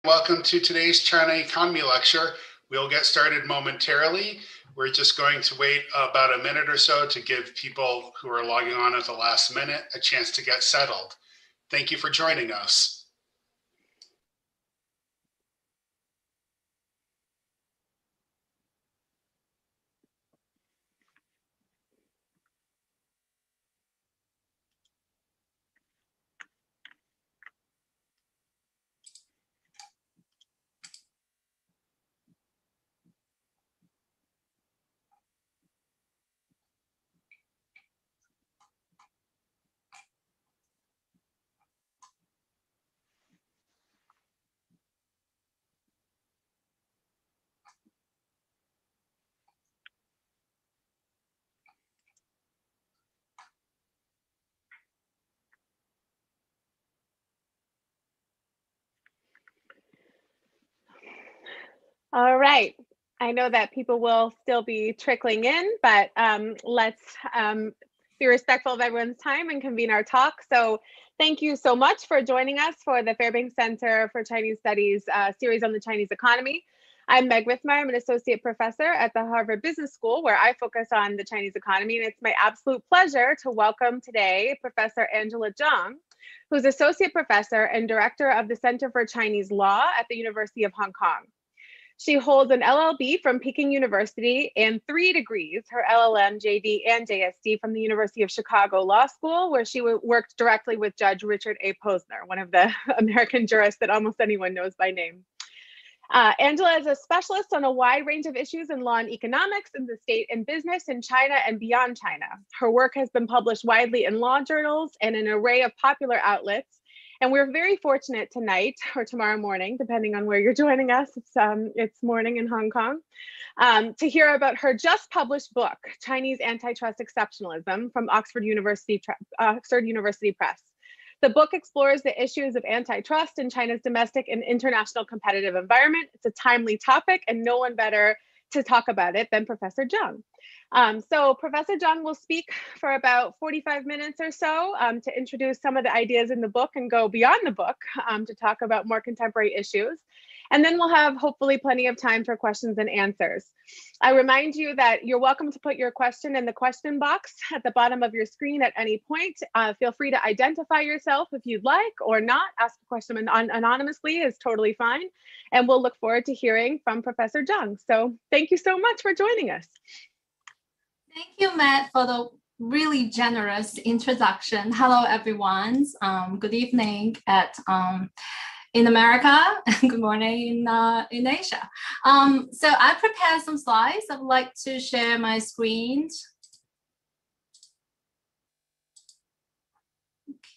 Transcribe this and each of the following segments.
Welcome to today's China Economy Lecture. We'll get started momentarily. We're just going to wait about a minute or so to give people who are logging on at the last minute a chance to get settled. Thank you for joining us. All right. I know that people will still be trickling in, but let's be respectful of everyone's time and convene our talk. So thank you so much for joining us for the Fairbanks Center for Chinese Studies series on the Chinese economy. I'm Meg Withmeyer. I'm an associate professor at the Harvard Business School, where I focus on the Chinese economy. And it's my absolute pleasure to welcome today Professor Angela Zhang, who's associate professor and director of the Center for Chinese Law at the University of Hong Kong. She holds an LLB from Peking University and 3 degrees, her LLM, JD, and JSD from the University of Chicago Law School, where she worked directly with Judge Richard A. Posner, one of the American jurists that almost anyone knows by name. Angela is a specialist on a wide range of issues in law and economics in the state and business in China and beyond China. Her work has been published widely in law journals and an array of popular outlets. And we're very fortunate tonight or tomorrow morning, depending on where you're joining us. It's morning in Hong Kong, to hear about her just published book, Chinese Antitrust Exceptionalism, from Oxford University Press. The book explores the issues of antitrust in China's domestic and international competitive environment. It's a timely topic, and no one better to talk about it than Professor Zhang. So Professor Zhang will speak for about 45 minutes or so to introduce some of the ideas in the book and go beyond the book to talk about more contemporary issues. And then we'll have hopefully plenty of time for questions and answers. I remind you that you're welcome to put your question in the question box at the bottom of your screen at any point. Feel free to identify yourself if you'd like or not. Ask a question anonymously is totally fine. And we'll look forward to hearing from Professor Zhang. So thank you so much for joining us. Thank you, Matt, for the really generous introduction. Hello, everyone. Good evening in America and good morning in Asia. So I prepared some slides. I would like to share my screen.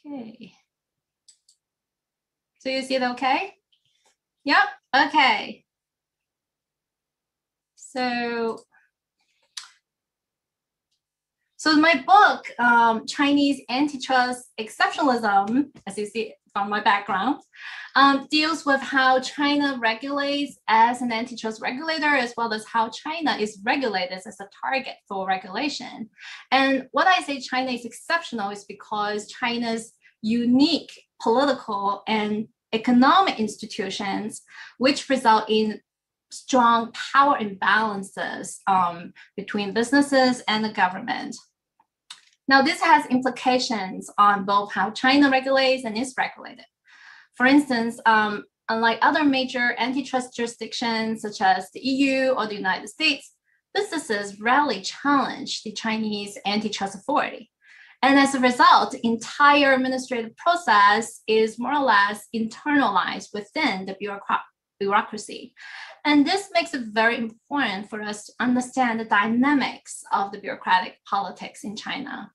Okay. So you see it okay? Yep, okay. So my book, Chinese Antitrust Exceptionalism, as you see from my background, deals with how China regulates as an antitrust regulator, as well as how China is regulated as a target for regulation. And what I say China is exceptional is because China's unique political and economic institutions, which result in strong power imbalances between businesses and the government. Now, this has implications on both how China regulates and is regulated. For instance, unlike other major antitrust jurisdictions, such as the EU or the United States, businesses rarely challenge the Chinese antitrust authority. And as a result, the entire administrative process is more or less internalized within the bureaucracy. And this makes it very important for us to understand the dynamics of the bureaucratic politics in China.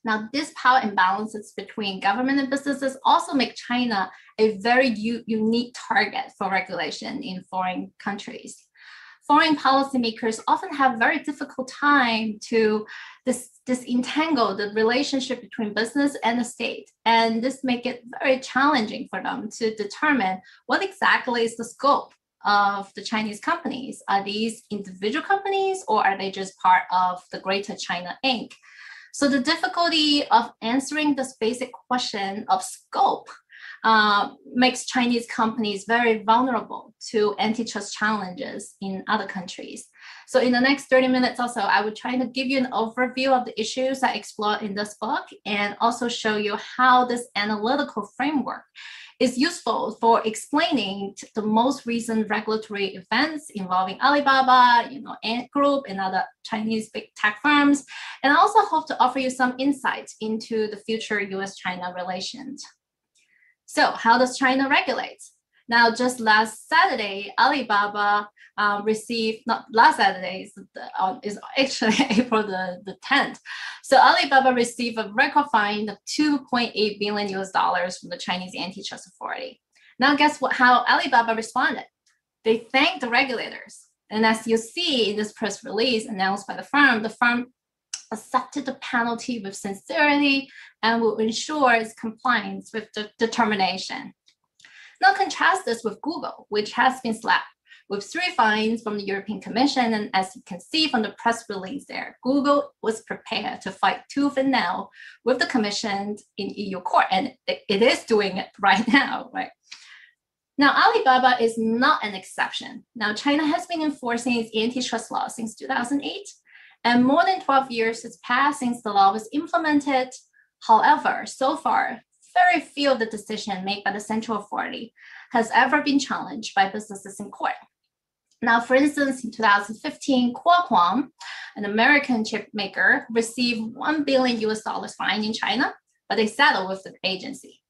Now, these power imbalances between government and businesses also make China a very unique target for regulation in foreign countries. Foreign policymakers often have a very difficult time to disentangle the relationship between business and the state. And this makes it very challenging for them to determine what exactly is the scope of the Chinese companies. Are these individual companies, or are they just part of the Greater China Inc.? So the difficulty of answering this basic question of scope makes Chinese companies very vulnerable to antitrust challenges in other countries. So in the next 30 minutes or so, I would try to give you an overview of the issues I explore in this book and also show you how this analytical framework is useful for explaining the most recent regulatory events involving Alibaba, Ant Group, and other Chinese big tech firms, and I also hope to offer you some insights into the future US-China relations. So how does China regulate? Now, just last Saturday, Alibaba received, not last Saturday, is actually April the 10th. So Alibaba received a record fine of $2.8 billion from the Chinese antitrust authority. Now, guess what? How Alibaba responded? They thanked the regulators. And as you see in this press release announced by the firm accepted the penalty with sincerity and will ensure its compliance with the determination. Now contrast this with Google, which has been slapped with 3 fines from the European Commission. And as you can see from the press release there, Google was prepared to fight tooth and nail with the Commission in EU court. And it is doing it right now, right? Now, Alibaba is not an exception. Now, China has been enforcing its antitrust law since 2008, and more than 12 years has passed since the law was implemented. However, so far, very few of the decisions made by the central authority has ever been challenged by businesses in court. Now, for instance, in 2015, Qualcomm, an American chip maker, received $1 billion fine in China, but they settled with the agency.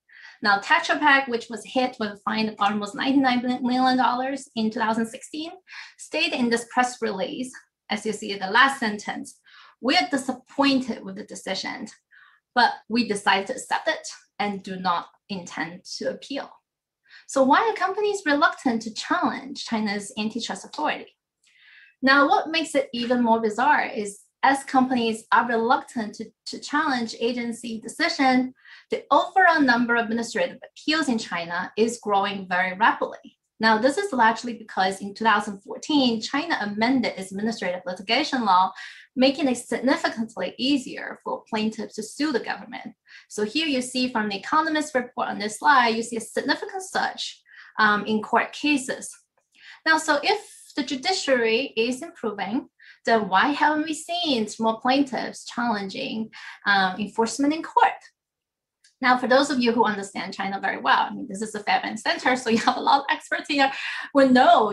Now, Tetra Pak, which was hit with a fine of almost $99 million in 2016, stated in this press release, as you see in the last sentence, "We are disappointed with the decision, but we decided to accept it and do not intend to appeal." So why are companies reluctant to challenge China's antitrust authority? Now, what makes it even more bizarre is as companies are reluctant to challenge agency decision, the overall number of administrative appeals in China is growing very rapidly. Now, this is largely because in 2014, China amended its administrative litigation law, making it significantly easier for plaintiffs to sue the government. So here you see from the Economist report on this slide, you see a significant surge in court cases. Now, so if the judiciary is improving, then why haven't we seen more plaintiffs challenging enforcement in court? Now, for those of you who understand China very well, I mean, this is a Fairbairn Center, so you have a lot of experts here would know,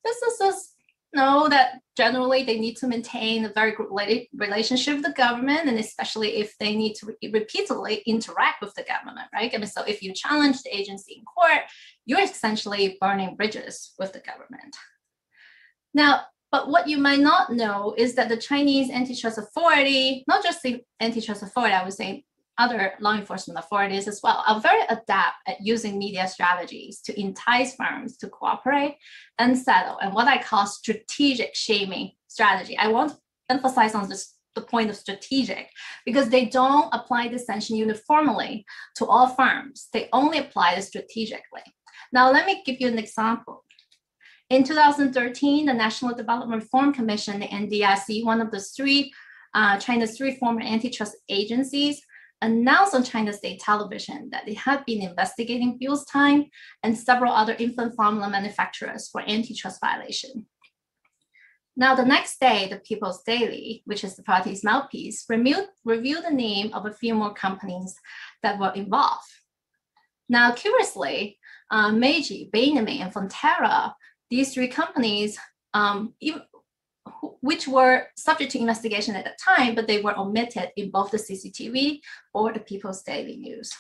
businesses know that generally they need to maintain a very good relationship with the government, and especially if they need to repeatedly interact with the government, right? I mean, so if you challenge the agency in court, you're essentially burning bridges with the government. Now, but what you might not know is that the Chinese antitrust authority, not just the antitrust authority, I would say other law enforcement authorities as well, are very adept at using media strategies to entice firms to cooperate and settle, and what I call strategic shaming strategy. I want to emphasize on the point of strategic, because they don't apply this sanction uniformly to all firms. They only apply it strategically. Now, let me give you an example. In 2013, the National Development Reform Commission, the NDRC, one of the China's 3 former antitrust agencies, announced on China state television that they had been investigating Bilstein and several other infant formula manufacturers for antitrust violation. Now, the next day, the People's Daily, which is the party's mouthpiece, revealed the name of a few more companies that were involved. Now, curiously, Meiji, Bainame, and Fonterra, these 3 companies, which were subject to investigation at the time, but they were omitted in both the CCTV or the People's Daily News.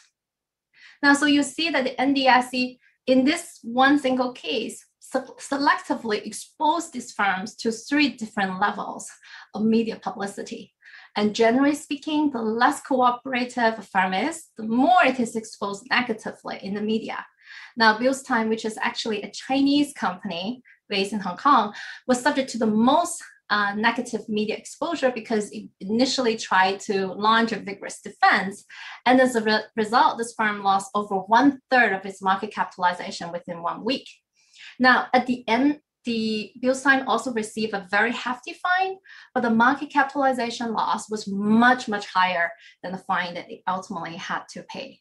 Now, so you see that the NDRC, in this one single case, selectively exposed these firms to 3 different levels of media publicity. And generally speaking, the less cooperative a firm is, the more it is exposed negatively in the media. Now, Bilstein, which is actually a Chinese company based in Hong Kong, was subject to the most negative media exposure because it initially tried to launch a vigorous defense. And as a result, this firm lost over 1/3 of its market capitalization within 1 week. Now, at the end, the Bilstein also received a very hefty fine, but the market capitalization loss was much, much higher than the fine that it ultimately had to pay.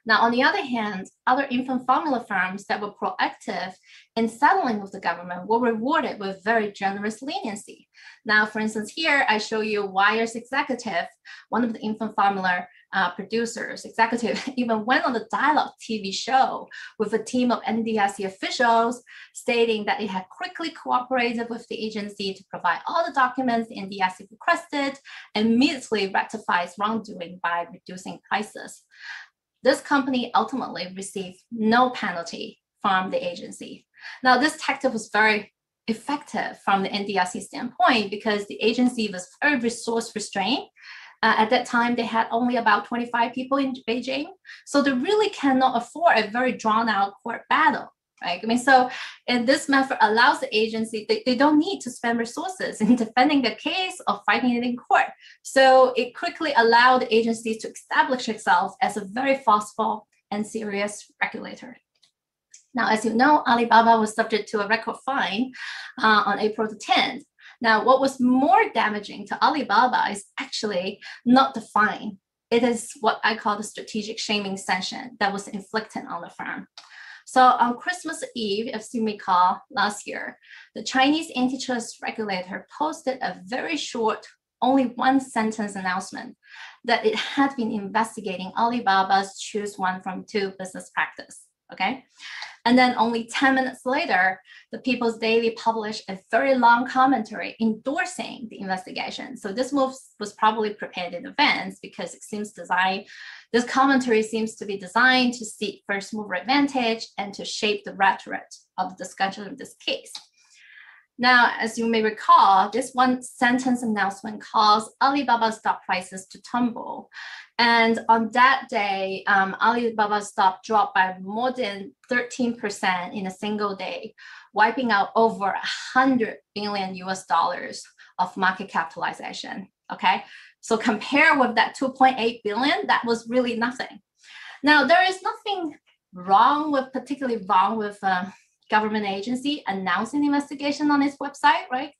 Now, on the other hand, other infant formula firms that were proactive in settling with the government were rewarded with very generous leniency. Now, for instance, here I show you Wire's executive, one of the infant formula producers, executive, even went on the dialogue TV show with a team of NDRC officials, stating that it had quickly cooperated with the agency to provide all the documents the NDRC requested and immediately rectifies wrongdoing by reducing prices. This company ultimately received no penalty from the agency. Now, this tactic was very effective from the NDRC standpoint because the agency was very resource restrained. At that time, they had only about 25 people in Beijing. So they really cannot afford a very drawn out court battle, right? I mean, so and this method allows the agency, they don't need to spend resources in defending the case or fighting it in court. So it quickly allowed the agency to establish itself as a very forceful and serious regulator. Now, as you know, Alibaba was subject to a record fine on April the 10th. Now, what was more damaging to Alibaba is actually not the fine. It is what I call the strategic shaming sanction that was inflicted on the firm. So on Christmas Eve, if you recall, last year, the Chinese antitrust regulator posted a very short, only one sentence announcement that it had been investigating Alibaba's choose one from two business practice, okay? And then only 10 minutes later, the People's Daily published a very long commentary endorsing the investigation. So this move was probably prepared in advance because it seems designed, this commentary seems to be designed to seek first mover advantage and to shape the rhetoric of the discussion of this case. Now, as you may recall, this one sentence announcement caused Alibaba's stock prices to tumble. And on that day, Alibaba's stock dropped by more than 13% in a single day, wiping out over 100 billion US dollars of market capitalization, okay? So compare with that 2.8 billion, that was really nothing. Now, there is nothing particularly wrong with government agency announcing investigation on its website, right?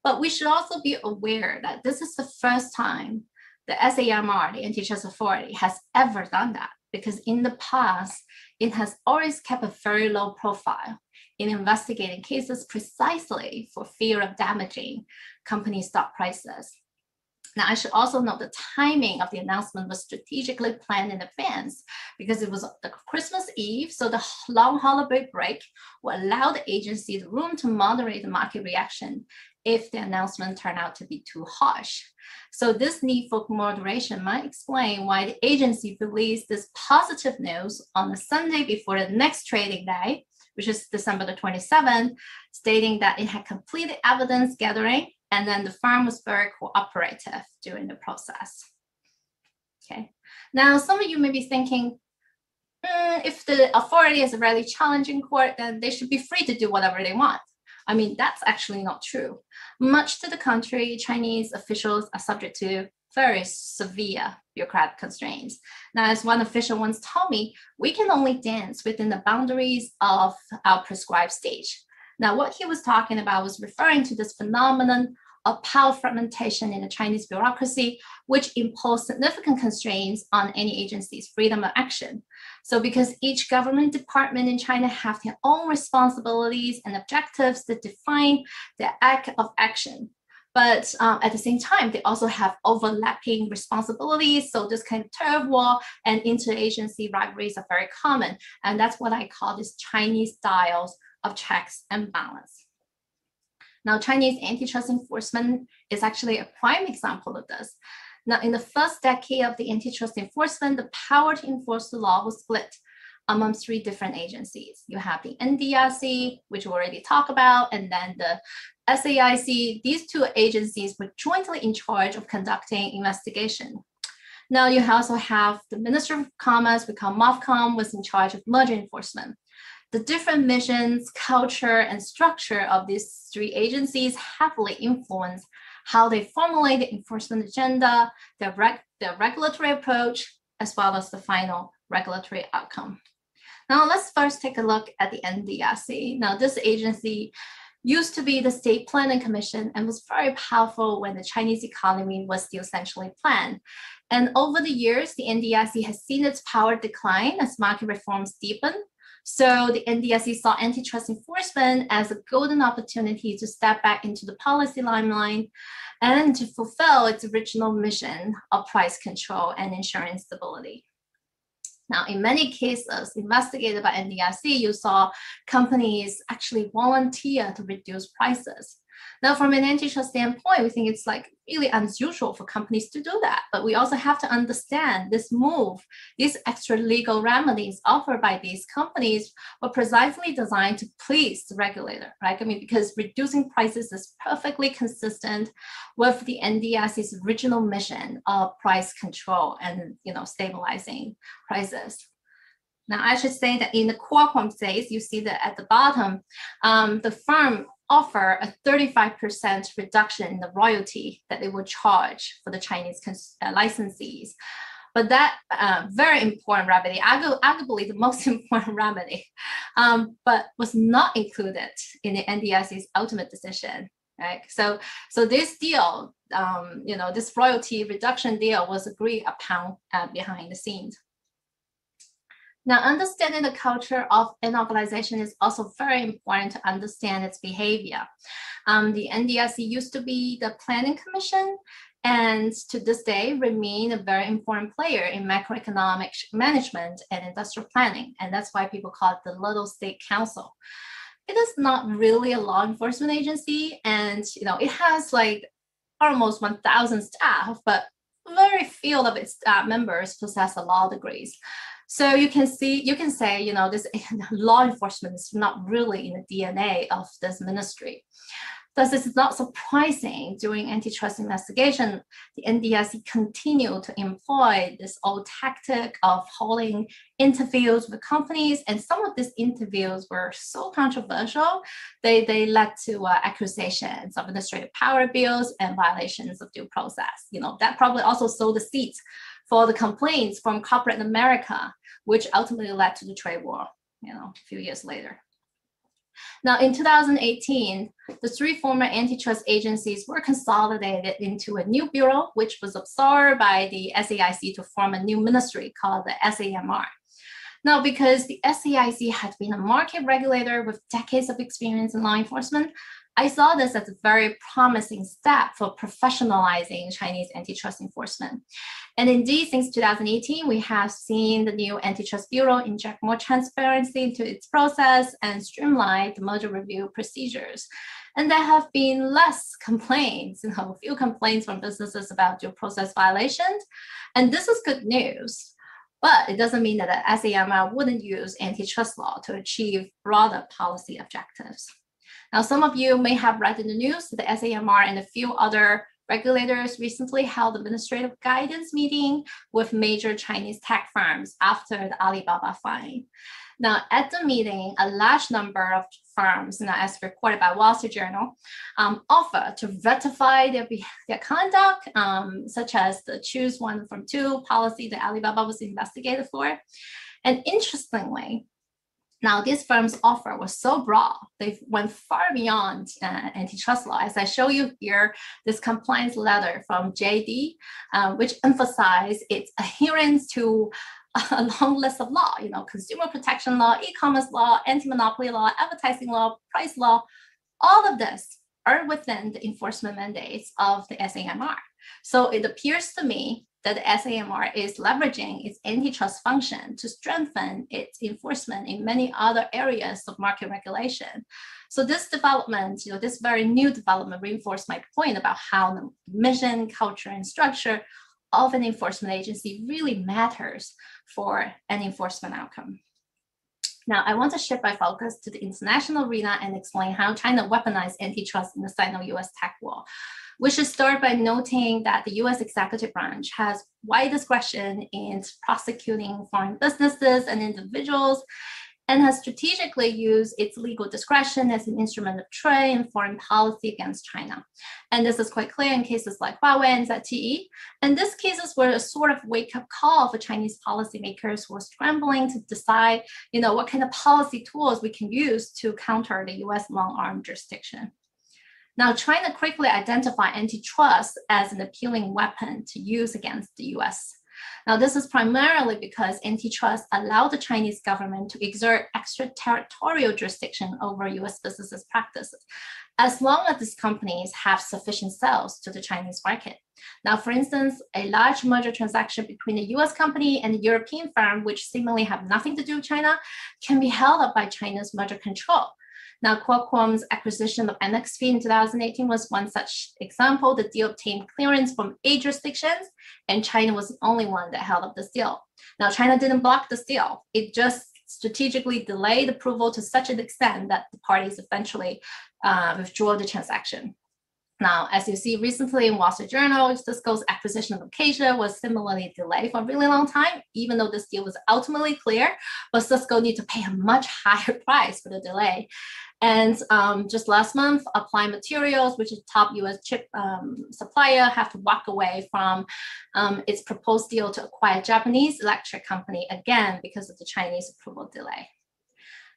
But we should also be aware that this is the first time the SAMR, the Antitrust Authority, has ever done that, because in the past, it has always kept a very low profile in investigating cases precisely for fear of damaging company stock prices. Now, I should also note the timing of the announcement was strategically planned in advance because it was the Christmas Eve, so the long holiday break will allow the agency the room to moderate the market reaction if the announcement turned out to be too harsh. So this need for moderation might explain why the agency released this positive news on the Sunday before the next trading day, which is December the 27th, stating that it had completed evidence gathering, and then the firm was very cooperative during the process. Okay. Now, some of you may be thinking, if the authority is a really challenging court, then they should be free to do whatever they want. I mean, that's actually not true. Much to the contrary, Chinese officials are subject to very severe bureaucratic constraints. Now, as one official once told me, we can only dance within the boundaries of our prescribed stage. Now, what he was talking about was referring to this phenomenon of power fragmentation in the Chinese bureaucracy, which impose significant constraints on any agency's freedom of action. So because each government department in China have their own responsibilities and objectives that define their act of action. But at the same time, they also have overlapping responsibilities. So this kind of turf war and interagency rivalries are very common. And that's what I call these Chinese styles of checks and balance. Now, Chinese antitrust enforcement is actually a prime example of this. Now, in the first decade of the antitrust enforcement, the power to enforce the law was split among three different agencies. You have the NDRC, which we already talked about, and then the SAIC. These two agencies were jointly in charge of conducting investigation. Now, you also have the Minister of Commerce, we call MOFCOM, was in charge of merger enforcement. The different missions, culture, and structure of these three agencies heavily influence how they formulate the enforcement agenda, their regulatory approach, as well as the final regulatory outcome. Now, let's first take a look at the NDRC. Now, this agency used to be the State Planning Commission and was very powerful when the Chinese economy was still centrally planned. And over the years, the NDIC has seen its power decline as market reforms deepen. So the NDIC saw antitrust enforcement as a golden opportunity to step back into the policy limelight and to fulfill its original mission of price control and ensuring stability. Now, in many cases investigated by NDIC, you saw companies actually volunteer to reduce prices. Now, from an antitrust standpoint, we think it's like really unusual for companies to do that. But we also have to understand this move, these extra legal remedies offered by these companies were precisely designed to please the regulator, right? I mean, because reducing prices is perfectly consistent with the NDIC's original mission of price control and, stabilizing prices. Now, I should say that in the Qualcomm case, you see that at the bottom, the firm offer a 35% reduction in the royalty that they would charge for the Chinese licensees. But that very important remedy, arguably the most important remedy, but was not included in the NDIC's ultimate decision. Right. So this deal, this royalty reduction deal was agreed upon behind the scenes. Now, understanding the culture of an organization is also very important to understand its behavior. The NDIC used to be the planning commission and to this day remain a very important player in macroeconomic management and industrial planning. And that's why people call it the Little State Council. It is not really a law enforcement agency, and it has like almost 1,000 staff, but very few of its members possess a law degrees. So you can say, this law enforcement is not really in the DNA of this ministry. Thus, it's not surprising during antitrust investigation, the NDIC continued to employ this old tactic of holding interviews with companies. And some of these interviews were so controversial, they led to accusations of administrative power abuse and violations of due process. That probably also sowed the seeds for the complaints from corporate America, which ultimately led to the trade war, a few years later. Now, in 2018, the three former antitrust agencies were consolidated into a new bureau, which was absorbed by the SAIC to form a new ministry called the SAMR. Now, because the SAIC had been a market regulator with decades of experience in law enforcement, I saw this as a very promising step for professionalizing Chinese antitrust enforcement. And indeed, since 2018, we have seen the new Antitrust Bureau inject more transparency into its process and streamline the merger review procedures. And there have been less complaints, a few complaints from businesses about due process violations. And this is good news. But it doesn't mean that the SAMR wouldn't use antitrust law to achieve broader policy objectives. Now, some of you may have read in the news that the SAMR and a few other regulators recently held administrative guidance meeting with major Chinese tech firms after the Alibaba fine. Now, at the meeting, a large number of firms, as reported by Wall Street Journal, offered to ratify their conduct, such as the choose one from two policy that Alibaba was investigated for. And interestingly, now, these firms' offer was so broad, they went far beyond antitrust law. As I show you here, this compliance letter from JD, which emphasized its adherence to a long list of law, consumer protection law, e-commerce law, anti-monopoly law, advertising law, price law, all of this are within the enforcement mandates of the SAMR. So it appears to me that the SAMR is leveraging its antitrust function to strengthen its enforcement in many other areas of market regulation. So this development, this very new development reinforced my point about how the mission, culture, and structure of an enforcement agency really matters for an enforcement outcome. Now, I want to shift my focus to the international arena and explain how China weaponized antitrust in the Sino-US tech war. We should start by noting that the US executive branch has wide discretion in prosecuting foreign businesses and individuals. and has strategically used its legal discretion as an instrument of trade and foreign policy against China. And this is quite clear in cases like Huawei and ZTE. And these cases were a sort of wake-up call for Chinese policymakers who were scrambling to decide, what kind of policy tools we can use to counter the US long-arm jurisdiction. Now, China quickly identified antitrust as an appealing weapon to use against the US. Now, this is primarily because antitrust allowed the Chinese government to exert extraterritorial jurisdiction over US businesses' practices, as long as these companies have sufficient sales to the Chinese market. Now, for instance, a large merger transaction between a US company and a European firm, which seemingly have nothing to do with China, can be held up by China's merger control. Now, Qualcomm's acquisition of NXP in 2018 was one such example. The deal obtained clearance from 8 jurisdictions, and China was the only one that held up this deal. Now, China didn't block this deal. It just strategically delayed approval to such an extent that the parties eventually withdrew the transaction. Now, as you see recently in Wall Street Journal, Cisco's acquisition of Acacia was similarly delayed for a really long time, even though this deal was ultimately clear, but Cisco needed to pay a much higher price for the delay. And just last month, Applied Materials, which is top US chip supplier, have to walk away from its proposed deal to acquire a Japanese electric company again because of the Chinese approval delay.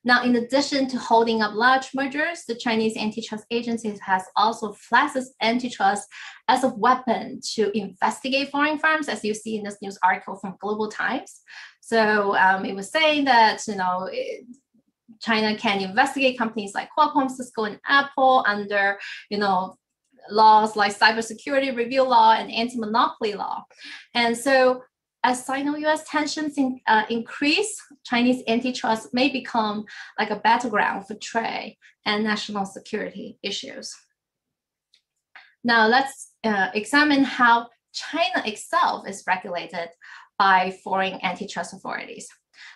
Now, in addition to holding up large mergers, the Chinese antitrust agencies has also flagged this antitrust as a weapon to investigate foreign firms, as you see in this news article from Global Times. So it was saying that, China can investigate companies like Qualcomm, Cisco, and Apple under, laws like cybersecurity review law and anti-monopoly law. And so as Sino-US tensions increase, Chinese antitrust may become like a battleground for trade and national security issues. Now let's examine how China itself is regulated by foreign antitrust authorities.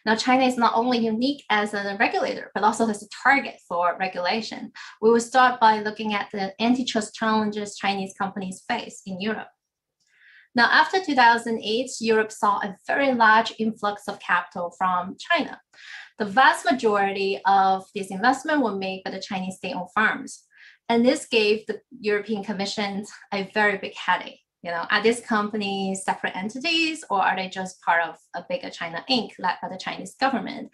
Now, China is not only unique as a regulator, but also as a target for regulation. We will start by looking at the antitrust challenges Chinese companies face in Europe. Now, after 2008, Europe saw a very large influx of capital from China. The vast majority of this investment were made by the Chinese state-owned firms. And this gave the European Commission a very big headache. Are these companies separate entities, or are they just part of a bigger China Inc. led by the Chinese government?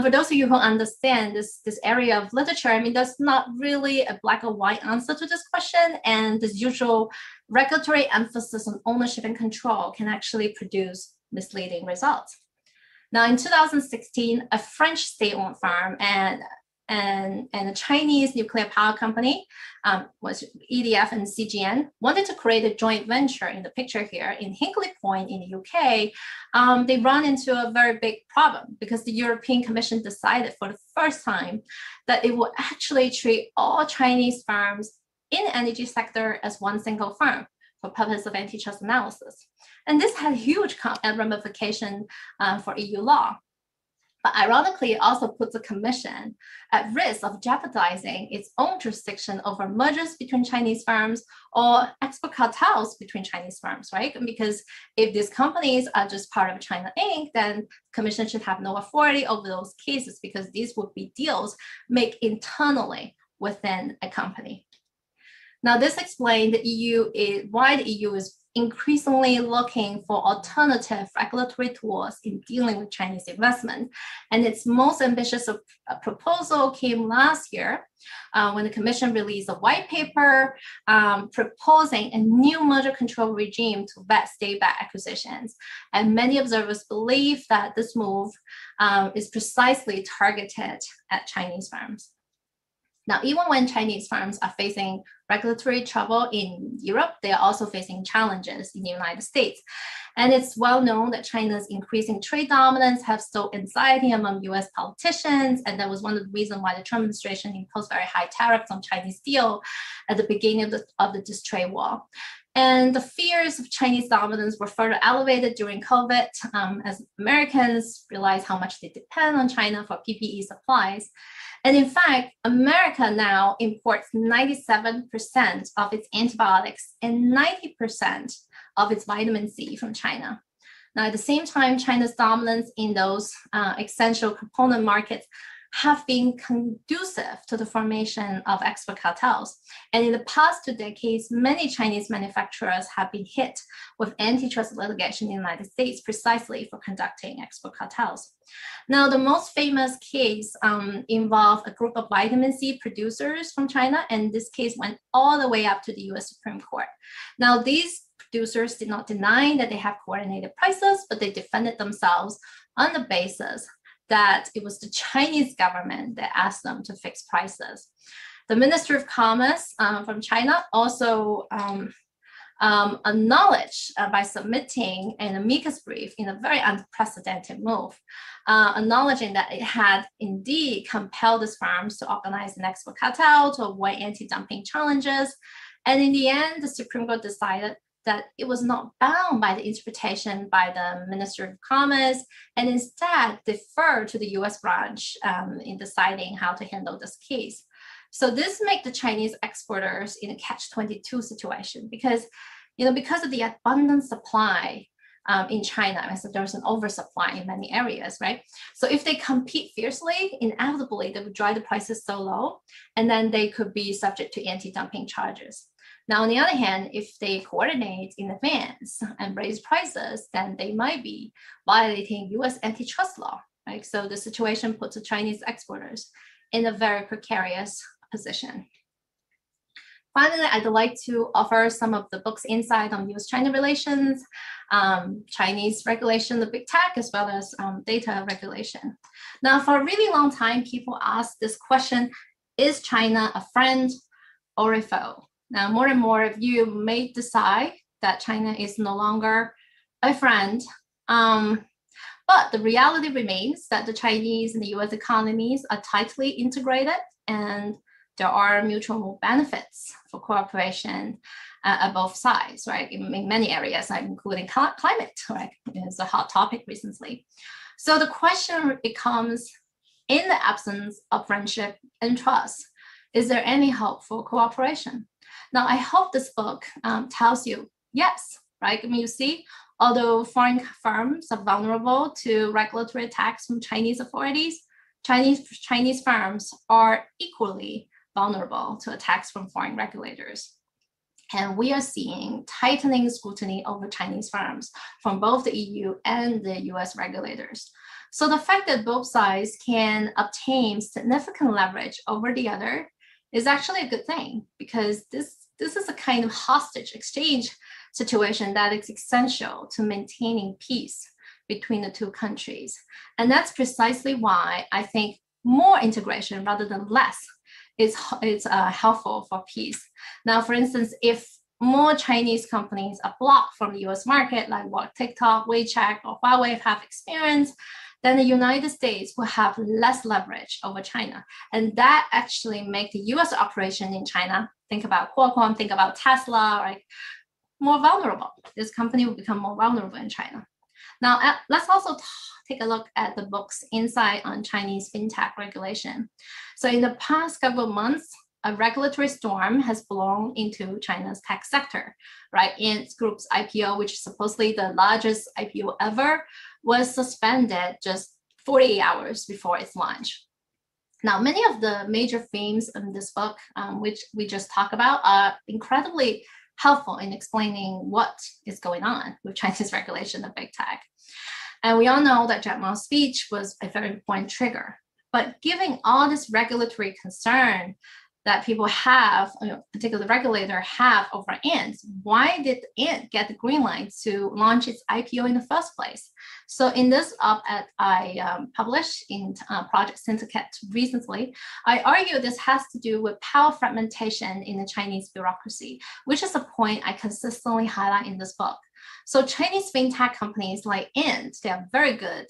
For those of you who understand this area of literature, there's not really a black or white answer to this question, and the usual regulatory emphasis on ownership and control can actually produce misleading results. Now, in 2016, a French state-owned firm and a Chinese nuclear power company, was EDF and CGN, wanted to create a joint venture in the picture here in Hinkley Point in the UK. They run into a very big problem because the European Commission decided for the first time that it would actually treat all Chinese firms in the energy sector as one single firm for purpose of antitrust analysis. And this had huge ramification for EU law. But ironically, it also puts the Commission at risk of jeopardizing its own jurisdiction over mergers between Chinese firms or export cartels between Chinese firms, right? Because if these companies are just part of China Inc., then the Commission should have no authority over those cases because these would be deals made internally within a company. Now, this explains why the EU is increasingly looking for alternative regulatory tools in dealing with Chinese investment. And its most ambitious proposal came last year when the Commission released a white paper proposing a new merger control regime to vet state-backed acquisitions. And many observers believe that this move is precisely targeted at Chinese firms. Now, even when Chinese firms are facing regulatory trouble in Europe, they are also facing challenges in the United States. And it's well known that China's increasing trade dominance have stoked anxiety among US politicians. And that was one of the reasons why the Trump administration imposed very high tariffs on Chinese steel at the beginning of this trade war. And the fears of Chinese dominance were further elevated during COVID as Americans realized how much they depend on China for PPE supplies. And in fact, America now imports 97% of its antibiotics and 90% of its vitamin C from China. Now, at the same time, China's dominance in those essential component markets have been conducive to the formation of export cartels. And in the past 2 decades, many Chinese manufacturers have been hit with antitrust litigation in the United States precisely for conducting export cartels. Now, the most famous case involved a group of vitamin C producers from China, and this case went all the way up to the US Supreme Court. Now, these producers did not deny that they have coordinated prices, but they defended themselves on the basis that it was the Chinese government that asked them to fix prices. The Ministry of Commerce from China also acknowledged by submitting an amicus brief in a very unprecedented move, acknowledging that it had indeed compelled these firms to organize an export cartel to avoid anti-dumping challenges. And in the end, the Supreme Court decided that it was not bound by the interpretation by the Ministry of Commerce, and instead deferred to the US branch in deciding how to handle this case. So this made the Chinese exporters in a catch-22 situation because of the abundant supply in China, so there's an oversupply in many areas, right? So if they compete fiercely, inevitably they would drive the prices so low, and then they could be subject to anti-dumping charges. Now, on the other hand, if they coordinate in advance and raise prices, then they might be violating US antitrust law, right? So the situation puts the Chinese exporters in a very precarious position. Finally, I'd like to offer some of the book's insight on US-China relations, Chinese regulation, the big tech, as well as data regulation. Now, for a really long time, people ask this question, is China a friend or a foe? Now, more and more of you may decide that China is no longer a friend, but the reality remains that the Chinese and the US economies are tightly integrated, and there are mutual benefits for cooperation at both sides, right? In many areas, including climate, right? It's a hot topic recently. So the question becomes, in the absence of friendship and trust, is there any hope for cooperation? Now, I hope this book tells you yes, right? I mean, you see, although foreign firms are vulnerable to regulatory attacks from Chinese authorities, Chinese firms are equally vulnerable to attacks from foreign regulators. And we are seeing tightening scrutiny over Chinese firms from both the EU and the US regulators. So the fact that both sides can obtain significant leverage over the other is actually a good thing, because this is a kind of hostage exchange situation that is essential to maintaining peace between the two countries. And that's precisely why I think more integration rather than less is helpful for peace. Now, for instance, if more Chinese companies are blocked from the US market, like what TikTok, WeChat, or Huawei have experienced, then the United States will have less leverage over China. And that actually make the US operation in China, think about Qualcomm, think about Tesla, right, more vulnerable. This company will become more vulnerable in China. Now, let's also take a look at the book's insight on Chinese fintech regulation. So in the past couple of months, a regulatory storm has blown into China's tech sector, right? Ant Group's IPO, which is supposedly the largest IPO ever, was suspended just 48 hours before its launch. Now, many of the major themes in this book, which we just talked about, are incredibly helpful in explaining what is going on with Chinese regulation of big tech. And we all know that Jack Ma's speech was a very important trigger. But given all this regulatory concern that people have, particularly the regulator have over Ant, why did Ant get the green light to launch its IPO in the first place? So in this op-ed I published in Project Syndicate recently, I argue this has to do with power fragmentation in the Chinese bureaucracy, which is a point I consistently highlight in this book. So Chinese fintech companies like Ant, they are very good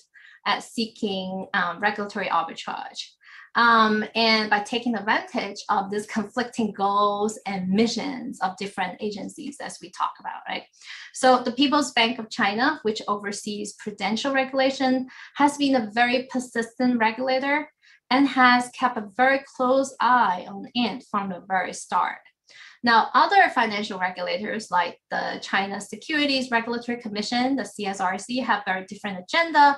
at seeking regulatory arbitrage. And by taking advantage of these conflicting goals and missions of different agencies, as we talk about, right? So the People's Bank of China, which oversees prudential regulation, has been a very persistent regulator and has kept a very close eye on Ant from the very start. Now, other financial regulators like the China Securities Regulatory Commission, the CSRC, have very different agenda.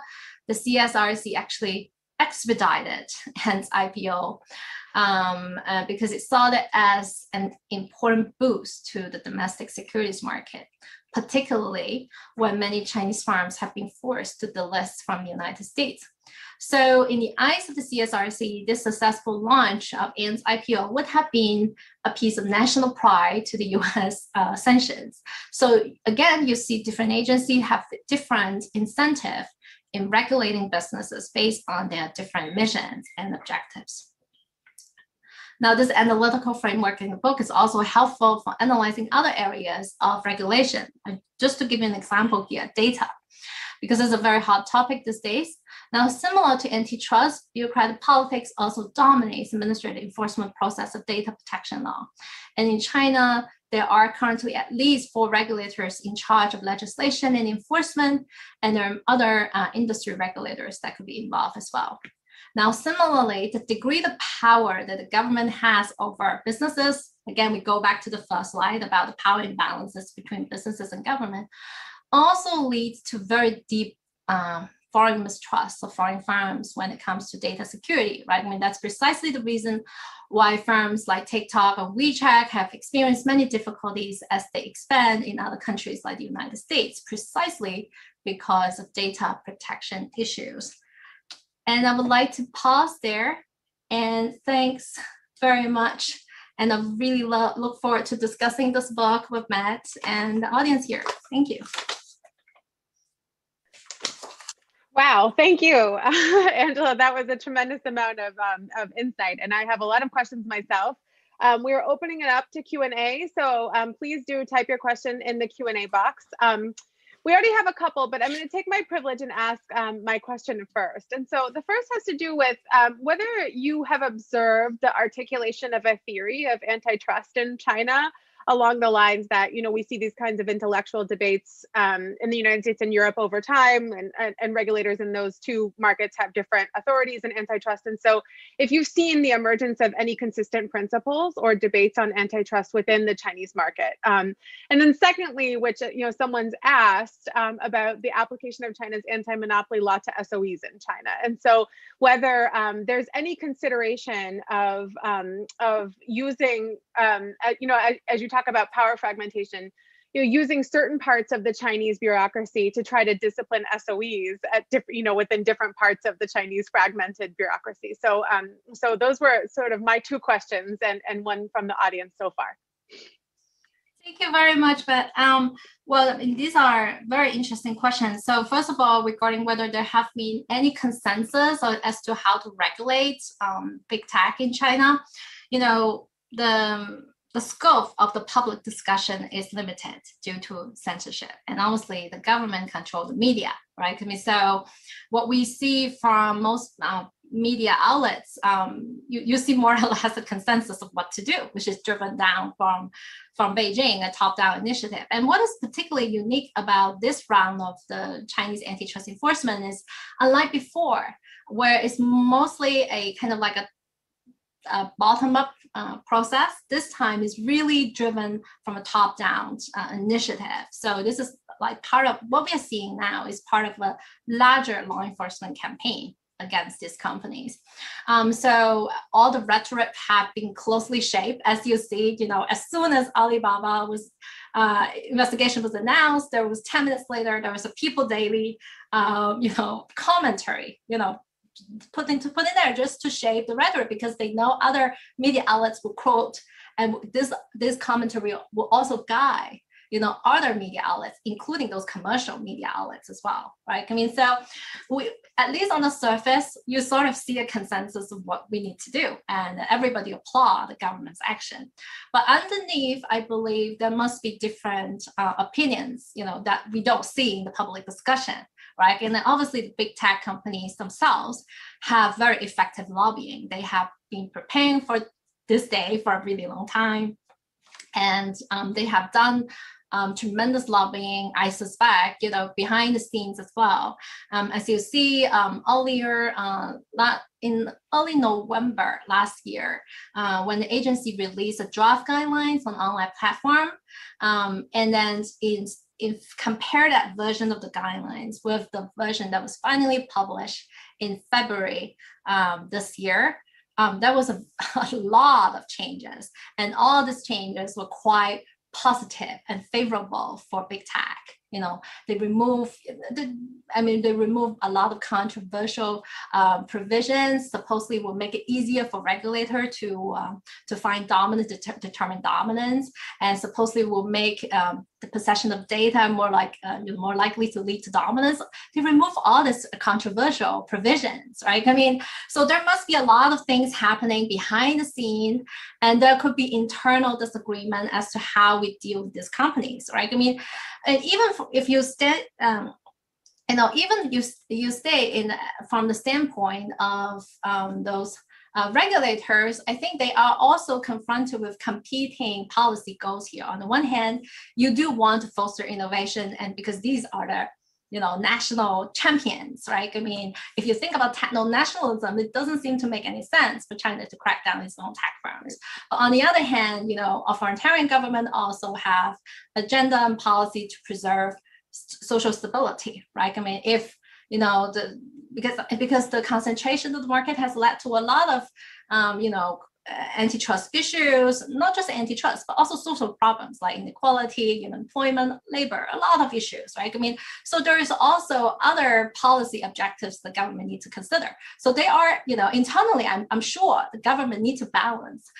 The CSRC actually expedited Ant's IPO because it saw it as an important boost to the domestic securities market, particularly when many Chinese firms have been forced to delist from the United States. So in the eyes of the CSRC, this successful launch of Ant's IPO would have been a piece of national pride to the US sanctions. So again, you see different agencies have different incentive in regulating businesses based on their different missions and objectives. Now, this analytical framework in the book is also helpful for analyzing other areas of regulation. Just to give you an example here, data, because it's a very hot topic these days. Now, similar to antitrust, bureaucratic politics also dominates the administrative enforcement process of data protection law. And in China, there are currently at least 4 regulators in charge of legislation and enforcement, and there are other industry regulators that could be involved as well. Now, similarly, the degree of power that the government has over businesses, again, we go back to the first slide about the power imbalances between businesses and government, also leads to very deep foreign mistrust of foreign firms when it comes to data security, right? I mean, that's precisely the reason why firms like TikTok or WeChat have experienced many difficulties as they expand in other countries like the United States, precisely because of data protection issues. And I would like to pause there, and thanks very much. And I really look forward to discussing this book with Matt and the audience here. Thank you. Wow, thank you, Angela. That was a tremendous amount of insight, and I have a lot of questions myself. We're opening it up to Q&A, so please do type your question in the Q&A box. We already have a couple, but I'm going to take my privilege and ask my question first. And so the first has to do with whether you have observed the articulation of a theory of antitrust in China along the lines that, you know, we see these kinds of intellectual debates in the United States and Europe over time, and regulators in those two markets have different authorities in antitrust. And so if you've seen the emergence of any consistent principles or debates on antitrust within the Chinese market. And then secondly, which, you know, someone's asked about the application of China's anti-monopoly law to SOEs in China. And so whether there's any consideration of using, you know, as you talk about power fragmentation, you know, using certain parts of the Chinese bureaucracy to try to discipline SOEs at you know, within different parts of the Chinese fragmented bureaucracy. So, so those were sort of my two questions, and one from the audience so far. Thank you very much, but well, I mean, these are very interesting questions. So first of all, regarding whether there have been any consensus as to how to regulate big tech in China, you know, the scope of the public discussion is limited due to censorship, and obviously the government controls the media, right? I mean, so what we see from most media outlets, you see more or less a consensus of what to do, which is driven down from Beijing, a top-down initiative. And what is particularly unique about this round of the Chinese antitrust enforcement is, unlike before, where it's mostly a kind of like a bottom-up process, this time is really driven from a top-down initiative. So this is like part of what we are seeing now is part of a larger law enforcement campaign against these companies. So all the rhetoric have been closely shaped, as you see. You know, as soon as Alibaba was investigation was announced, there was 10 minutes later there was a People Daily, you know, commentary, you know, put in there just to shape the rhetoric, because they know other media outlets will quote, and this commentary will also guide, you know, other media outlets, including those commercial media outlets as well, right? I mean, so we, at least on the surface, you sort of see a consensus of what we need to do, and everybody applaud the government's action. But underneath, I believe there must be different opinions, you know, that we don't see in the public discussion, right? And then obviously the big tech companies themselves have very effective lobbying. They have been preparing for this day for a really long time. And they have done tremendous lobbying, I suspect, behind the scenes as well. As you see earlier, in early November last year, when the agency released a draft guidelines on online platform, and then compare that version of the guidelines with the version that was finally published in February this year, there was a lot of changes, and all these changes were quite positive and favorable for big tech. They remove a lot of controversial provisions. Supposedly will make it easier for regulator to find dominance, determine dominance, and supposedly will make the possession of data more likely to lead to dominance. They remove all these controversial provisions, right? So there must be a lot of things happening behind the scene, and there could be internal disagreement as to how we deal with these companies, right? And even if you stay, even you stay from the standpoint of those regulators, I think they are also confronted with competing policy goals here. On the one hand, you do want to foster innovation, and because these are the national champions, right? If you think about techno-nationalism, it doesn't seem to make any sense for China to crack down its own tech firms. But on the other hand, authoritarian government also have agenda and policy to preserve social stability, right? If because the concentration of the market has led to a lot of antitrust issues, not just antitrust, but also social problems like inequality, employment, labor, a lot of issues, right? So there is also other policy objectives the government needs to consider. So they are, internally, I'm sure the government needs to balance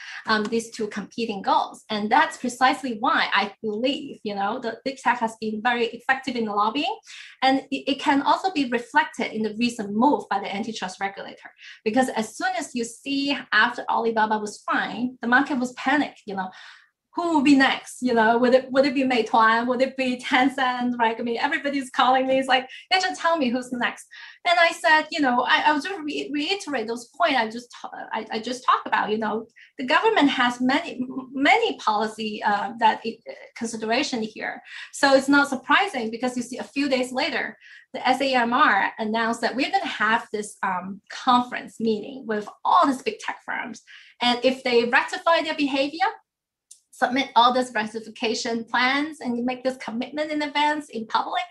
these two competing goals. And that's precisely why I believe, the big tech has been very effective in the lobbying. And it can also be reflected in the recent move by the antitrust regulator. Because as soon as you see after Alibaba was fine, the market was panicked, who will be next? Would it be Meituan? Would it be Tencent? Right? Everybody's calling me. It's like, they just tell me who's next. And I said, I was just reiterate those points I just talked about. The government has many policy consideration here. So it's not surprising, because you see a few days later, the SAMR announced that we're going to have this conference meeting with all these big tech firms. And if they rectify their behavior, submit all these rectification plans, and you make this commitment in advance in public,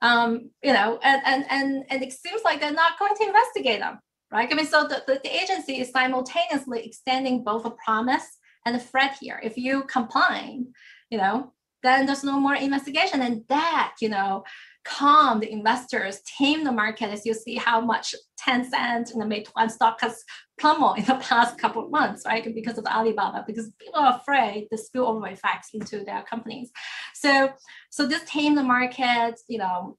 and it seems like they're not going to investigate them, right? So the agency is simultaneously extending both a promise and a threat here. If you comply, then there's no more investigation, and that, calm the investors, tame the market, as you see how much Tencent and the Meituan stock has plummeted in the past couple of months, right? Because of the Alibaba, because people are afraid the spillover effects into their companies. So this tame the market,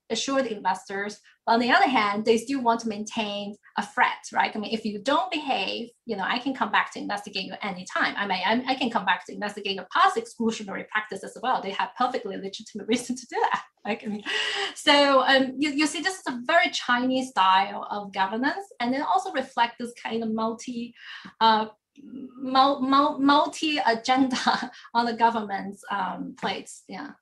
assure the investors. But on the other hand, they still want to maintain a threat, right? If you don't behave, I can come back to investigate you anytime. I can come back to investigate your past exclusionary practice as well. They have perfectly legitimate reason to do that. So you see, this is a very Chinese style of governance, and it also reflects this kind of multi-agenda on the government's plates. Yeah.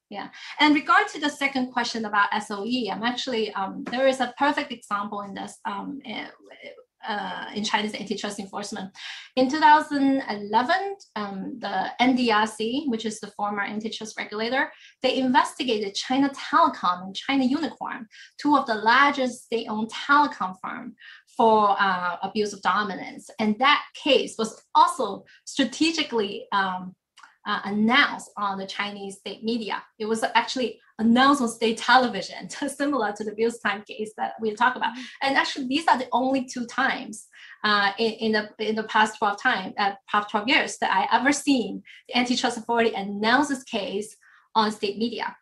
And regard to the second question about SOE, I'm actually, there is a perfect example in this in China's antitrust enforcement. In 2011, the NDRC, which is the former antitrust regulator, they investigated China Telecom and China Unicorn, two of the largest state-owned telecom firms, for abuse of dominance. And that case was also strategically announced on the Chinese state media. It was actually announced on state television, similar to the Bilstein case that we talk about. And actually, these are the only two times in the past 12 years that I ever seen the antitrust authority announce this case on state media.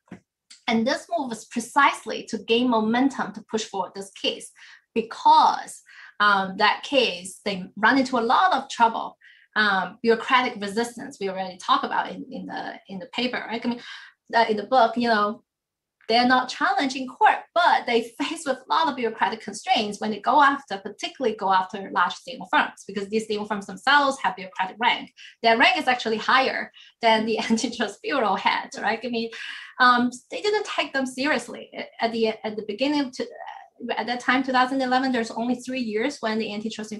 And this move was precisely to gain momentum to push forward this case, because that case, they run into a lot of trouble. Bureaucratic resistance, we already talked about in the paper, right? In the book, they're not challenged in court, but they face with a lot of bureaucratic constraints when they particularly go after large state-owned firms, because these state-owned firms themselves have bureaucratic rank. Their rank is actually higher than the antitrust bureau had, right? I mean, they didn't take them seriously at the beginning at that time, 2011. There's only 3 years when the antitrust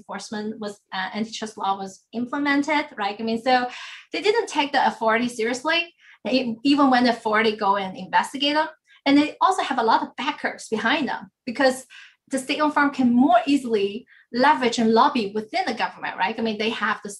law was implemented, right? I mean, so they didn't take the authority seriously, even when the authority go and investigate them. And they also have a lot of backers behind them, because the state-owned firm can more easily leverage and lobby within the government, right? I mean, they have the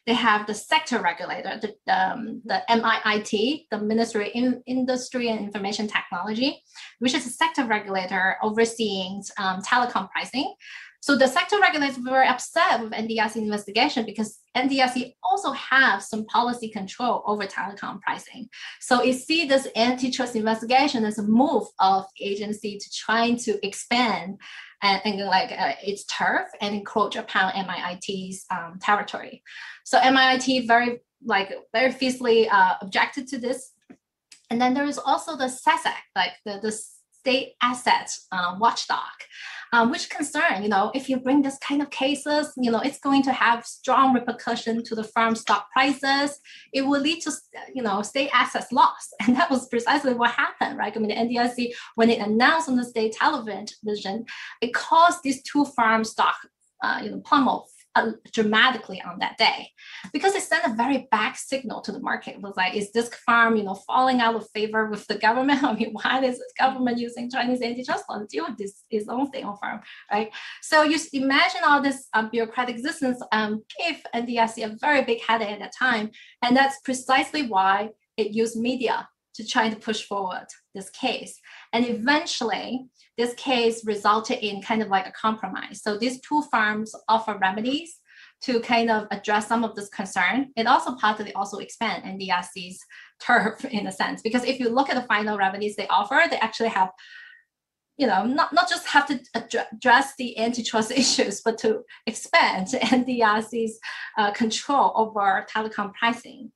they have the sector regulator, the MIIT, the Ministry of Industry and Information Technology, which is a sector regulator overseeing telecom pricing. So the sector regulators were very upset with NDRC investigation, because NDRC also have some policy control over telecom pricing. So you see this antitrust investigation as a move of the agency to trying to expand and its turf and encroach upon MIIT's territory. So MIIT very fiercely objected to this. And then there is also the SASAC, like the state assets watchdog, which concern, if you bring this kind of cases, it's going to have strong repercussion to the firm stock prices. It will lead to, state assets loss. And that was precisely what happened, right? I mean, the NDRC, when it announced on the state television, it caused these two firms stock, plummet dramatically on that day, because it sent a very bad signal to the market. It was like, is this firm, falling out of favor with the government? I mean, why is the government using Chinese antitrust law to deal with its own state-owned firm, right? So you imagine all this bureaucratic existence gave NDRC a very big headache at that time, and that's precisely why it used media to try to push forward this case. And eventually, this case resulted in kind of like a compromise. So these two firms offer remedies to kind of address some of this concern. It also partly also expand NDRC's turf in a sense, because if you look at the final remedies they offer, they actually have, not just have to address the antitrust issues, but to expand NDRC's control over telecom pricing.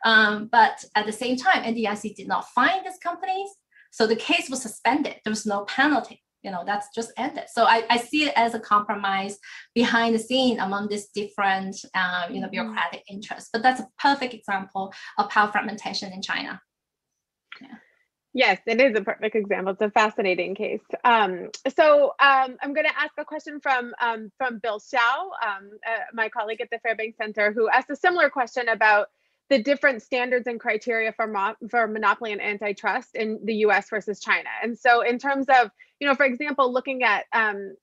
But at the same time, NDRC did not fine these companies. So the case was suspended. There was no penalty. That's just ended. So I see it as a compromise behind the scene among these different, bureaucratic interests. But that's a perfect example of power fragmentation in China. Yeah. Yes, it is a perfect example. It's a fascinating case. So I'm going to ask a question from Bill Xiao, my colleague at the Fairbanks Center, who asked a similar question about the different standards and criteria for monopoly and antitrust in the US versus China. And so in terms of, for example, looking at,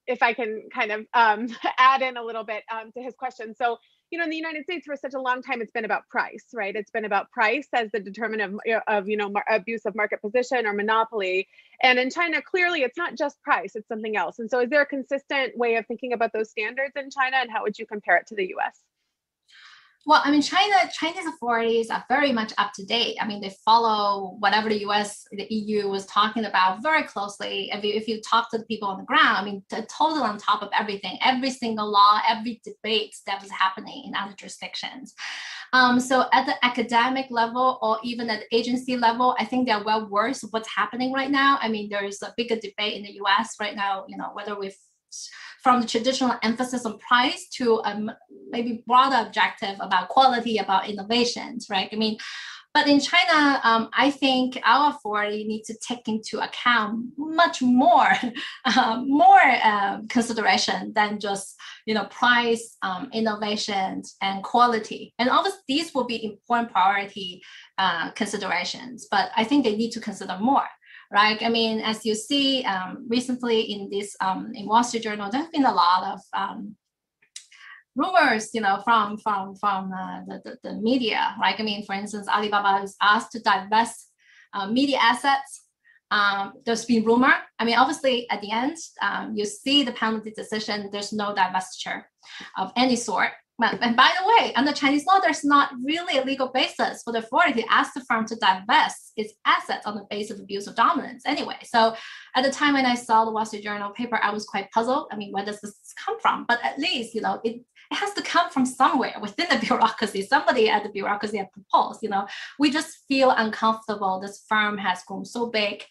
if I can kind of add in a little bit to his question. So, in the United States for such a long time, it's been about price, right? It's been about price as the determinant of abuse of market position or monopoly. And in China, clearly, it's not just price, it's something else. And so is there a consistent way of thinking about those standards in China, and how would you compare it to the US? Well, I mean, Chinese authorities are very much up to date. I mean, they follow whatever the US, the EU was talking about very closely. If you talk to the people on the ground, I mean, they're totally on top of everything, every single law, every debate that was happening in other jurisdictions. So at the academic level or even at the agency level, I think they're well versed of what's happening right now. I mean, there is a bigger debate in the US right now, whether we've from the traditional emphasis on price to maybe broader objective about quality, about innovations, right? I mean, but in China, I think our authority needs to take into account much more, consideration than just price, innovations, and quality. And obviously, these will be important priority considerations. But I think they need to consider more. Right. I mean, as you see recently in this in Wall Street Journal, there's been a lot of rumors, from the media. Right. I mean, for instance, Alibaba is asked to divest media assets. There's been rumor. I mean, obviously, at the end, you see the penalty decision. There's no divestiture of any sort. And by the way, under Chinese law, there's not really a legal basis for the authority to ask the firm to divest its assets on the basis of abuse of dominance anyway. So at the time when I saw the Wall Street Journal paper, I was quite puzzled. I mean, where does this come from? But at least, it has to come from somewhere within the bureaucracy. Somebody at the bureaucracy had proposed, we just feel uncomfortable. This firm has grown so big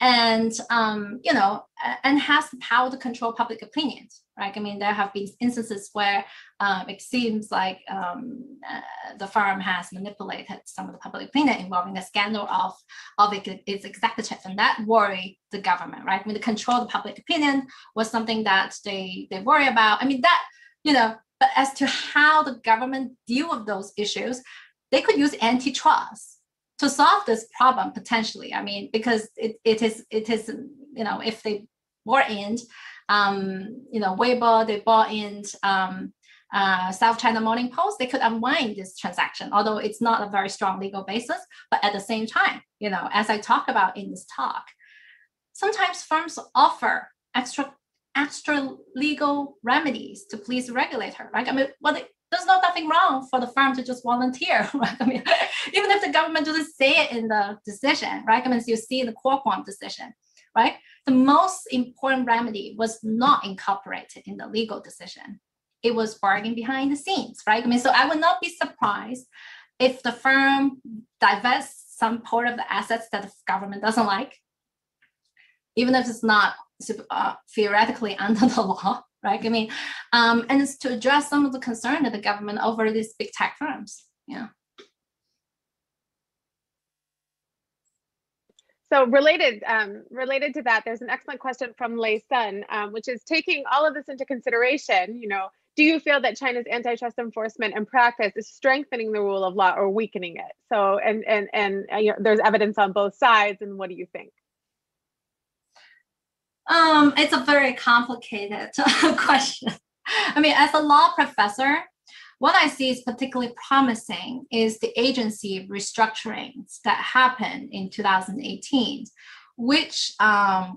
and, and has the power to control public opinion, right? I mean, there have been instances where it seems like the firm has manipulated some of the public opinion involving the scandal of its executive, and that worried the government, right? I mean, the control of the public opinion was something that they worry about. I mean, that, but as to how the government deal with those issues, they could use antitrust to solve this problem potentially. I mean, because it is, if they bought in, Weibo, they bought in South China Morning Post, they could unwind this transaction, although it's not a very strong legal basis. But at the same time, as I talk about in this talk, sometimes firms offer extra legal remedies to please the regulator, right? I mean, there's nothing wrong for the firm to just volunteer, right? I mean, even if the government doesn't say it in the decision, right? I mean, so you see in the Qualcomm decision, right? The most important remedy was not incorporated in the legal decision. It was bargained behind the scenes, right? I mean, so I would not be surprised if the firm divests some part of the assets that the government doesn't like, even if it's not theoretically under the law, right? I mean, and it's to address some of the concern of the government over these big tech firms. Yeah. So related to that, there's an excellent question from Lei Sun, which is taking all of this into consideration. Do you feel that China's antitrust enforcement and practice is strengthening the rule of law or weakening it? So, and there's evidence on both sides. And what do you think? It's a very complicated question. I mean, as a law professor, what I see is particularly promising is the agency restructurings that happened in 2018, which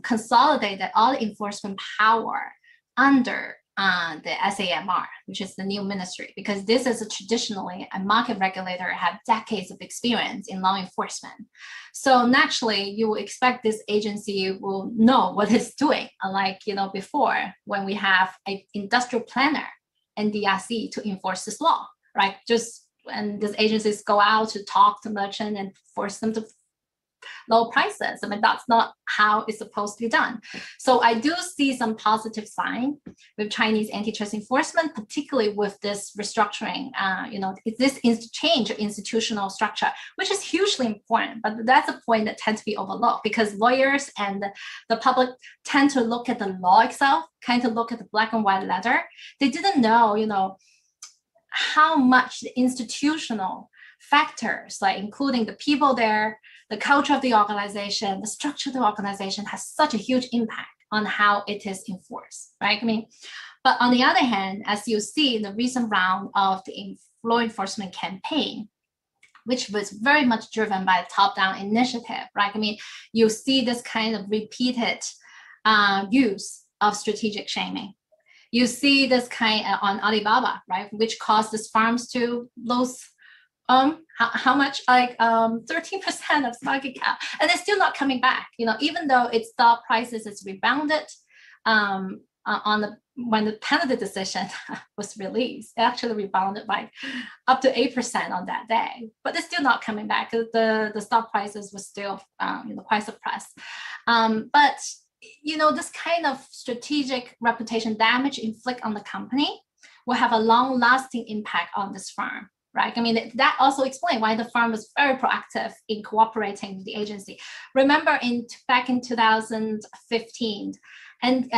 consolidated all the enforcement power under the SAMR, which is the new ministry, because this is traditionally a market regulator, have decades of experience in law enforcement. So naturally, you will expect this agency will know what it's doing, unlike before when we have an industrial planner and DRC to enforce this law, right? And these agencies go out to talk to merchants and force them to low prices. I mean, that's not how it's supposed to be done. So I do see some positive sign with Chinese antitrust enforcement, particularly with this restructuring. It's this change of institutional structure, which is hugely important. But that's a point that tends to be overlooked because lawyers and the public tend to look at the law itself, kind of look at the black and white letter. They didn't know, how much the institutional factors, like including the people there, the culture of the organization, the structure of the organization has such a huge impact on how it is enforced, right? I mean, but on the other hand, as you see in the recent round of the law enforcement campaign, which was very much driven by a top-down initiative, right? I mean, you see this kind of repeated use of strategic shaming. You see this kind on Alibaba, right, which caused these firms to lose how much, like 13% of market cap, and it's still not coming back. Even though its stock prices has rebounded when the penalty decision was released, it actually rebounded by up to 8% on that day, but it's still not coming back because the stock prices were still quite suppressed. But this kind of strategic reputation damage inflict on the company will have a long-lasting impact on this firm. Right. I mean, that also explains why the firm was very proactive in cooperating with the agency. Remember, back in 2015, and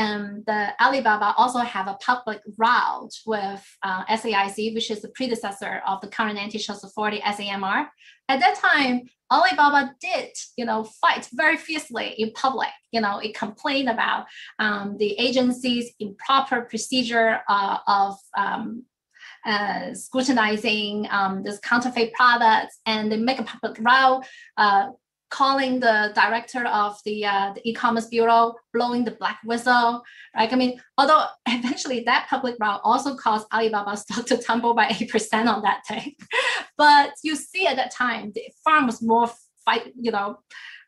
the Alibaba also have a public row with SAIC, which is the predecessor of the current antitrust authority, SAMR. At that time, Alibaba did, fight very fiercely in public. It complained about the agency's improper procedure of scrutinizing this counterfeit products, and they make a public row calling the director of the e-commerce bureau, blowing the black whistle, right? I mean, although eventually that public row also caused Alibaba's stock to tumble by 8% on that day. But you see at that time, the firm was more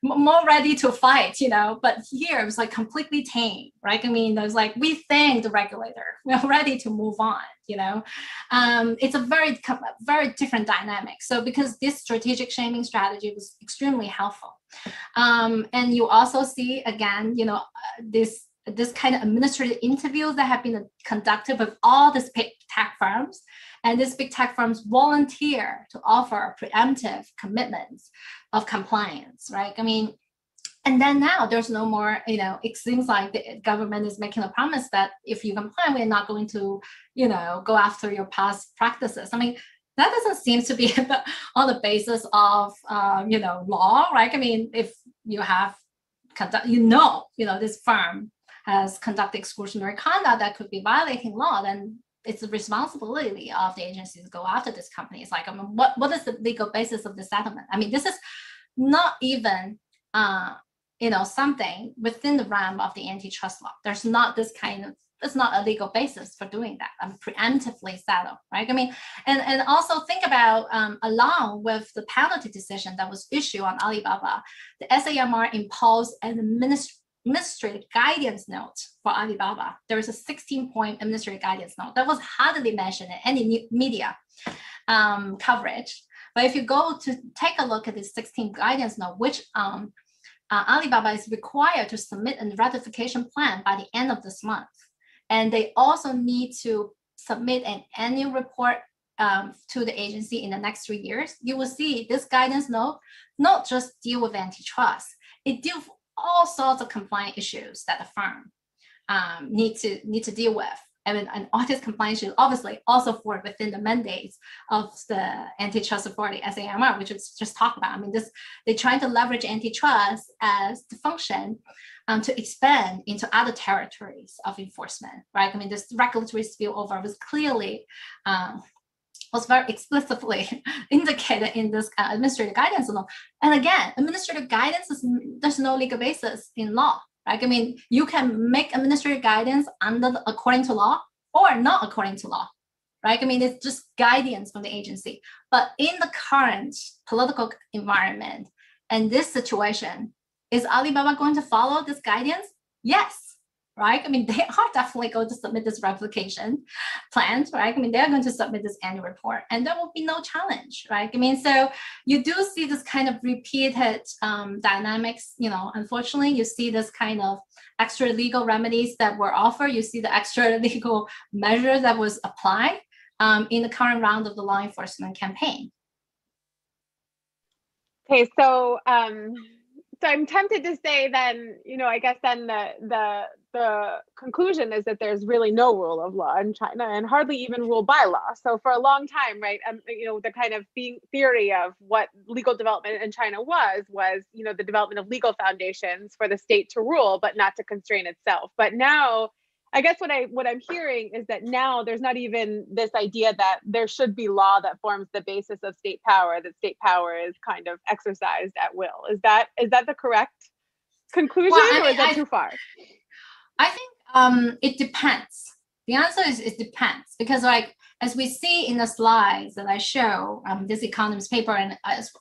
more ready to fight, but here it was like completely tame, right? I mean, there's like, we thank the regulator, we're ready to move on, It's a very different dynamic. So because this strategic shaming strategy was extremely helpful. And you also see, again, this kind of administrative interviews that have been conducted with all these big tech firms. And these big tech firms volunteer to offer preemptive commitments of compliance, right? I mean, and then now there's no more, it seems like the government is making a promise that if you comply, we're not going to, go after your past practices. I mean, that doesn't seem to be on the basis of, law, right? I mean, if you have this firm has conducted exclusionary conduct that could be violating law, then it's the responsibility of the agencies to go after this company. It's like, I mean, what is the legal basis of the settlement? I mean, this is not even, something within the realm of the antitrust law. There's not it's not a legal basis for doing that. Preemptively settle, right? I mean, and also think about, along with the penalty decision that was issued on Alibaba, the SAMR imposed an administrative guidance note for Alibaba. There is a 16-point administrative guidance note that was hardly mentioned in any media coverage. But if you go to take a look at this 16 guidance note, which Alibaba is required to submit a ratification plan by the end of this month. And they also need to submit an annual report to the agency in the next 3 years. You will see this guidance note not just deal with antitrust, it deals with all sorts of compliance issues that the firm need to deal with. And all these compliance issues obviously also fall within the mandates of the antitrust authority, SAMR, which is just talked about. I mean, they try to leverage antitrust as the function to expand into other territories of enforcement, right? I mean, this regulatory spillover was clearly was very explicitly indicated in this administrative guidance law. And again, administrative guidance there's no legal basis in law, right? I mean, you can make administrative guidance according to law or not according to law, right? I mean, it's just guidance from the agency. But in the current political environment and this situation, is Alibaba going to follow this guidance? Yes. Right? I mean, they are definitely going to submit this replication plan, right? I mean, they're going to submit this annual report and there will be no challenge, right? I mean, so you do see this kind of repeated dynamics, unfortunately, you see this kind of extra legal remedies that were offered. You see the extra legal measure that was applied in the current round of the law enforcement campaign. Okay, so I'm tempted to say then, I guess then the conclusion is that there's really no rule of law in China and hardly even rule by law. So for a long time, right, the kind of theory of what legal development in China was, the development of legal foundations for the state to rule, but not to constrain itself. But now, I guess what I'm hearing is that now there's not even this idea that there should be law that forms the basis of state power, that state power is kind of exercised at will. Is that the correct conclusion, or is that too far? I think it depends. The answer is it depends, because like as we see in the slides that I show, this Economist paper and as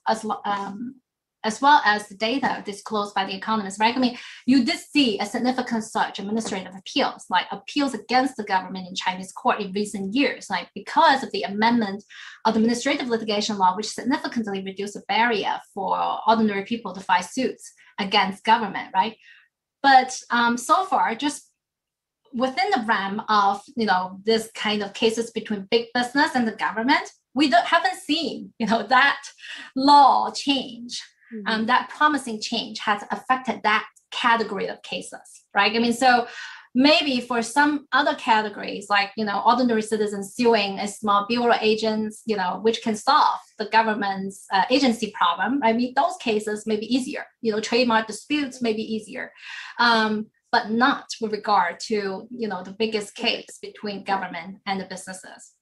well as the data disclosed by the Economist, right? I mean, you did see a significant surge in administrative appeals, like appeals against the government in Chinese court in recent years, like because of the amendment of the administrative litigation law, which significantly reduced the barrier for ordinary people to file suits against government, right? But so far, just within the realm of this kind of cases between big business and the government, we haven't seen that law change. That promising change has affected that category of cases, right? I mean, so maybe for some other categories, like ordinary citizens suing a small bureau agents, which can solve the government's agency problem. I mean, those cases may be easier. Trademark disputes may be easier, but not with regard to the biggest case between government and the businesses.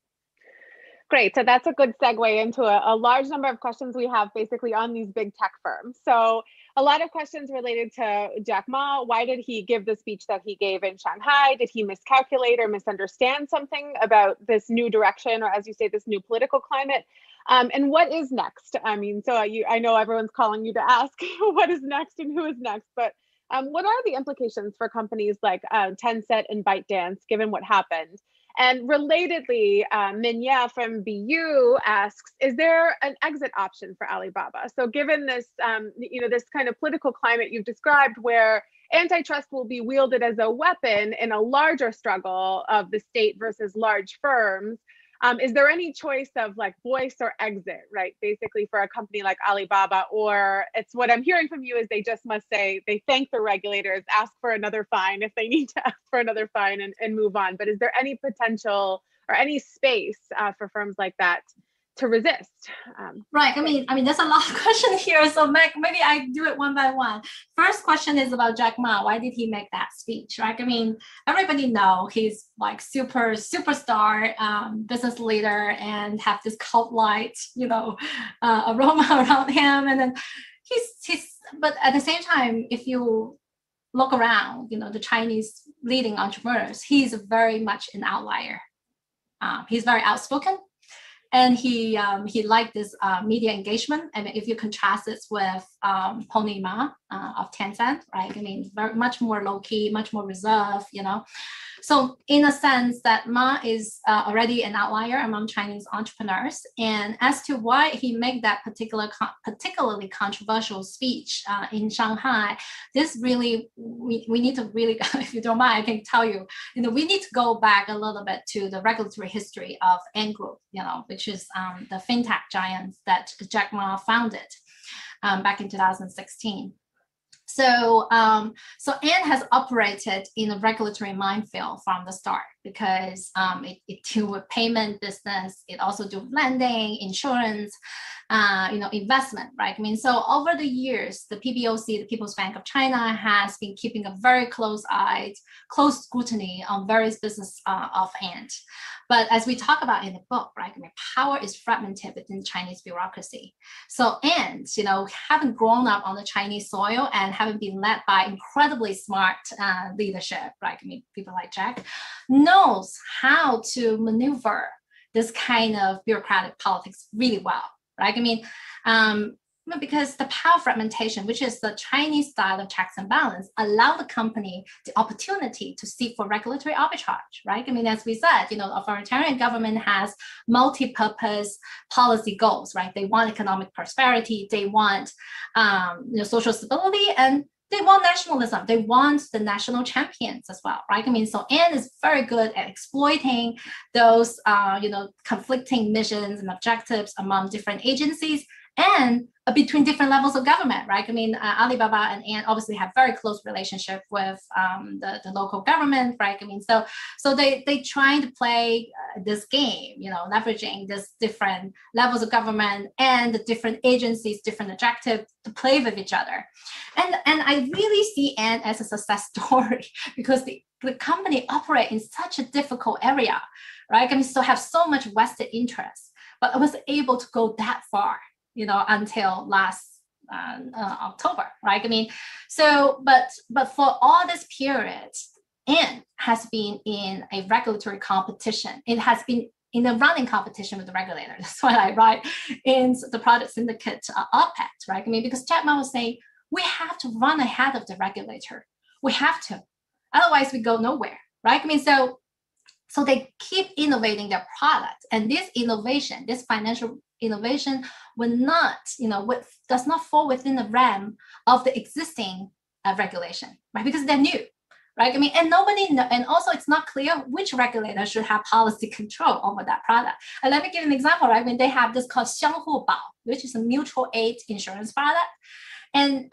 Great. So that's a good segue into a large number of questions we have basically on these big tech firms. So a lot of questions related to Jack Ma. Why did he give the speech that he gave in Shanghai? Did he miscalculate or misunderstand something about this new direction, or as you say, this new political climate? And what is next? I mean, so I know everyone's calling you to ask what is next and who is next, but what are the implications for companies like Tencent and ByteDance, given what happened? And relatedly, Minya from BU asks, is there an exit option for Alibaba? So given this, this kind of political climate you've described where antitrust will be wielded as a weapon in a larger struggle of the state versus large firms, is there any choice of like voice or exit, right? Basically for a company like Alibaba, or it's what I'm hearing from you is they just must say, they thank the regulators, ask for another fine if they need to ask for another fine and move on. But is there any potential or any space for firms like that to resist? Right. I mean, there's a lot of questions here. So Meg, maybe I do it one by one. First question is about Jack Ma. Why did he make that speech? Right. I mean, everybody know he's like superstar business leader and have this cult-like, aroma around him. And then but at the same time, if you look around, the Chinese leading entrepreneurs, he's very much an outlier. He's very outspoken. And he liked this media engagement. I mean, if you contrast this with Pony Ma of Tencent, right? I mean, very much more low key, much more reserved, So in a sense that Ma is already an outlier among Chinese entrepreneurs. And as to why he made that particularly controversial speech in Shanghai, this really, we need to really, if you don't mind, I can tell you, we need to go back a little bit to the regulatory history of Ant Group, which is the fintech giant that Jack Ma founded back in 2016. So Ant has operated in a regulatory minefield from the start because it deals with payment business. It also do lending, insurance, investment, right? I mean, so over the years, the PBOC, the People's Bank of China, has been keeping a very close scrutiny on various business of Ant. But as we talk about in the book, right, I mean, power is fragmented within Chinese bureaucracy. So Ant, haven't grown up on the Chinese soil and haven't been led by incredibly smart leadership, right? I mean, people like Jack, knows how to maneuver this kind of bureaucratic politics really well, right? I mean, because the power fragmentation, which is the Chinese style of checks and balance, allow the company the opportunity to seek for regulatory arbitrage, right? I mean, as we said, authoritarian government has multi-purpose policy goals, right? They want economic prosperity, they want social stability, and they want nationalism. They want the national champions as well, right? I mean, so Ant is very good at exploiting those, conflicting missions and objectives among different agencies and between different levels of government, right? I mean, Alibaba and Ant obviously have very close relationship with the local government, right? I mean, so they trying to play this game, leveraging this different levels of government and the different agencies, different objectives to play with each other. And I really see Ant as a success story because the company operate in such a difficult area, right? I mean, so have so much vested interest, but I was able to go that far, until last October, right? I mean, so, but for all this period, Ant has been in a regulatory competition. It has been in a running competition with the regulator. That's why I write in the product syndicate op-ed, right? I mean, because Jack Ma was saying, we have to run ahead of the regulator. We have to, otherwise we go nowhere, right? I mean, so they keep innovating their product, and this innovation, this financial innovation will not, does not fall within the realm of the existing regulation, right? Because they're new, right? I mean, and and also it's not clear which regulator should have policy control over that product. And let me give an example, right? I mean, they have this called 相互保, which is a mutual aid insurance product. And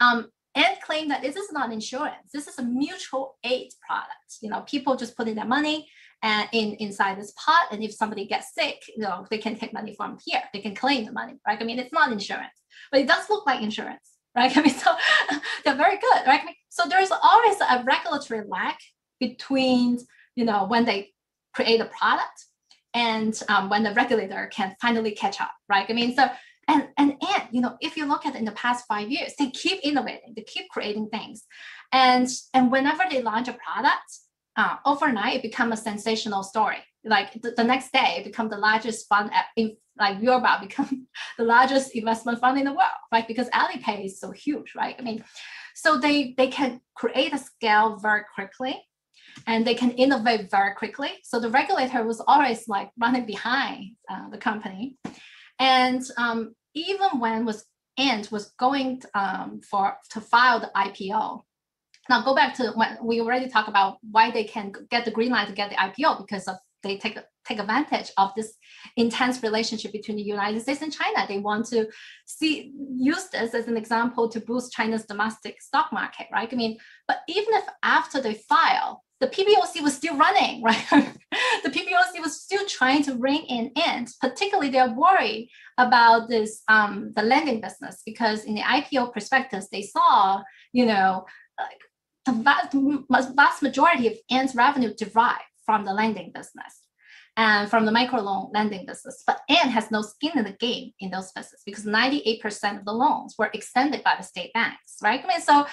claim that this is not insurance. This is a mutual aid product. People just put in their money and inside this pot, and if somebody gets sick, they can take money from here. They can claim the money, right? I mean, it's not insurance, but it does look like insurance, right? I mean, so they're very good, right? I mean, so there's always a regulatory lag between, when they create a product and when the regulator can finally catch up, right? I mean, so and you know, if you look at it in the past 5 years, they keep innovating, they keep creating things, and whenever they launch a product, overnight it becomes a sensational story. Like the next day, it becomes the largest fund like Yueba become the largest investment fund in the world, right? Because Alipay is so huge, right? I mean, so they can create a scale very quickly, and they can innovate very quickly. So the regulator was always like running behind the company. And even when Ant was going to file the IPO. Now go back to when we already talked about why they can get the green light to get the IPO, because of they take advantage of this intense relationship between the United States and China. They want to use this as an example to boost China's domestic stock market, right? I mean, but even if after they file, the PBOC was still running, right? The PBOC was still trying to bring in Ant. Particularly, they're worried about this the lending business, because in the IPO prospectus, they saw, you know, like the vast majority of Ant's revenue derived from the lending business and from the microloan lending business. But Ant has no skin in the game in those businesses, because 98% of the loans were extended by the state banks, right? I mean, so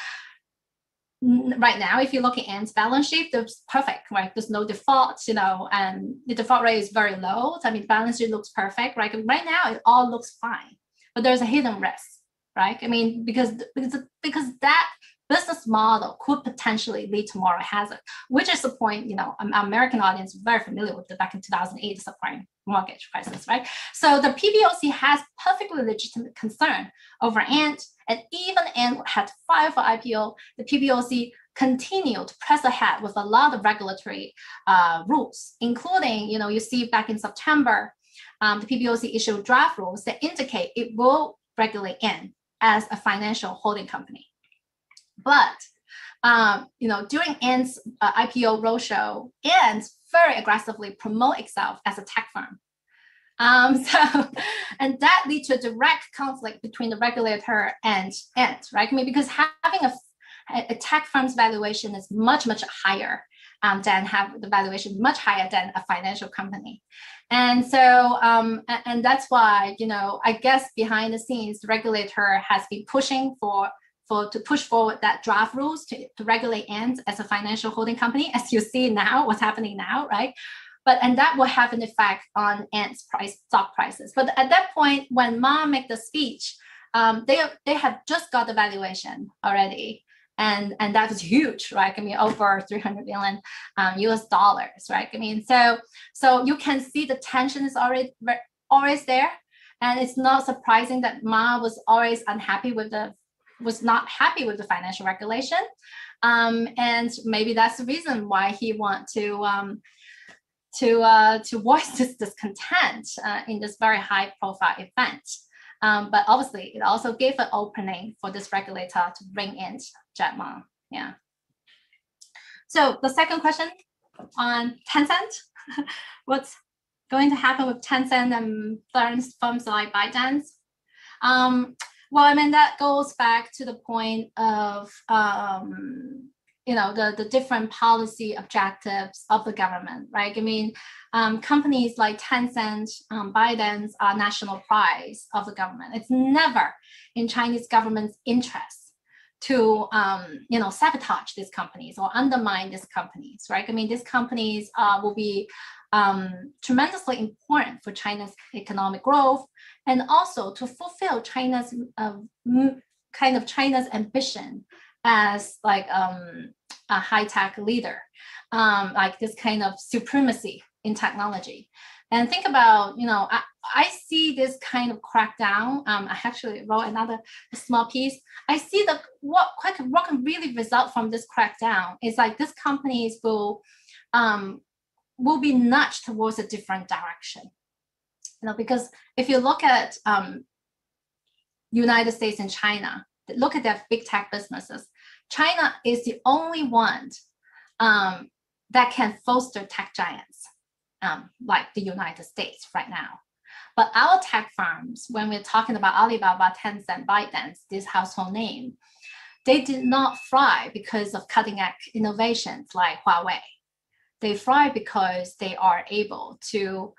right now, if you look at Ant's balance sheet, it's perfect, right? There's no default, you know, and the default rate is very low. I mean, balance sheet looks perfect, right? Right now, it all looks fine, but there's a hidden risk, right? I mean, because that business model could potentially lead to moral hazard, which is the point, you know, American audience is very familiar with the back in 2008 subprime mortgage crisis, right? So the PBOC has perfectly legitimate concern over Ant, and even Ant had to file for IPO, the PBOC continued to press ahead with a lot of regulatory rules, including, you know, you see back in September, the PBOC issued draft rules that indicate it will regulate Ant as a financial holding company. But you know, during Ant's IPO roadshow, Ant very aggressively promote itself as a tech firm. And that leads to a direct conflict between the regulator and Ant, right? I mean, because having a tech firm's valuation is much higher than have the valuation much higher than a financial company. And so, and that's why, you know, I guess behind the scenes, the regulator has been pushing to push forward that draft rules to regulate Ant as a financial holding company, as you see now, what's happening now, right? And that will have an effect on Ant's stock prices. But at that point, when Ma made the speech, they have just got the valuation already. And that was huge, right? I mean, over 300 billion US dollars, right? I mean, so you can see the tension is always there. And it's not surprising that Ma was always not happy with the financial regulation. And maybe that's the reason why he want to voice this discontent in this very high profile event. But obviously, it also gave an opening for this regulator to bring in Jack Ma. Yeah. So the second question on Tencent, what's going to happen with Tencent and firms like ByteDance? Well, I mean, that goes back to the point of, you know, the different policy objectives of the government, right? I mean, companies like Tencent, ByteDance are national prize of the government. It's never in Chinese government's interest to, you know, sabotage these companies or undermine these companies, right? I mean, these companies will be tremendously important for China's economic growth, and also to fulfill China's China's ambition as like a high-tech leader, like this kind of supremacy in technology. And think about, you know, I see this kind of crackdown. I actually wrote another small piece. I see what can really result from this crackdown is like these companies will be nudged towards a different direction. You know, because if you look at United States and China, look at their big tech businesses. China is the only one that can foster tech giants like the United States right now. But our tech firms, when we're talking about Alibaba, Tencent, ByteDance, this household name, they did not thrive because of cutting-edge innovations like Huawei. they thrive because they are able to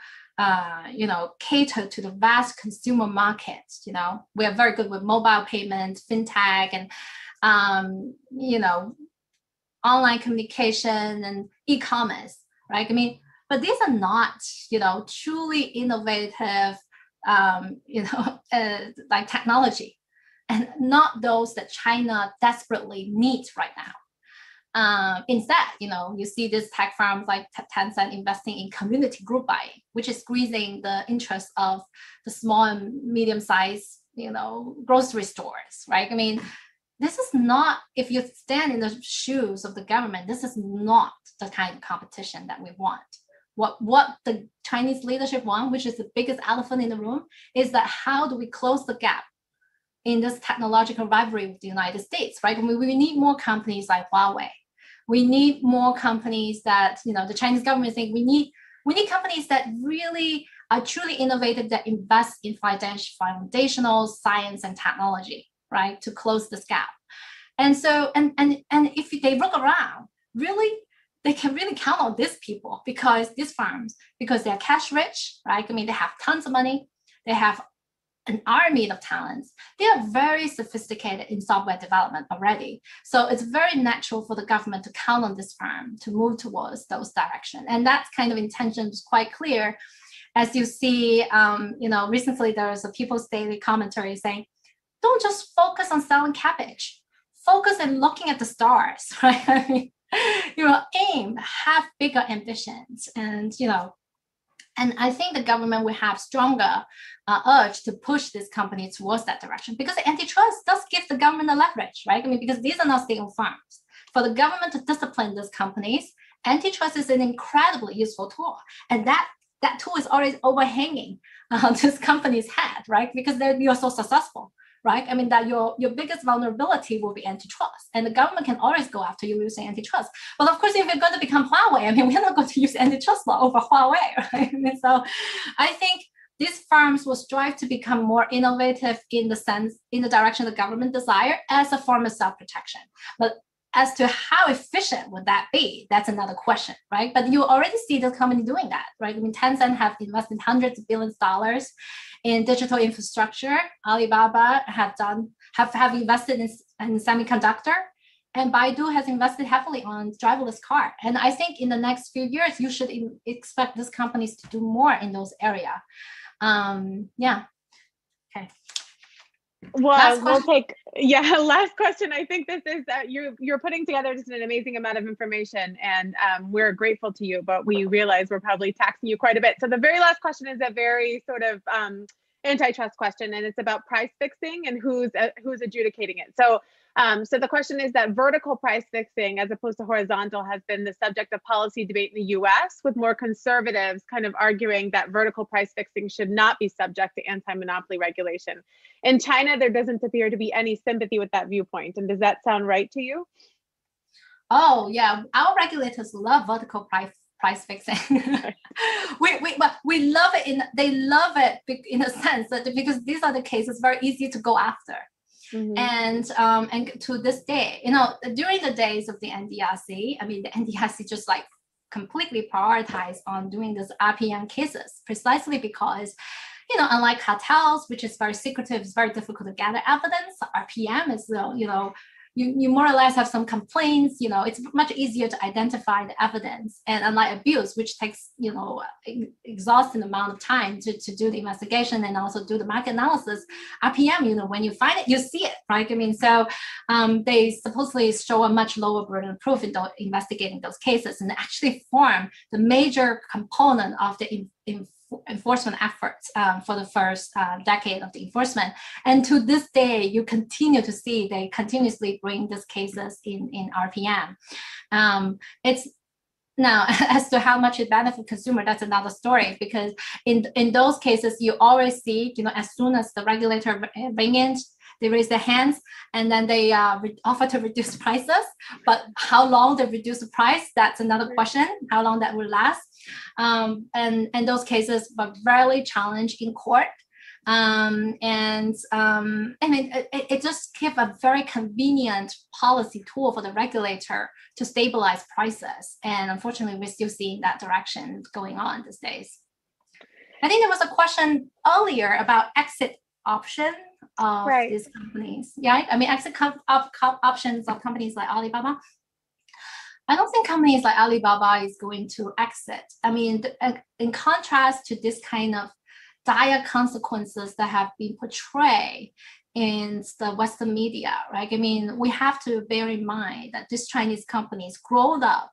cater to the vast consumer markets. We are very good with mobile payments, fintech, and online communication and e-commerce, right? But these are not, truly innovative, like technology, and not those that China desperately needs right now. Instead, you see these tech firms like Tencent investing in community group buying, which is squeezing the interest of the small and medium-sized, grocery stores, right? This is not, if you stand in the shoes of the government, this is not the kind of competition that we want. What the Chinese leadership want, which is the biggest elephant in the room, is that how do we close the gap in this technological rivalry with the United States, right? We need more companies like Huawei. We need more companies that, the Chinese government think we need companies that really are truly innovative, that invest in foundational science and technology, right, to close this gap. And so, and if they look around, really, they can really count on these people, because these firms, because they're cash rich, right? They have tons of money. They have an army of talents. They are very sophisticated in software development already. So it's very natural for the government to count on this firm to move towards those directions. And that kind of intention is quite clear. As you see, recently there was a People's Daily commentary saying, don't just focus on selling cabbage. Focus on looking at the stars, right? Aim, have bigger ambitions, and I think the government will have stronger urge to push this company towards that direction, because the antitrust does give the government a leverage, right? Because these are not state-owned firms. For the government to discipline these companies, antitrust is an incredibly useful tool, and that tool is already overhanging this company's head, right? Because you're so successful, right? That your biggest vulnerability will be antitrust, and the government can always go after you using antitrust. But of course, if you're going to become Huawei, we're not going to use antitrust law over Huawei, right? So I think these firms will strive to become more innovative in the direction the government desire as a form of self-protection. But as to how efficient would that be, that's another question, right? But you already see this company doing that, right? Tencent have invested hundreds of billions of dollars in digital infrastructure. Alibaba have invested in semiconductor, and Baidu has invested heavily on driverless car. And I think in the next few years, you should expect these companies to do more in those areas. Okay. Well, we'll take, last question. I think this is you're putting together just an amazing amount of information, and we're grateful to you, but we realize we're probably taxing you quite a bit. So the very last question is a very sort of antitrust question, and it's about price fixing and who's adjudicating it. So the question is that vertical price fixing, as opposed to horizontal, has been the subject of policy debate in the US, with more conservatives kind of arguing that vertical price fixing should not be subject to anti-monopoly regulation. In China, there doesn't appear to be any sympathy with that viewpoint. And does that sound right to you? Oh, yeah. Our regulators love vertical price fixing. we love it. They love it in a sense that because these are the cases very easy to go after. Mm-hmm. And to this day, during the days of the NDRC, the NDRC just like completely prioritized on doing this RPM cases, precisely because, unlike cartels, which is very secretive, it's very difficult to gather evidence. RPM is, you more or less have some complaints, it's much easier to identify the evidence. And unlike abuse, which takes, exhausting amount of time to do the investigation and also do the market analysis, RPM, when you find it, you see it, right? So they supposedly show a much lower burden of proof in investigating those cases, and actually form the major component of the enforcement efforts for the first decade of the enforcement. And to this day, you continue to see they continuously bring these cases in RPM. It's now, as to how much it benefits consumer, that's another story, because in those cases, you always see, as soon as the regulator bring in, they raise their hands, and then they offer to reduce prices. But how long they reduce the price, that's another question, how long that will last. And those cases were rarely challenged in court, It just gives a very convenient policy tool for the regulator to stabilize prices. And unfortunately, we're still seeing that direction going on these days. I think there was a question earlier about exit option of these companies. Yeah, I mean, exit options of companies like Alibaba. I don't think companies like Alibaba is going to exit. I mean, in contrast to this kind of dire consequences that have been portrayed in the Western media, right? I mean, we have to bear in mind that these Chinese companies grown up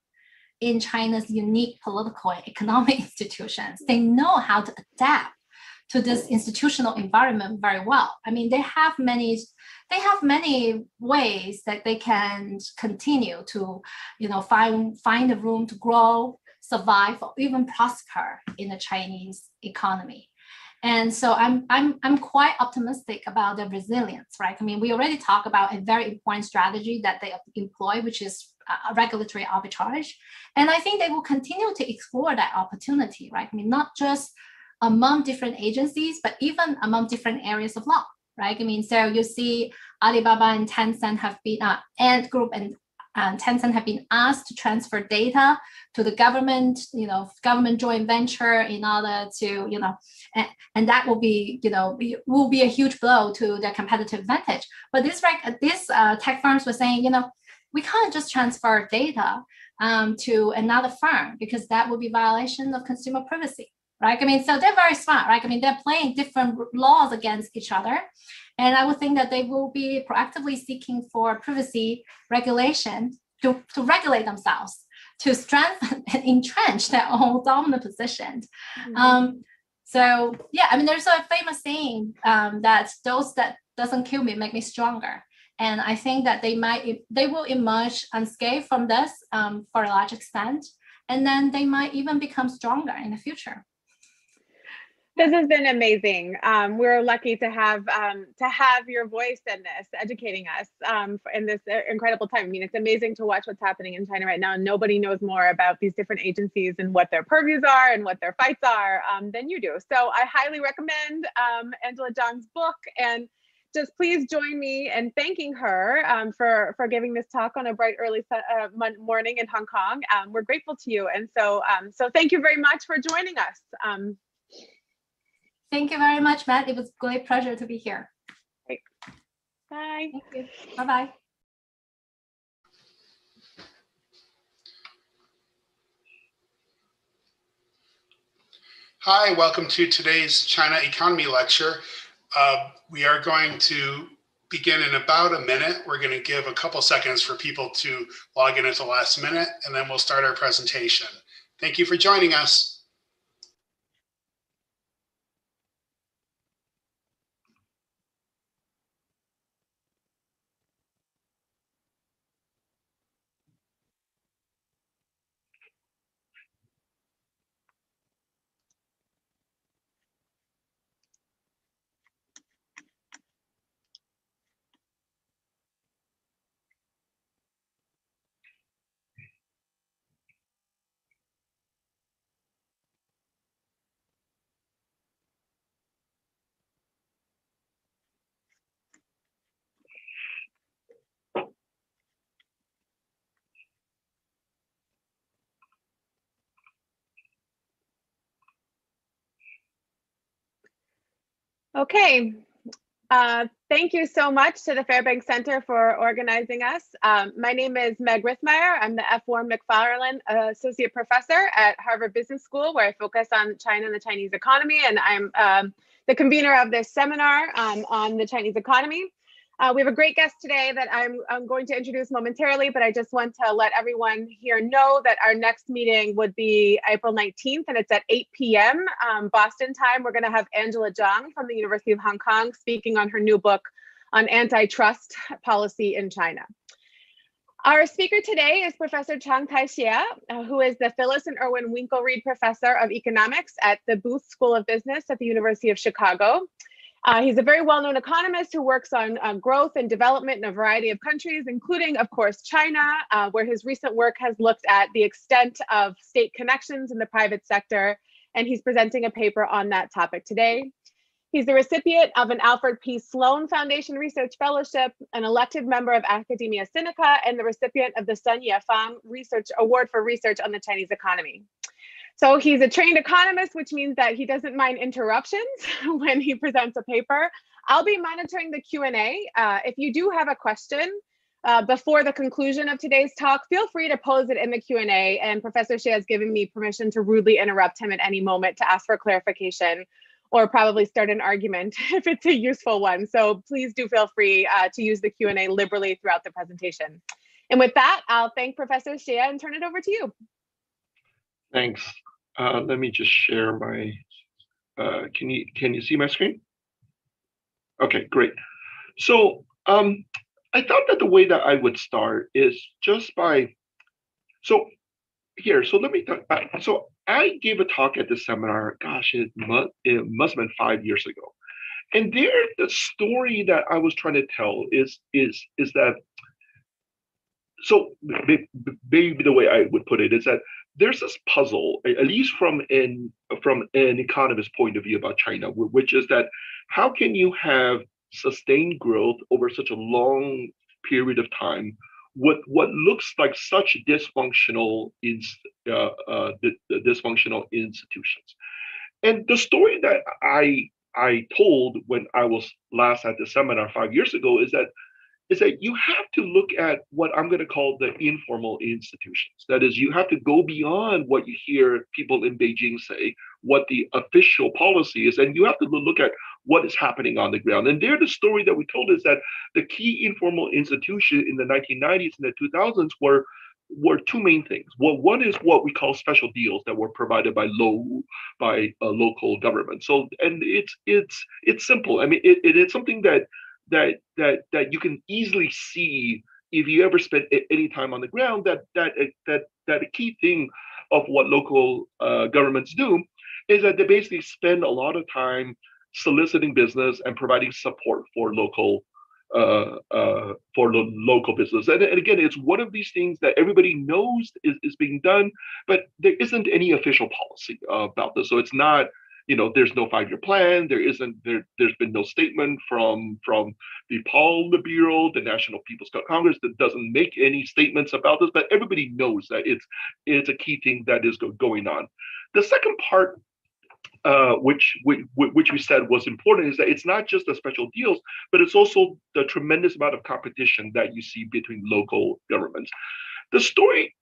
in China's unique political and economic institutions. They know how to adapt to this institutional environment very well. I mean, they have many ways that they can continue to, find the room to grow, survive, or even prosper in the Chinese economy. And so I'm quite optimistic about their resilience, right? I mean, we already talked about a very important strategy that they employ, which is regulatory arbitrage. And I think they will continue to explore that opportunity, right? I mean, not just among different agencies, but even among different areas of law, right? I mean, so you see Alibaba and Tencent have been, Ant Group and Tencent have been asked to transfer data to the government, government joint venture in order to, and that will be, will be a huge blow to their competitive advantage. But these tech firms were saying, we can't just transfer data to another firm because that would be violation of consumer privacy, right? I mean, so they're very smart, right? I mean, they're playing different laws against each other. And I would think that they will be proactively seeking for privacy regulation to regulate themselves, to strengthen and entrench their own dominant position. So yeah, I mean, there's a famous saying that those that doesn't kill me make me stronger. And I think that they will emerge unscathed from this for a large extent, and then they might even become stronger in the future. This has been amazing. We're lucky to have your voice in this, educating us in this incredible time. I mean, it's amazing to watch what's happening in China right now. And nobody knows more about these different agencies and what their purviews are and what their fights are than you do. So I highly recommend Angela Zhang's book, and just please join me in thanking her for giving this talk on a bright early morning in Hong Kong. We're grateful to you, and so thank you very much for joining us. Thank you very much, Matt. It was a great pleasure to be here. Great. Bye. Thank you. Bye-bye. Hi, welcome to today's China Economy Lecture. We are going to begin in about a minute. We're going to give a couple seconds for people to log in at the last minute, and then we'll start our presentation. Thank you for joining us. Okay. Thank you so much to the Fairbanks Center for organizing us. My name is Meg Rithmeyer. I'm the F. Warren McFarland Associate Professor at Harvard Business School, where I focus on China and the Chinese economy. And I'm the convener of this seminar on the Chinese economy. We have a great guest today that I'm going to introduce momentarily, but I just want to let everyone here know that our next meeting would be April 19th, and it's at 8 p.m. Boston time. We're going to have Angela Zhang from the University of Hong Kong speaking on her new book on antitrust policy in China. Our speaker today is Professor Chang Tai-Hsia, who is the Phyllis and Erwin Winklereed Professor of Economics at the Booth School of Business at the University of Chicago. He's a very well-known economist who works on growth and development in a variety of countries, including, of course, China, where his recent work has looked at the extent of state connections in the private sector, and he's presenting a paper on that topic today. He's the recipient of an Alfred P. Sloan Foundation Research Fellowship, an elected member of Academia Sinica, and the recipient of the Sun Yefang Research Award for Research on the Chinese Economy. So he's a trained economist, which means that he doesn't mind interruptions when he presents a paper. I'll be monitoring the Q&A. If you do have a question before the conclusion of today's talk, feel free to pose it in the Q&A, and Professor Xie has given me permission to rudely interrupt him at any moment to ask for clarification or probably start an argument if it's a useful one. So please do feel free to use the Q&A liberally throughout the presentation. And with that, I'll thank Professor Xie and turn it over to you. Thanks. Let me just share my, can you see my screen? Okay, great. So I thought that the way that I would start is just by, so let me talk back. So I gave a talk at this seminar, gosh, it must have been 5 years ago. And there, the story that I was trying to tell is that, so maybe the way I would put it is that there's this puzzle, at least from an economist point of view about China, which is that how can you have sustained growth over such a long period of time with what looks like such dysfunctional institutions? And the story that I told when I was last at the seminar 5 years ago is that you have to look at what I'm going to call the informal institutions. That is, you have to go beyond what you hear people in Beijing say, what the official policy is, and you have to look at what is happening on the ground. And there, the story that we told is that the key informal institutions in the 1990s and the 2000s were two main things. Well, one is what we call special deals that were provided by local government. So, and it's simple. I mean, it is something that you can easily see if you ever spend any time on the ground, that a key thing of what local governments do is that they basically spend a lot of time soliciting business and providing support for local business. And again, it's one of these things that everybody knows is being done, but there isn't any official policy about this. So it's not, there's no 5-year plan. There's been no statement from the Politburo, the National People's Congress, that doesn't make any statements about this, but everybody knows that it's a key thing that is going on. The second part, which we said was important, is that it's not just the special deals, but it's also the tremendous amount of competition that you see between local governments. The story,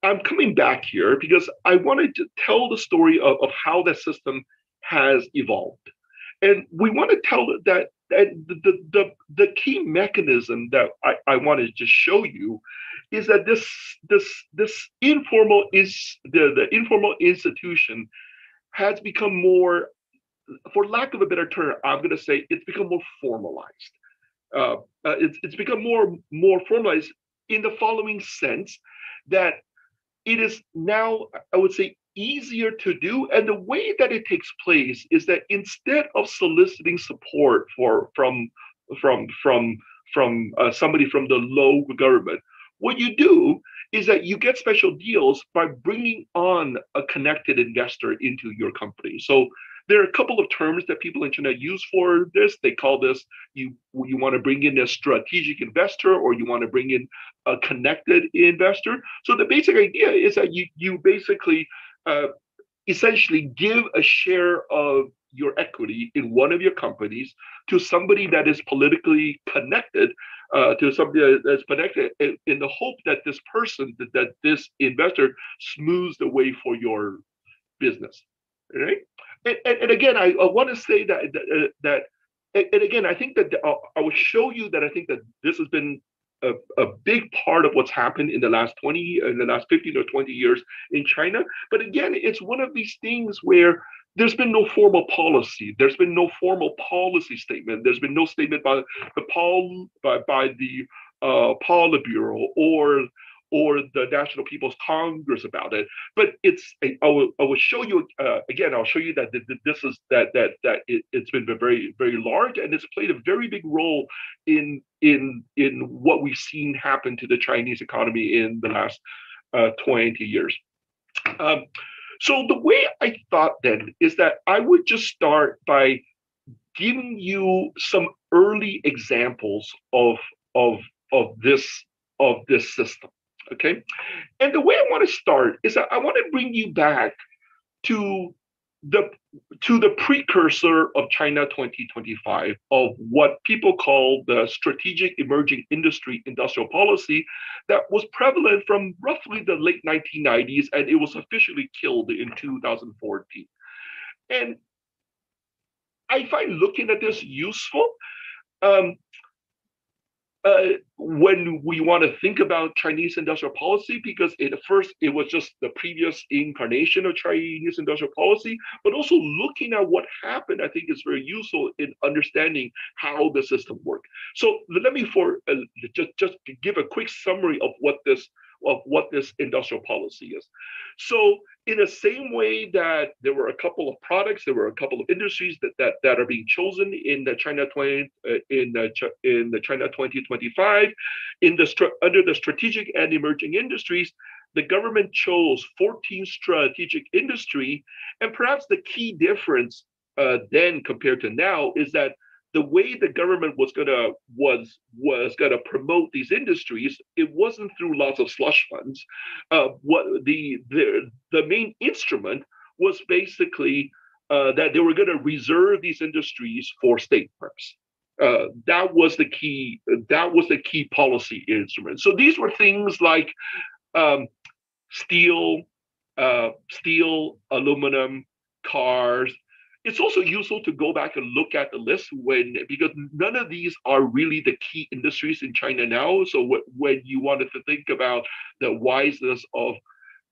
I'm coming back here because I wanted to tell the story of how that system has evolved. And we want to tell that the key mechanism that I wanted to show you is that this informal institution has become more, for lack of a better term, I'm going to say it's become more formalized. It's become more formalized in the following sense, that it is now, I would say, easier to do. And the way that it takes place is that instead of soliciting support from somebody from the local government, what you do is that you get special deals by bringing on a connected investor into your company. So there are a couple of terms that people in China use for this. They call this, you want to bring in a strategic investor, or you want to bring in a connected investor. So the basic idea is that you basically essentially give a share of your equity in one of your companies to somebody that is politically connected, to somebody that's connected, in the hope that this person, that this investor smooths the way for your business, right? And again, I want to say that and again, I think that I will show you that I think that this has been a big part of what's happened in the last 15 or 20 years in China. But again, it's one of these things where there's been no formal policy. There's been no formal policy statement. There's been no statement by the Politburo or the National People's Congress about it. But I will show you again. I'll show you that it's been very, very large, and it's played a very big role in what we've seen happen to the Chinese economy in the last 20 years. So the way I thought then is that I would just start by giving you some early examples of this system. Okay, and the way I want to start is that I want to bring you back to the precursor of China 2025, of what people call the strategic emerging industry industrial policy, that was prevalent from roughly the late 1990s, and it was officially killed in 2014. And I find looking at this useful when we want to think about Chinese industrial policy, because at first it was just the previous incarnation of Chinese industrial policy, but also looking at what happened, I think is very useful in understanding how the system worked. So let me just give a quick summary of what this industrial policy is. So in the same way that there were a couple of products, there were a couple of industries that are being chosen in the China 2025, under the strategic and emerging industries, the government chose 14 strategic industry, and perhaps the key difference then compared to now is that the way the government was gonna promote these industries, it wasn't through lots of slush funds. What the main instrument was basically that they were gonna reserve these industries for state firms. That was the key policy instrument. So these were things like steel, aluminum, cars. It's also useful to go back and look at the list because none of these are really the key industries in China now. So when you wanted to think about the wiseness of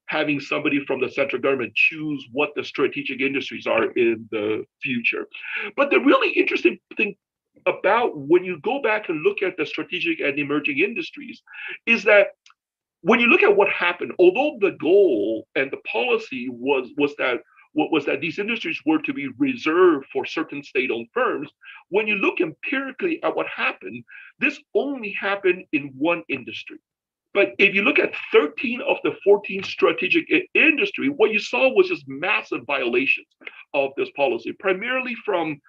having somebody from the central government choose what the strategic industries are in the future. But the really interesting thing about when you go back and look at the strategic and emerging industries is that when you look at what happened, although the goal and the policy was that these industries were to be reserved for certain state-owned firms, when you look empirically at what happened, this only happened in one industry. But if you look at 13 of the 14 strategic industry, what you saw was just massive violations of this policy, primarily from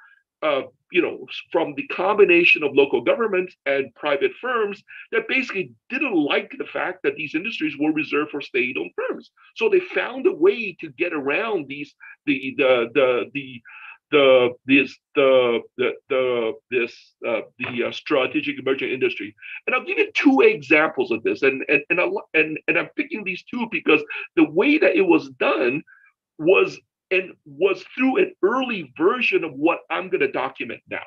the combination of local governments and private firms that basically didn't like the fact that these industries were reserved for state-owned firms. So they found a way to get around this strategic emerging industry. And I'll give you two examples of this, and I'm picking these two because the way that it was done was through an early version of what I'm going to document now.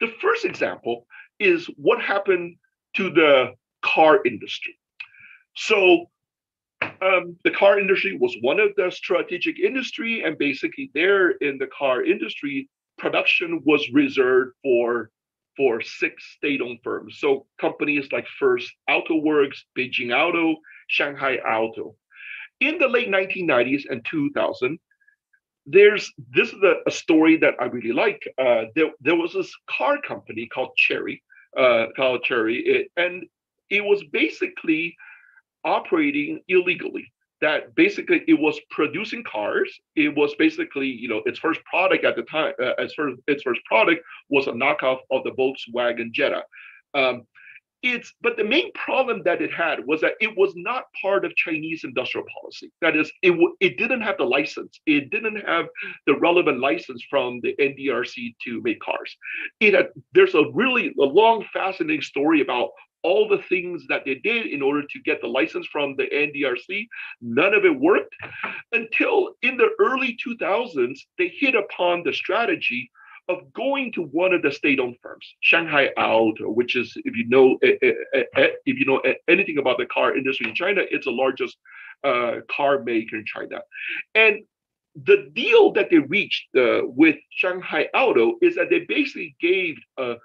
The first example is what happened to the car industry. So the car industry was one of the strategic industry, and basically there in the car industry, production was reserved for 6 state-owned firms. So companies like First Auto Works, Beijing Auto, Shanghai Auto. In the late 1990s and 2000, this is a story that I really like. There was this car company called Chery, and it was basically operating illegally. That basically it was producing cars. It was basically, its first product at the time, its first product was a knockoff of the Volkswagen Jetta. But the main problem that it had was that it was not part of Chinese industrial policy. That is, it didn't have the license. It didn't have the relevant license from the NDRC to make cars. There's a long, fascinating story about all the things that they did in order to get the license from the NDRC. None of it worked until in the early 2000s, they hit upon the strategy of going to one of the state-owned firms, Shanghai Auto, which is, if you know anything about the car industry in China, it's the largest car maker in China. And the deal that they reached with Shanghai Auto is that they basically gave a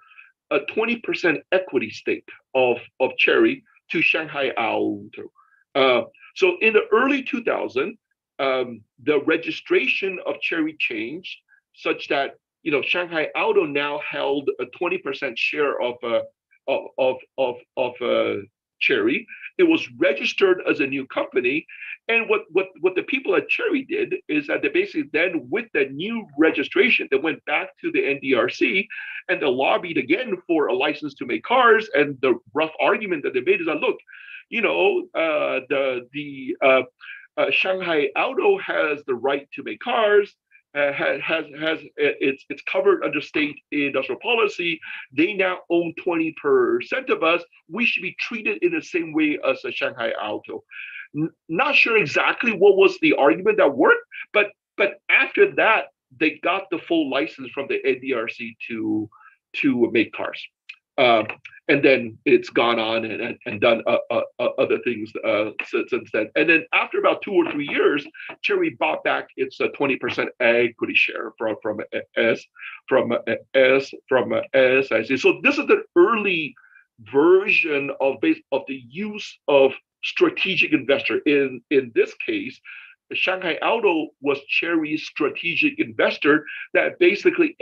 20% equity stake of Chery to Shanghai Auto. So in the early 2000s, the registration of Chery changed such that Shanghai Auto now held a 20% share of Cherry. It was registered as a new company. And what the people at Cherry did is that they basically then, with the new registration, they went back to the NDRC and they lobbied again for a license to make cars. And the rough argument that they made is that, look, you know, Shanghai Auto has the right to make cars. It's covered under state industrial policy. They now own 20% of us. We should be treated in the same way as a Shanghai Auto. Not sure exactly what was the argument that worked, but after that, they got the full license from the NDRC to make cars. And then it's gone on and done other things since then. And then after about 2 or 3 years, Cherry bought back its 20% equity share from SIC. So this is the early version of the use of strategic investor. In this case, Shanghai Auto was Cherry's strategic investor that basically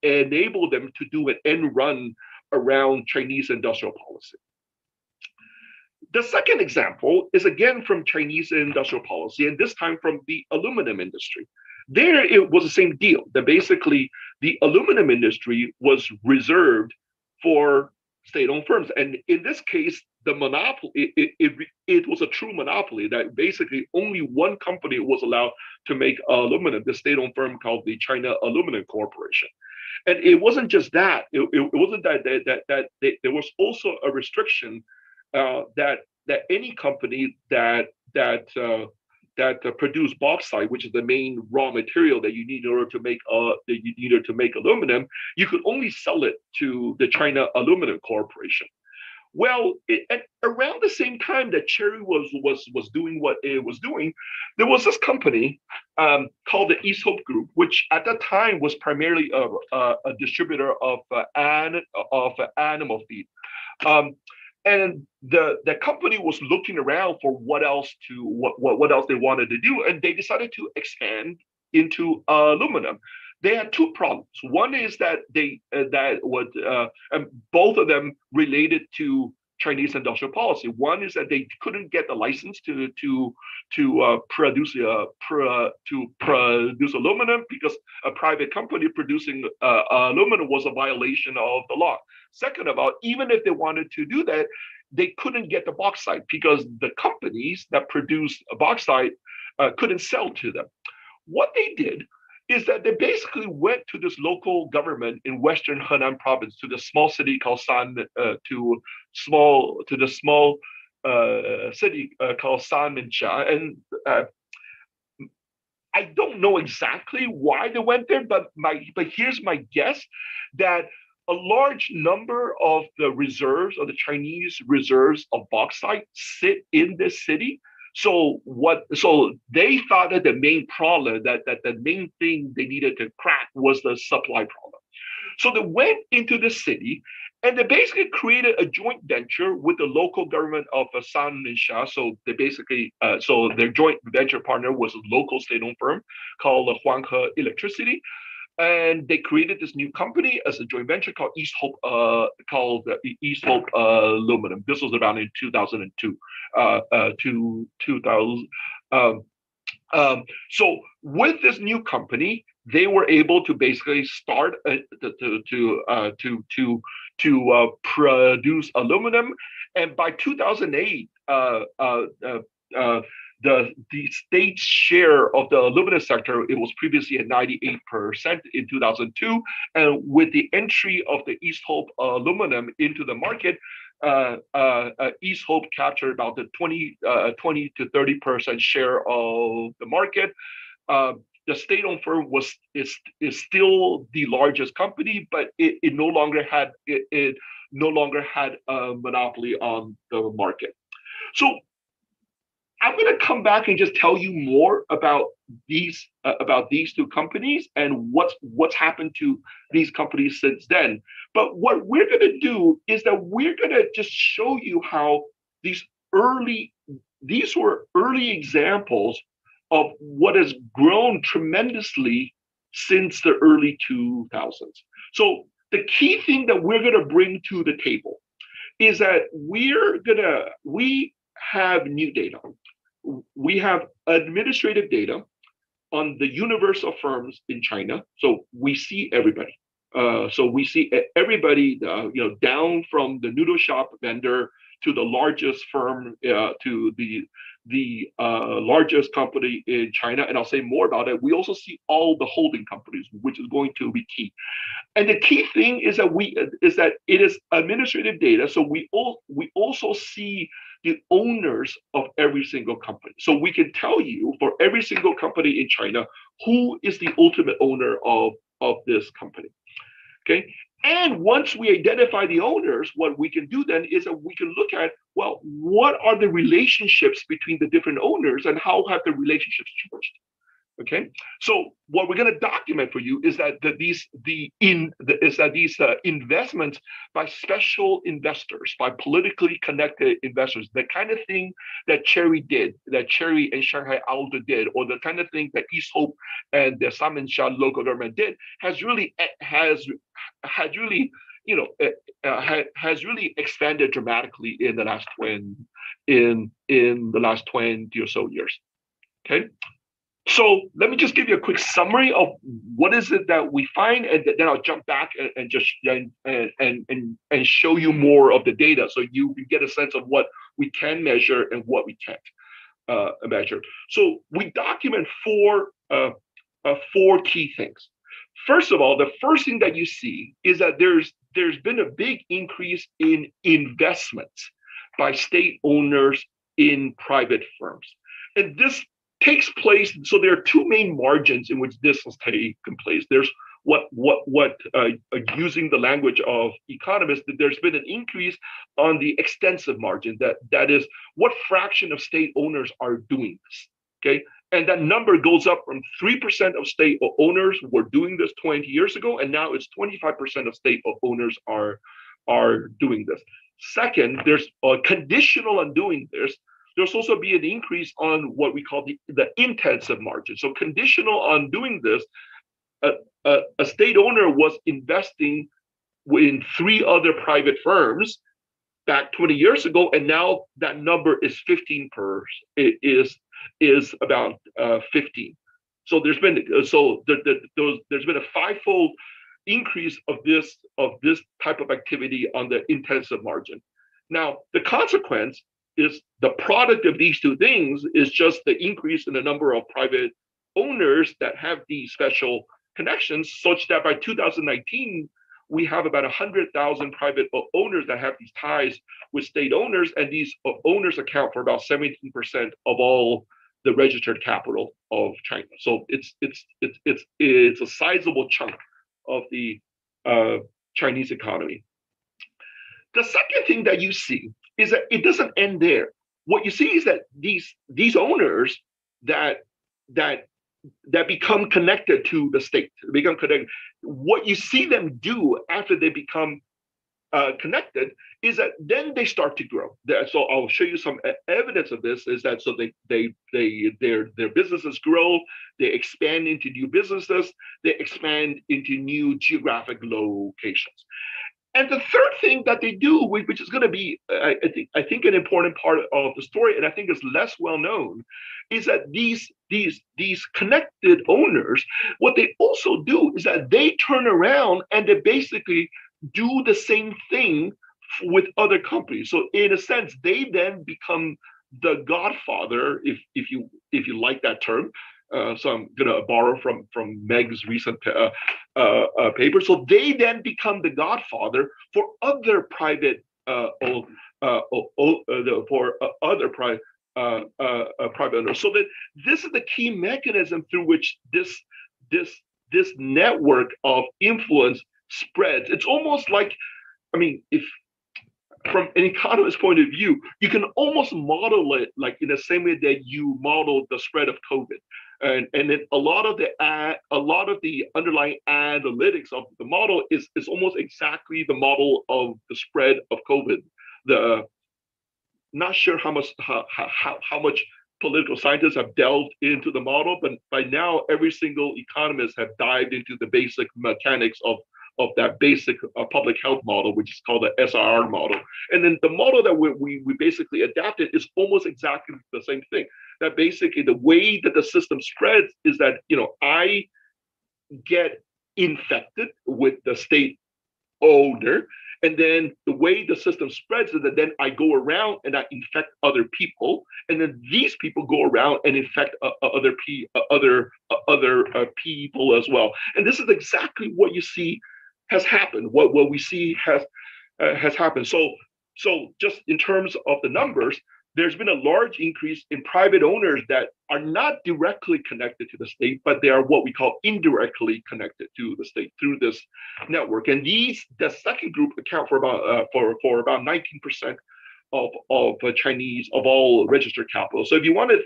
enabled them to do an end run around Chinese industrial policy. The second example is again from Chinese industrial policy, and this time from the aluminum industry. There it was the same deal, that basically the aluminum industry was reserved for state-owned firms. And in this case, the monopoly, it was a true monopoly, that basically only one company was allowed to make aluminum, the state-owned firm called the China Aluminum Corporation. And it wasn't just that. It wasn't that there was also a restriction that any company that produce bauxite, which is the main raw material that you need in order to make aluminum, you could only sell it to the China Aluminum Corporation. Well, around the same time that Cherry was doing what it was doing, there was this company called the East Hope Group, which at that time was primarily a distributor of animal feed. And the company was looking around for what else they wanted to do, and they decided to expand into aluminum. They had two problems. One is that and both of them related to Chinese industrial policy. One is that they couldn't get the license to produce aluminum, because a private company producing aluminum was a violation of the law. Second of all, even if they wanted to do that, they couldn't get the bauxite because the companies that produced bauxite couldn't sell to them. What they did is that they basically went to this local government in Western Henan province, to the small city called Sanmenxia, and I don't know exactly why they went there, but here's my guess, that a large number of the reserves, of the Chinese reserves of bauxite, sit in this city. So they thought that the main problem, that the main thing they needed to crack was the supply problem. So they went into the city and they basically created a joint venture with the local government of Sanmenxia. So they basically, so their joint venture partner was a local state-owned firm called Huanghe Electricity. And they created this new company as a joint venture called East Hope Aluminum. This was around in 2002, 2000. So with this new company, they were able to basically start to produce aluminum. And by 2008, the state's share of the aluminum sector, it was previously at 98% in 2002. And with the entry of the East Hope aluminum into the market, East Hope captured about the 20 to 30% share of the market. The state-owned firm is still the largest company, but it no longer had a monopoly on the market. So I'm going to come back and just tell you more about these two companies and what's happened to these companies since then. But what we're going to do is that we're going to just show you how these were early examples of what has grown tremendously since the early 2000s. So the key thing that we're going to bring to the table is that we have new data. We have administrative data on the universe of firms in China. So we see everybody. So we see everybody, down from the noodle shop vendor to the largest firm, to the largest company in China. And I'll say more about it. We also see all the holding companies, which is going to be key. And the key thing is that it is administrative data. So we also see the owners of every single company. So we can tell you for every single company in China, who is the ultimate owner of this company. Okay. And once we identify the owners, what we can do then is that we can look at, well, what are the relationships between the different owners and how have the relationships changed? Okay, so what we're going to document for you is that these investments by special investors, by politically connected investors, the kind of thing that Cherry did, that Cherry and Shanghai Auto did, or the kind of thing that East Hope and the Simon Sha local government did, has really expanded dramatically in the last 20 or so years. Okay. So let me just give you a quick summary of what is it that we find, and then I'll jump back and just and show you more of the data, so you can get a sense of what we can measure and what we can't measure. So we document four key things. First of all, the first thing that you see is that there's been a big increase in investments by state owners in private firms, and this takes place. So there are two main margins in which this has taken place. There's what using the language of economists, that there's been an increase on the extensive margin. That is what fraction of state owners are doing this. Okay, and that number goes up from 3% of state owners were doing this 20 years ago, and now it's 25% of state owners are doing this. Second, there's a conditional on doing this. There's also be an increase on what we call the intensive margin. So conditional on doing this, a state owner was investing in 3 other private firms back 20 years ago, and now that number is 15 per. It is about 15. So there's been there's been a 5-fold increase of this type of activity on the intensive margin. Now the consequence is the product of these two things is just the increase in the number of private owners that have these special connections, such that by 2019, we have about 100,000 private owners that have these ties with state owners, and these owners account for about 17% of all the registered capital of China. So it's a sizable chunk of the Chinese economy. The second thing that you see is that it doesn't end there. What you see is that these owners that become connected to the state, become connected. What you see them do after they become connected is that then they start to grow. So I'll show you some evidence of this. Is that so their businesses grow, they expand into new businesses, they expand into new geographic locations. And the third thing that they do, which is going to be, I think, an important part of the story, and I think is less well known, is that these connected owners, what they also do is that they turn around and they basically do the same thing with other companies. So in a sense, they then become the godfather, if you like that term. So I'm going to borrow from Meg's recent paper. So they then become the godfather for other private private owners. So that this is the key mechanism through which this network of influence spreads. It's almost like, I mean, if from an economist's point of view, you can almost model it like in the same way that you modeled the spread of COVID. And then a lot of the underlying analytics of the model is almost exactly the model of the spread of COVID. Not sure how much political scientists have delved into the model, but by now every single economist have dived into the basic mechanics of of that basic public health model, which is called the SRR model. And then the model that we basically adapted is almost exactly the same thing. That basically the way that the system spreads is that, I get infected with the state owner, and then the way the system spreads is that then I go around and I infect other people, and then these people go around and infect other people as well. And this is exactly what you see has happened. What we see has happened. So just in terms of the numbers, there's been a large increase in private owners that are not directly connected to the state, but they are what we call indirectly connected to the state through this network. And the second group account for about 19% of Chinese of all registered capital. So if you want to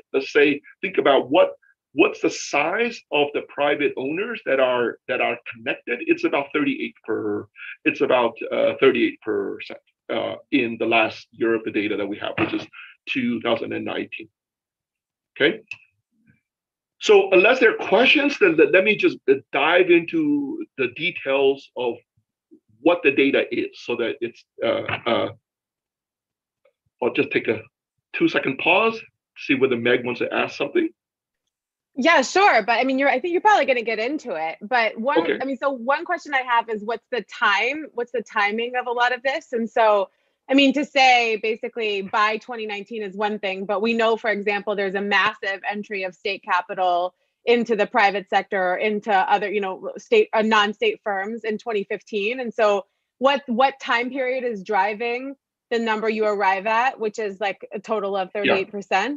think about what's the size of the private owners that are connected, it's about 38%. In the last year of the data that we have, which is 2019. Okay. So unless there are questions, then let me just dive into the details of what the data is, so that it's. I'll just take a 2-second pause, see whether Meg wants to ask something. Yeah, sure. But I mean, I think you're probably going to get into it. But Okay. so one question I have is what's the timing of a lot of this? And so, I mean, to say basically by 2019 is one thing, but we know, for example, there's a massive entry of state capital into the private sector, into other, non-state firms in 2015. And so what time period is driving the number you arrive at, which is like a total of 38%? Yeah.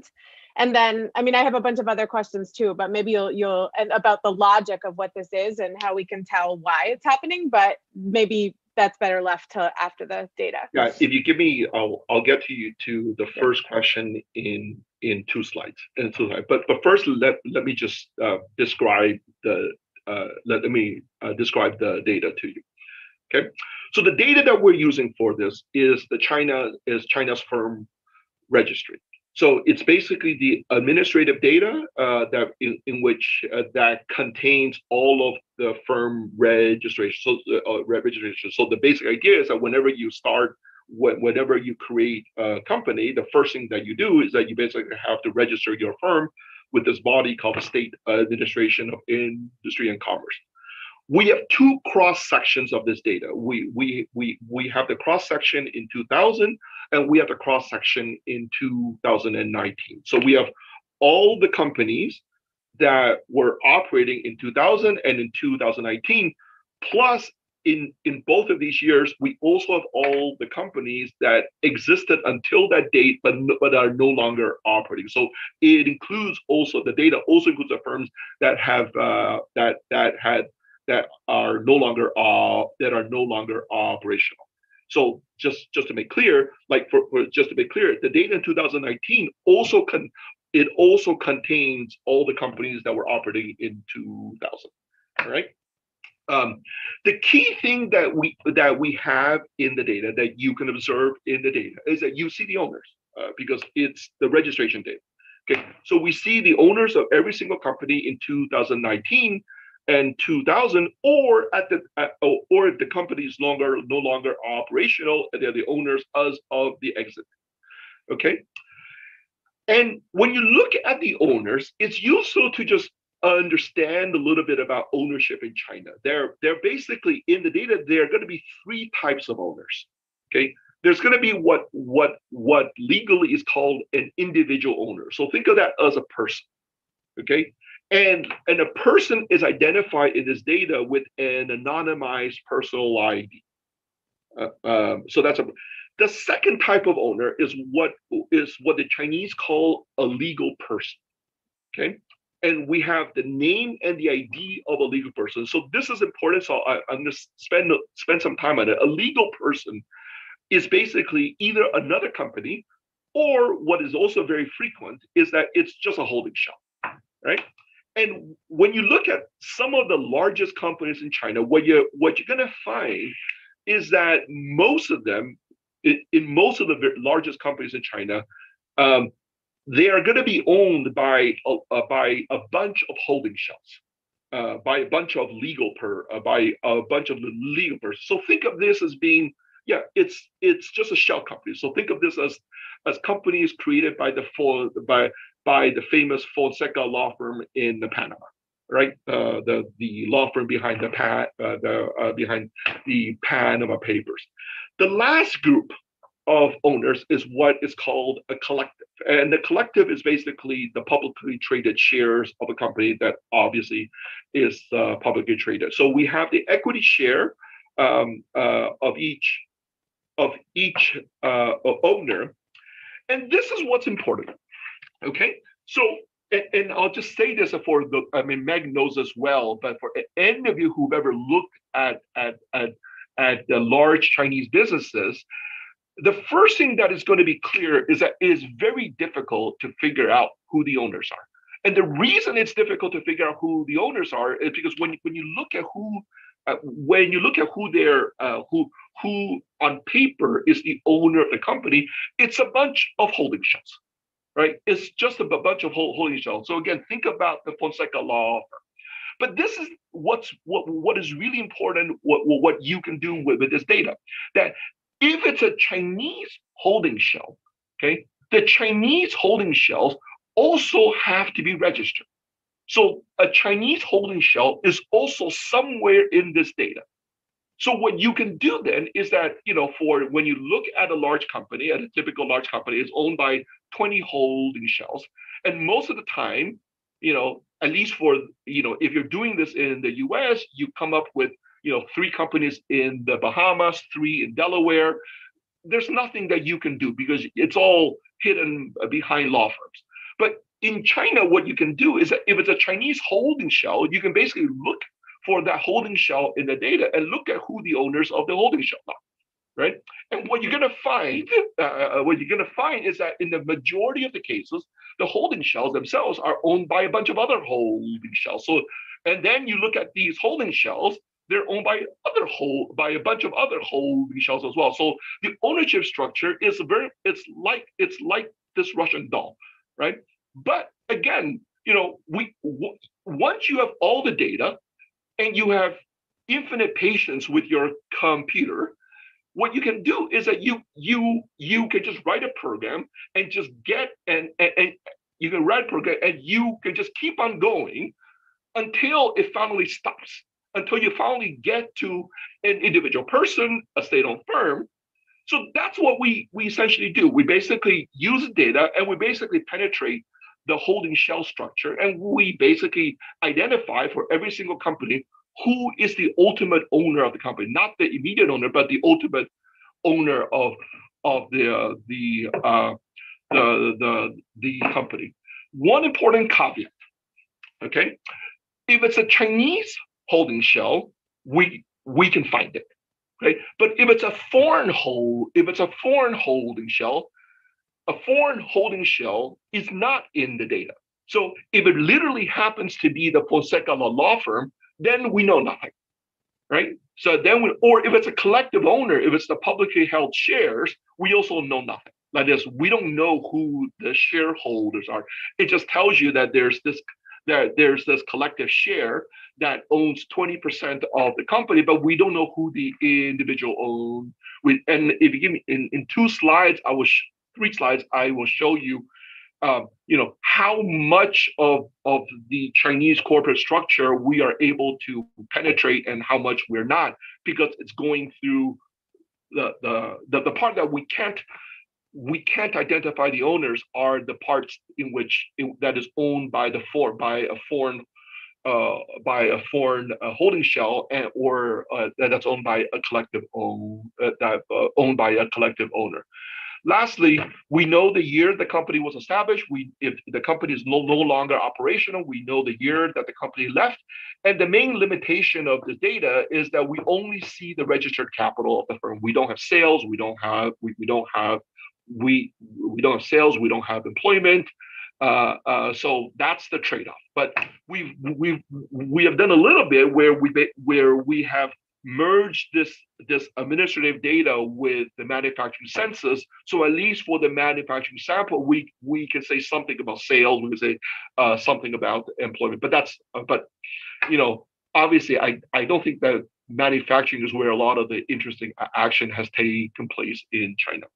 And then, I mean, I have a bunch of other questions too, but maybe you'll about the logic of what this is and how we can tell why it's happening, but maybe that's better left to after the data. Yeah, if you give me, I'll get to you to the first question in 2 slides. But first, let me just describe the data to you. Okay, so the data that we're using for this is China's firm registry. So it's basically the administrative data that in which that contains all of the firm registration. So the basic idea is that whenever you create a company, the first thing that you do is that you basically have to register your firm with this body called the State Administration of Industry and Commerce. We have 2 cross sections of this data. We have the cross section in 2000, and we have the cross section in 2019. So we have all the companies that were operating in 2000 and in 2019, plus in both of these years, we also have all the companies that existed until that date, but are no longer operating. So it includes also the data also includes the firms that have that are no longer operational. So just to make clear, the data in 2019 also contains all the companies that were operating in 2000. All right. The key thing that we have in the data that you can observe in the data is that you see the owners because it's the registration data. Okay, so we see the owners of every single company in 2019 and 2000, or if the company is no longer operational, they're the owners as of the exit. Okay, and when you look at the owners, it's useful to just understand a little bit about ownership in China. They're basically in the data. There are going to be 3 types of owners. Okay, there's going to be what legally is called an individual owner. So think of that as a person. Okay. And a person is identified in this data with an anonymized personal ID. So that's the second type of owner is what the Chinese call a legal person. Okay, and we have the name and the ID of a legal person. So this is important. So I'm going to spend some time on it. A legal person is basically either another company, or what is also very frequent is that it's just a holding shop, right? And when you look at some of the largest companies in China, what you're going to find is that most of them, in most of the largest companies in China, they are going to be owned by a bunch of holding shops. by a bunch of legal persons. So think of this as being, yeah, it's just a shell company. So think of this as companies created by the famous Fonseca law firm in Panama, right? The law firm behind behind the Panama Papers. The last group of owners is what is called a collective, and the collective is basically the publicly traded shares of a company that obviously is publicly traded. So we have the equity share of each owner, and this is what's important. Okay, so and I'll just say this for Meg knows as well, but for any of you who've ever looked at the large Chinese businesses, the first thing that is going to be clear is that it is very difficult to figure out who the owners are. And the reason it's difficult to figure out who the owners are is because when you look at who on paper is the owner of the company, it's a bunch of holding shells, right? It's just a bunch of holding shells. So again, think about the Fonseca law firm. But this is what is really important, what you can do with this data, that if it's a Chinese holding shell, okay, the Chinese holding shells also have to be registered. So a Chinese holding shell is also somewhere in this data. So what you can do then is that, for when you look at a large company, at a typical large company, it's owned by 20 holding shells. And most of the time, at least for, if you're doing this in the US, you come up with 3 companies in the Bahamas, 3 in Delaware. There's nothing that you can do because it's all hidden behind law firms. But in China, what you can do is that if it's a Chinese holding shell, you can basically look for that holding shell in the data and look at who the owners of the holding shell are, right? And what you're going to find, is that in the majority of the cases, the holding shells themselves are owned by a bunch of other holding shells. So, and then you look at these holding shells, they're owned by a bunch of other holding shells as well. So the ownership structure is it's like this Russian doll, right? But again, once you have all the data and you have infinite patience with your computer, what you can do is that you can just write a program and just and you can write a program and you can just keep on going until it finally stops, until you finally get to an individual person, a state-owned firm. So that's what we essentially do. We basically use data and we basically penetrate the holding shell structure, and we basically identify for every single company who is the ultimate owner of the company, not the immediate owner, but the ultimate owner of the company. One important caveat, okay? If it's a Chinese holding shell, we can find it, okay? But if it's a foreign holding shell, a foreign holding shell is not in the data. So if it literally happens to be the Fonseca law firm, then we know nothing, right? So then or if it's a collective owner, if it's the publicly held shares, we also know nothing. Like this, we don't know who the shareholders are. It just tells you that there's this collective share that owns 20% of the company, but we don't know who the individual owns. And if you give me in 3 slides, I will show you, how much of the Chinese corporate structure we are able to penetrate and how much we're not, because it's going through the part that we can't identify the owners are the parts in which that is owned by a foreign holding shell, or that's owned by a collective owned by a collective owner. Lastly, we know the year the company was established. If the company is no longer operational, we know the year that the company left. And the main limitation of the data is that we only see the registered capital of the firm. We don't have sales. We don't have sales. We don't have employment. So that's the trade-off. But we have done a little bit where we have merge this administrative data with the manufacturing census. So at least for the manufacturing sample, we can say something about sales. We can say something about employment. But obviously, I don't think that manufacturing is where a lot of the interesting action has taken place in China.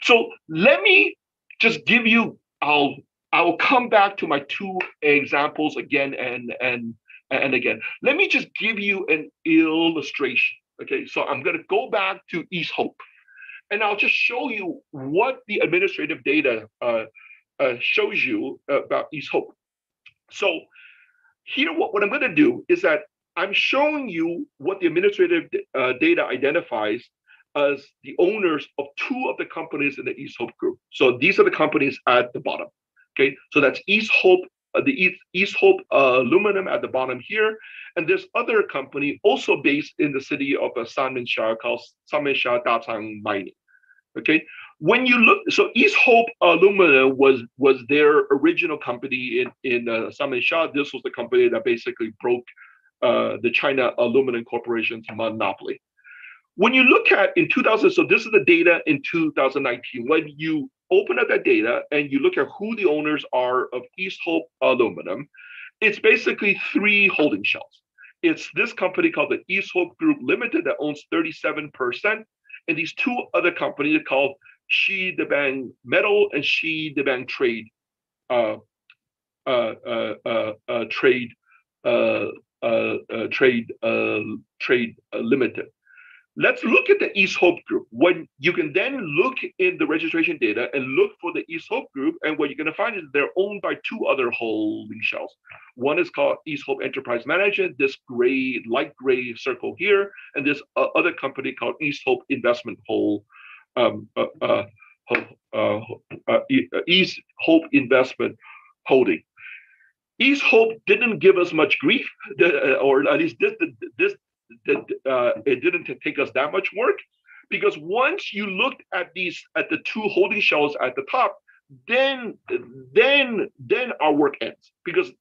So let me just give you. I will come back to my two examples again and again. Let me just give you an illustration. Okay, so I'm going to go back to East Hope, and I'll just show you what the administrative data shows you about East Hope. So here, what I'm going to do is that I'm showing you what the administrative data identifies as the owners of two of the companies in the East Hope group. So these are the companies at the bottom. Okay, so that's East Hope, the East Hope Aluminum at the bottom here, and this other company also based in the city of Sanmenxia called Sanmenxia Dacang Mining. Okay, when you look, so East Hope Aluminum was their original company in Sanmenxia. This was the company that basically broke the China Aluminum Corporation's monopoly. When you look at in 2000, so this is the data in 2019. When you open up that data and you look at who the owners are of East Hope Aluminum, it's basically three holding shells. It's this company called the East Hope Group Limited that owns 37%, and these two other companies called Shi Debang Metal and Shi Debang Trade Limited. Let's look at the East Hope Group. When you can then look in the registration data and look for the East Hope Group, and what you're going to find is they're owned by two other holding shells. One is called East Hope Enterprise Management, this gray, light gray circle here, and this other company called East Hope Investment East Hope Investment Holding. East Hope didn't give us much grief, or at least it didn't take us that much work, because once you looked at the two holding shells at the top, then our work ends, because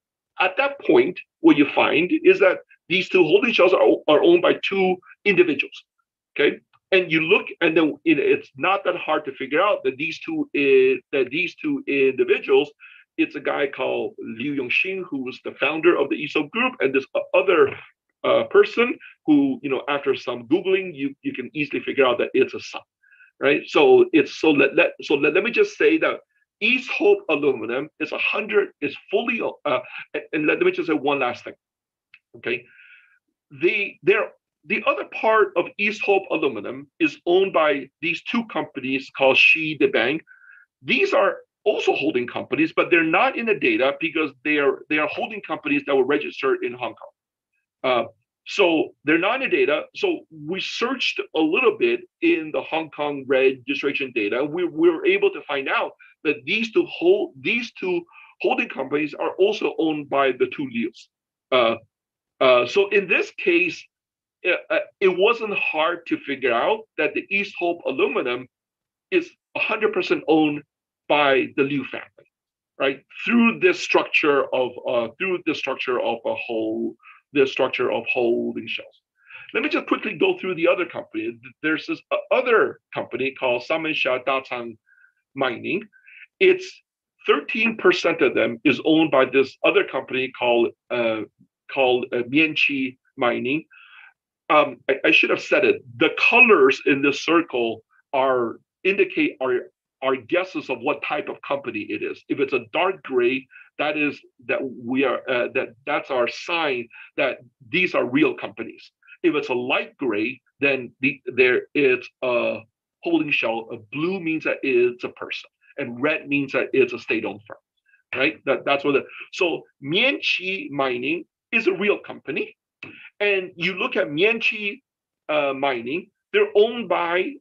at that point what you find is that these two holding shells are owned by two individuals. Okay, and you look, and then it's not that hard to figure out that these two individuals, it's a guy called Liu Yongxin, who was the founder of the East Hope Group, and this other person who, after some Googling, you can easily figure out that it's a son, right? So let me just say that East Hope Aluminum is fully, and let me just say one last thing, okay? The other part of East Hope Aluminum is owned by these two companies called Shi Debang. These are also holding companies, but they're not in the data because they are holding companies that were registered in Hong Kong. So they're not in the data. So we searched a little bit in the Hong Kong registration data. We were able to find out that these two holding companies are also owned by the two Lius. So in this case, it wasn't hard to figure out that the East Hope Aluminum is 100% owned by the Liu family, right? Through this structure of holding shells. Let me just quickly go through the other company. There's this other company called Sanmenxia Dacang Mining. It's 13% of them is owned by this other company called Mianqi Mining. I should have said it. The colors in this circle indicate our guesses of what type of company it is. If it's a dark gray, that's our sign that these are real companies. If it's a light gray, then it's a holding shell. A blue means that it's a person, and red means that it's a state-owned firm, right? That's what. So Mianqi Mining is a real company, and you look at Mianqi Mining, they're owned by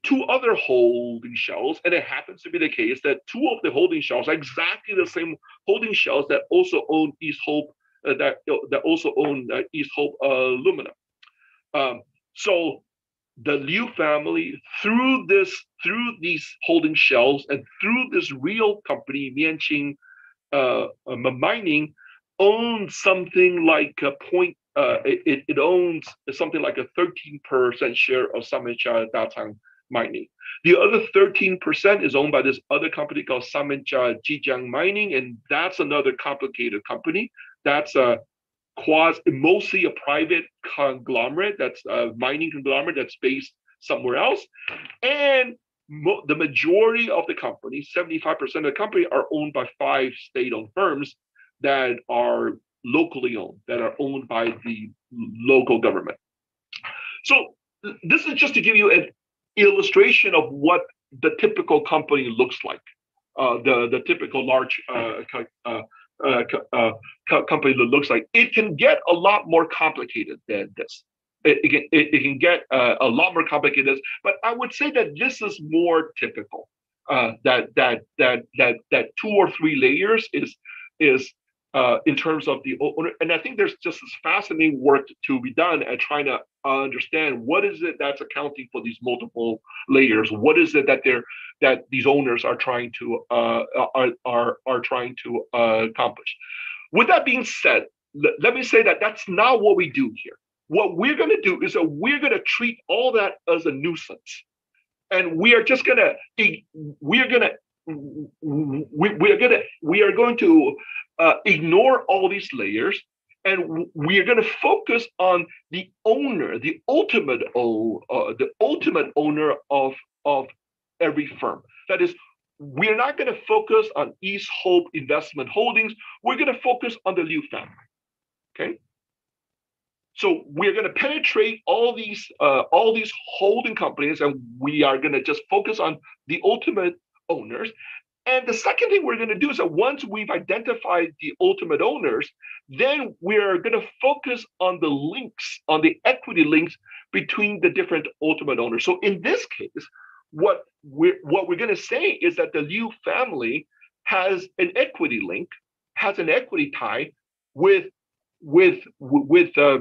two other holding shells, and it happens to be the case that two of the holding shells are exactly the same holding shells that also own East Hope, East Hope Aluminum. So the Liu family, through these holding shells and through this real company, Mianqi Mining, owns something like it owns something like a 13% share of Samencha Datang Mining. The other 13% is owned by this other company called Samencha Jijiang Mining, and that's another complicated company. That's mostly a private conglomerate, that's a mining conglomerate that's based somewhere else. And the majority of the company, 75% of the company, are owned by 5 state-owned firms that are locally owned, that are owned by the local government. So this is just to give you an illustration of what the typical company looks like. The typical large company looks like. It can get a lot more complicated than this. It can get a lot more complicated, but I would say that this is more typical. That 2 or 3 layers is in terms of the owner, and I think there's just this fascinating work to be done at trying to understand what is it that's accounting for these multiple layers. What is it that these owners are trying to accomplish? With that being said, let me say that that's not what we do here. What we're going to do is that we're going to treat all that as a nuisance, and we are going to ignore all these layers, and we are going to focus on the owner, the ultimate owner of every firm. That is, we're not going to focus on East Hope Investment Holdings. We're going to focus on the Liu family. Okay. So we're going to penetrate all these holding companies, and we are going to just focus on the ultimate owners. And the second thing we're going to do is that once we've identified the ultimate owners, then we're going to focus on the links, on the equity links between the different ultimate owners. So in this case, what we're going to say is that the Liu family has an equity link, has an equity tie with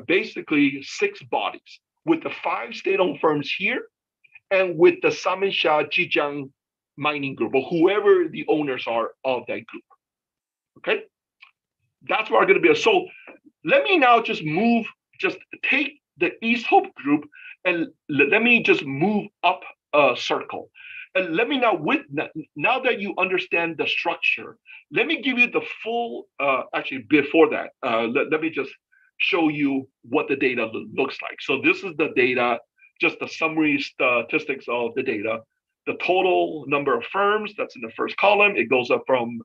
basically 6 bodies, with the 5 state-owned firms here, and with the Samencha Jijiang Mining Group, or whoever the owners are of that group. Okay, that's what we're going to be. So let me now just take the East Hope Group, and let me just move up a circle. And let me now that you understand the structure, let me give you the full, actually before that, let me just show you what the data looks like. So this is the data, just the summary statistics of the data. The total number of firms, that's in the first column, it goes up from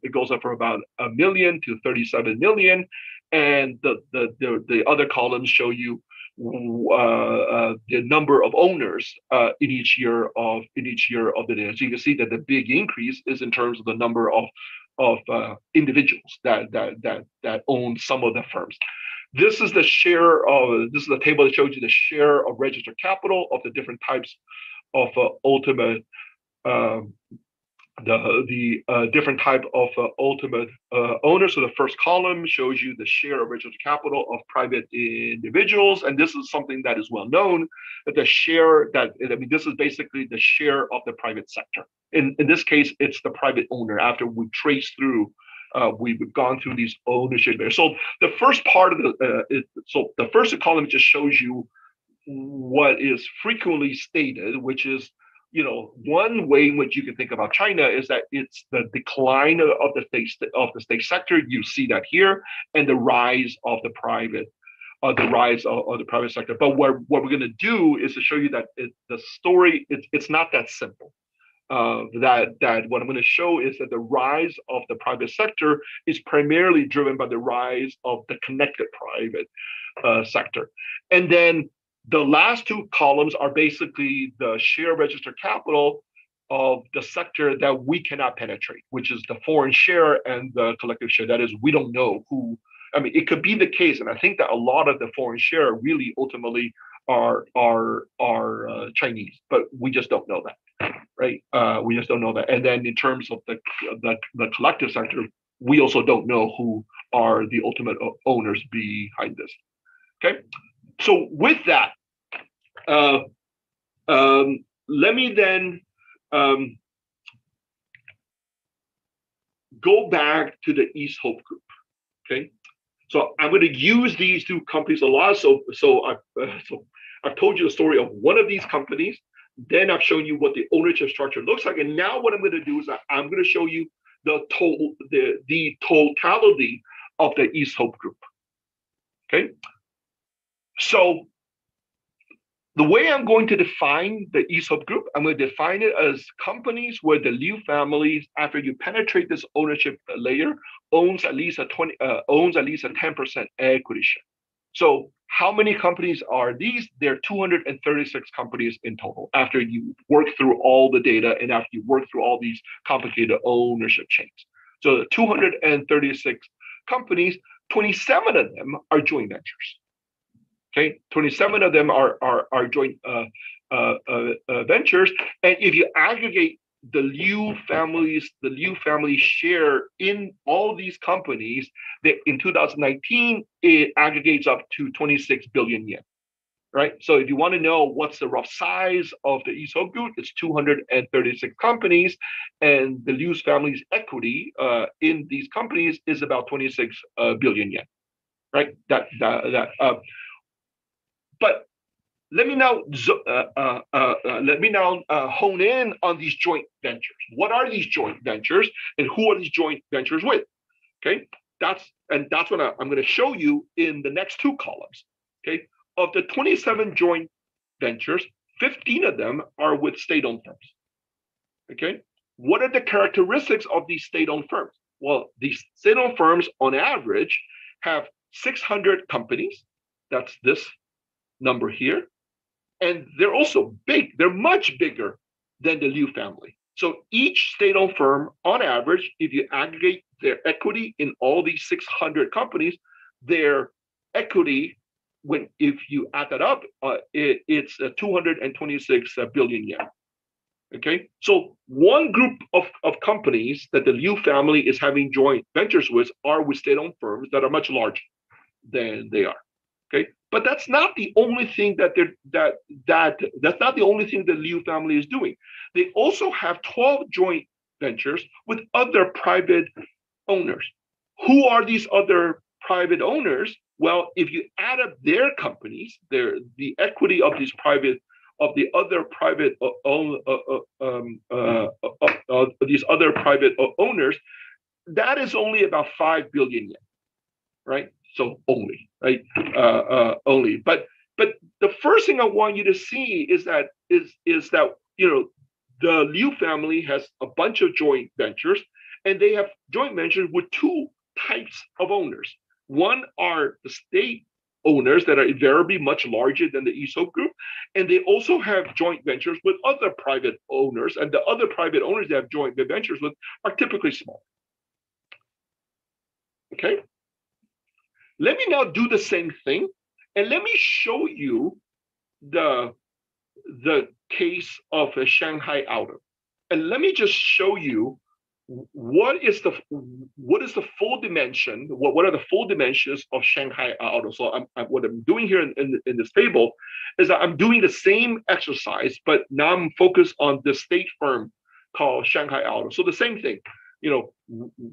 about 1 million to 37 million, and the other columns show you the number of owners in each year of the data. So you can see that the big increase is in terms of the number of individuals that own some of the firms. This is the table that shows you the share of registered capital of the different types of ultimate different type of ultimate owners. So the first column shows you the share of registered capital of private individuals, and this is something that is well known. That this is basically the share of the private sector. In this case, it's the private owner. After we trace through, we've gone through these ownership layers. So the first part of the first column just shows you what is frequently stated, which is, one way in which you can think about China is that it's the decline of the state sector. You see that here, and the rise of the private sector. But what we're going to do is to show you that the story it's not that simple. That what I'm going to show is that the rise of the private sector is primarily driven by the rise of the connected private sector, and then the last 2 columns are basically the share registered capital of the sector that we cannot penetrate, which is the foreign share and the collective share. That is, we don't know who. I mean, it could be the case, and I think that a lot of the foreign share really ultimately are Chinese, but we just don't know that, right? We just don't know that. And then in terms of the collective sector, we also don't know who are the ultimate owners behind this. Okay. So with that, let me then go back to the East Hope Group. Okay, So I'm going to use these two companies a lot. So I've told you the story of one of these companies. Then I've shown you what the ownership structure looks like. And now what I'm going to do is I'm going to show you the totality of the East Hope Group. Okay. So the way I'm going to define the East Hope Group, I'm going to define it as companies where the Liu family, after you penetrate this ownership layer, owns at least a 10% equity share. So how many companies are these? There are 236 companies in total after you work through all the data and after you work through all these complicated ownership chains. So the 236 companies, 27 of them are joint ventures. Okay, 27 of them are joint ventures, and if you aggregate the Liu family share in all these companies, that in 2019 it aggregates up to 26 billion yen. Right. So if you want to know what's the rough size of the East Hope Group, it's 236 companies, and the Liu family's equity in these companies is about 26 billion yen. Right. But let me now hone in on these joint ventures. What are these joint ventures, and who are these joint ventures with? Okay, that's what I'm going to show you in the next two columns. Okay, of the 27 joint ventures, 15 of them are with state-owned firms. Okay, what are the characteristics of these state-owned firms? Well, these state-owned firms, on average, have 600 companies. That's this number here. And they're also big. They're much bigger than the Liu family. So each state-owned firm, on average, if you aggregate their equity in all these 600 companies, their equity, if you add that up, it's 226 billion yen. Okay, so one group of companies that the Liu family is having joint ventures with are with state-owned firms that are much larger than they are. Okay, but that's not the only thing that's not the only thing the Liu family is doing. They also have 12 joint ventures with other private owners. Who are these other private owners? Well, if you add up their companies, the equity of these other private owners, that is only about 5 billion yen, right? So only, right? Only. But the first thing I want you to see is that the Liu family has a bunch of joint ventures, and they have joint ventures with two types of owners. One are the state owners that are invariably much larger than the East Hope Group, and they also have joint ventures with other private owners, and the other private owners they have joint ventures with are typically small. Okay. Let me now do the same thing, and let me show you the case of a Shanghai Auto. And let me just show you what is the full dimension, what are the full dimensions of Shanghai Auto. So what I'm doing here in this table is that I'm doing the same exercise, but now I'm focused on the state firm called Shanghai Auto. So the same thing,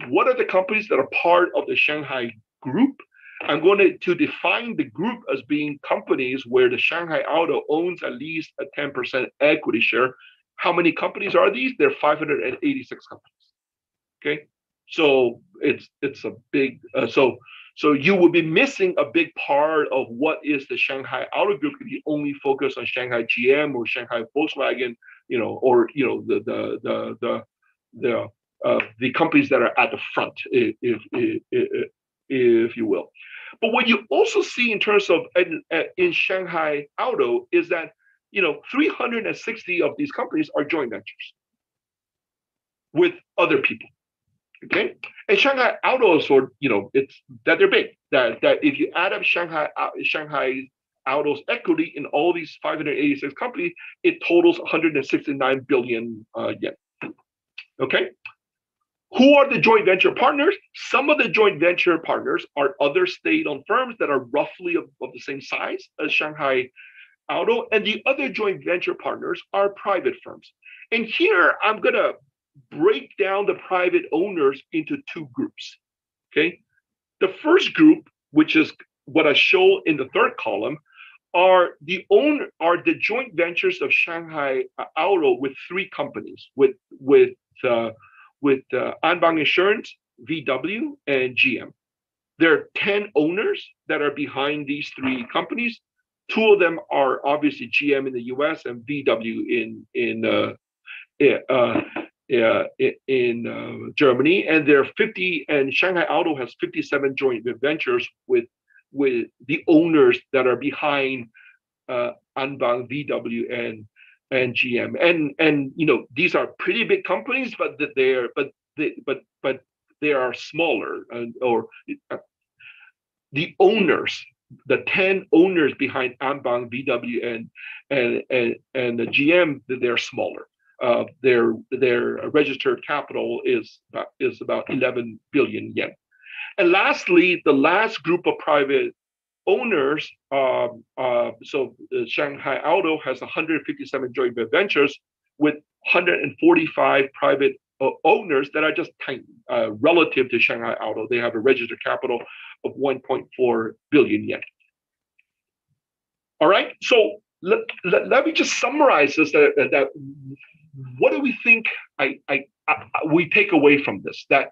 what are the companies that are part of the Shanghai Group? I'm going to define the group as being companies where the Shanghai Auto owns at least a 10% equity share. How many companies are these? There are 586 companies. Okay, so it's a big so you will be missing a big part of what is the Shanghai Auto Group if you only focus on Shanghai GM or Shanghai Volkswagen, or the companies that are at the front, if you will. But what you also see in terms of in Shanghai Auto is that 360 of these companies are joint ventures with other people. Okay, and Shanghai Auto is it's that they're big. That if you add up Shanghai Auto's equity in all these 586 companies, it totals 169 billion yen. Okay. Who are the joint venture partners? Some of the joint venture partners are other state-owned firms that are roughly of the same size as Shanghai Auto, and the other joint venture partners are private firms. And here I'm going to break down the private owners into two groups. Okay, the first group which is what I show in the third column, are the joint ventures of Shanghai Auto with three companies, with Anbang Insurance, VW, and GM. There are 10 owners that are behind these three companies. Two of them are obviously GM in the US and VW in Germany, and there are 50, and Shanghai Auto has 57 joint ventures with the owners that are behind Anbang, VW, and GM, and these are pretty big companies, but they are smaller, the owners, the 10 owners behind Anbang, VW, and the GM, they're smaller. Their registered capital is about 11 billion yen. And lastly, the last group of private owners, so Shanghai Auto has 157 joint ventures with 145 private owners that are just tiny relative to Shanghai Auto. They have a registered capital of 1.4 billion yen. All right, so let me just summarize this. That what do we think we take away from this? That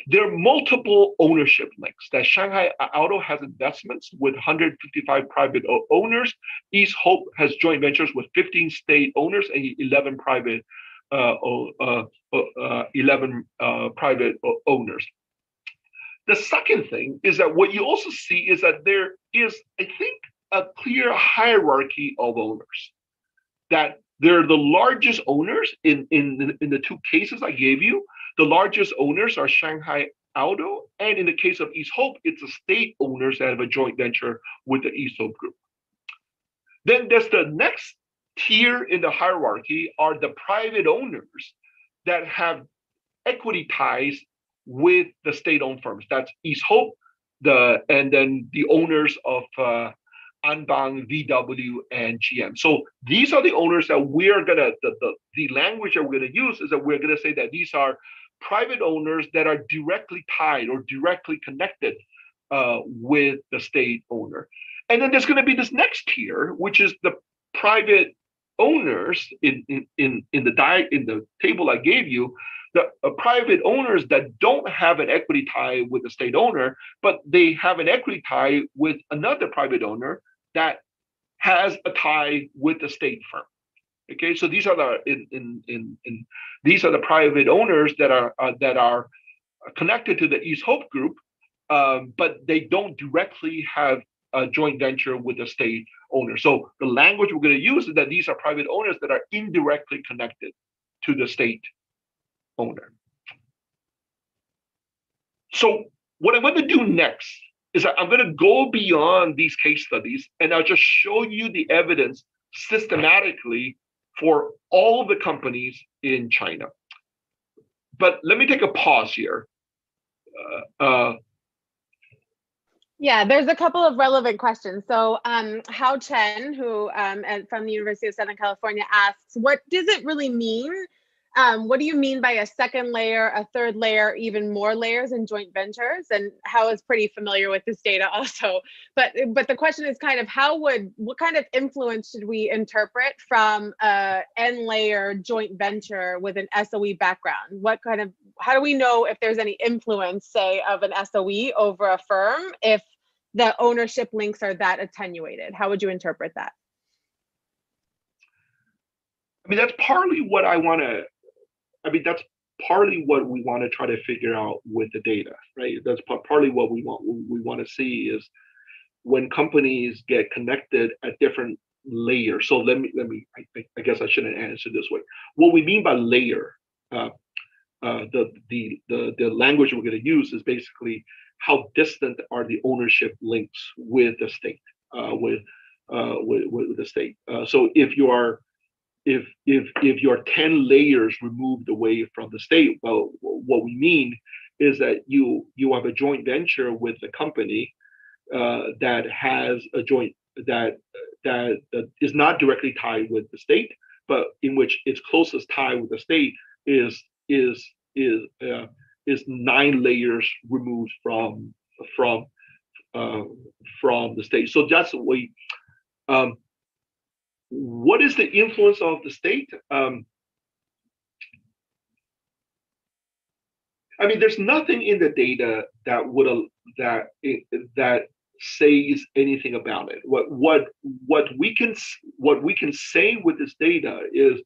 there are multiple ownership links, that Shanghai Auto has investments with 155 private owners. East Hope has joint ventures with 15 state owners and 11 private owners. The second thing is that what you also see is that there is, I think, a clear hierarchy of owners. That they're the largest owners in the two cases I gave you. The largest owners are Shanghai Auto, and in the case of East Hope, it's the state owners that have a joint venture with the East Hope Group. Then there's the next tier in the hierarchy are the private owners that have equity ties with the state-owned firms. That's East Hope, and then the owners of Anbang, VW, and GM. So these are the owners that we're gonna, the language that we're gonna use is that we're gonna say that these are private owners that are directly tied or directly connected with the state owner. And then there's gonna be this next tier, which is the private owners in the table I gave you, the private owners that don't have an equity tie with the state owner, but they have an equity tie with another private owner that has a tie with the state firm. Okay, so these are these are the private owners that are connected to the East Hope Group, but they don't directly have a joint venture with the state owner. So the language we're going to use is that these are private owners that are indirectly connected to the state owner. So what I'm going to do next is that I'm going to go beyond these case studies, and I'll just show you the evidence systematically for all the companies in China. But let me take a pause here. Yeah, there's a couple of relevant questions. So Hao Chen, who from the University of Southern California, asks, what does it really mean? What do you mean by a second layer, a third layer, even more layers in joint ventures? And Hao is pretty familiar with this data also. But the question is kind of what kind of influence should we interpret from a N layer joint venture with an SOE background? How do we know if there's any influence, say, of an SOE over a firm if the ownership links are that attenuated? How would you interpret that? I mean, that's partly what that's partly what we want to try to figure out with the data, right? That's partly what we want to see is when companies get connected at different layers. So I guess I shouldn't answer this way. What we mean by layer, the language we're going to use is basically how distant are the ownership links with the state, with the state. So if you're 10 layers removed away from the state, well, what we mean is that you have a joint venture with a company that has a joint that is not directly tied with the state, but in which its closest tie with the state is 9 layers removed from from the state. So that's what we. What is the influence of the state? I mean, there's nothing in the data that that says anything about it. What we can say with this data is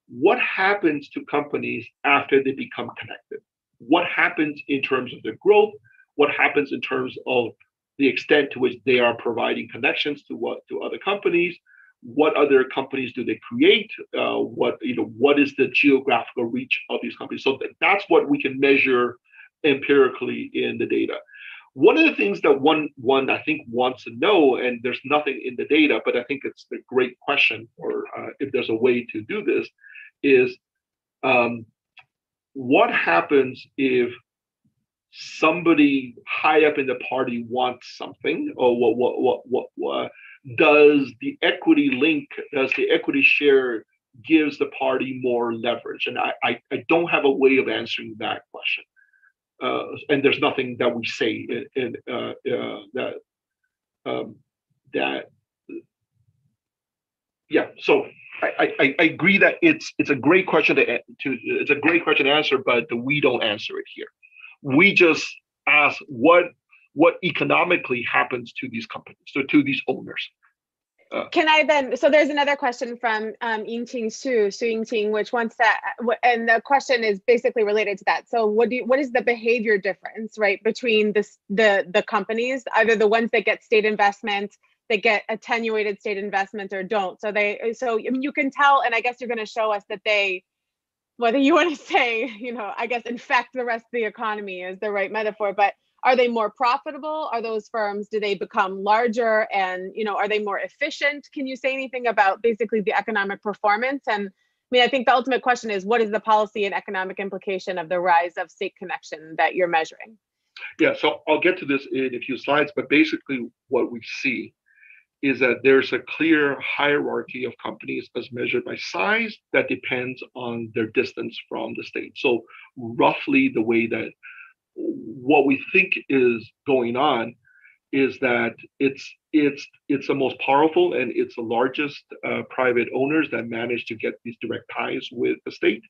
what happens to companies after they become connected. What happens in terms of their growth? What happens in terms of the extent to which they are providing connections to other companies? What other companies do they create? What is the geographical reach of these companies? So that's what we can measure empirically in the data. One of the things that one I think wants to know, and there's nothing in the data, but I think it's a great question, or if there's a way to do this, is what happens if somebody high up in the party wants something, or what does the equity link, does the equity share gives the party more leverage? And I don't have a way of answering that question. And there's nothing that we say in yeah. So I agree that it's a great question it's a great question to answer, but we don't answer it here. We just ask what economically happens to these companies, so to these owners. Can I then, so there's another question from Yingqing Su Yingqing, which wants that, and the question is basically related to that. So what is the behavior difference, right, between the companies, either the ones that get state investment, that get attenuated state investment, or don't? So you can tell, and I guess you're going to show us that they, whether you want to say, I guess infect the rest of the economy is the right metaphor, but are they more profitable? Are those firms, do they become larger, and are they more efficient? Can you say anything about basically the economic performance? And I mean, I think the ultimate question is, what is the policy and economic implication of the rise of state connection that you're measuring? Yeah, so I'll get to this in a few slides, but basically what we see is that there's a clear hierarchy of companies as measured by size that depends on their distance from the state. So roughly the way that what we think is going on is that it's the most powerful and it's the largest private owners that manage to get these direct ties with the state.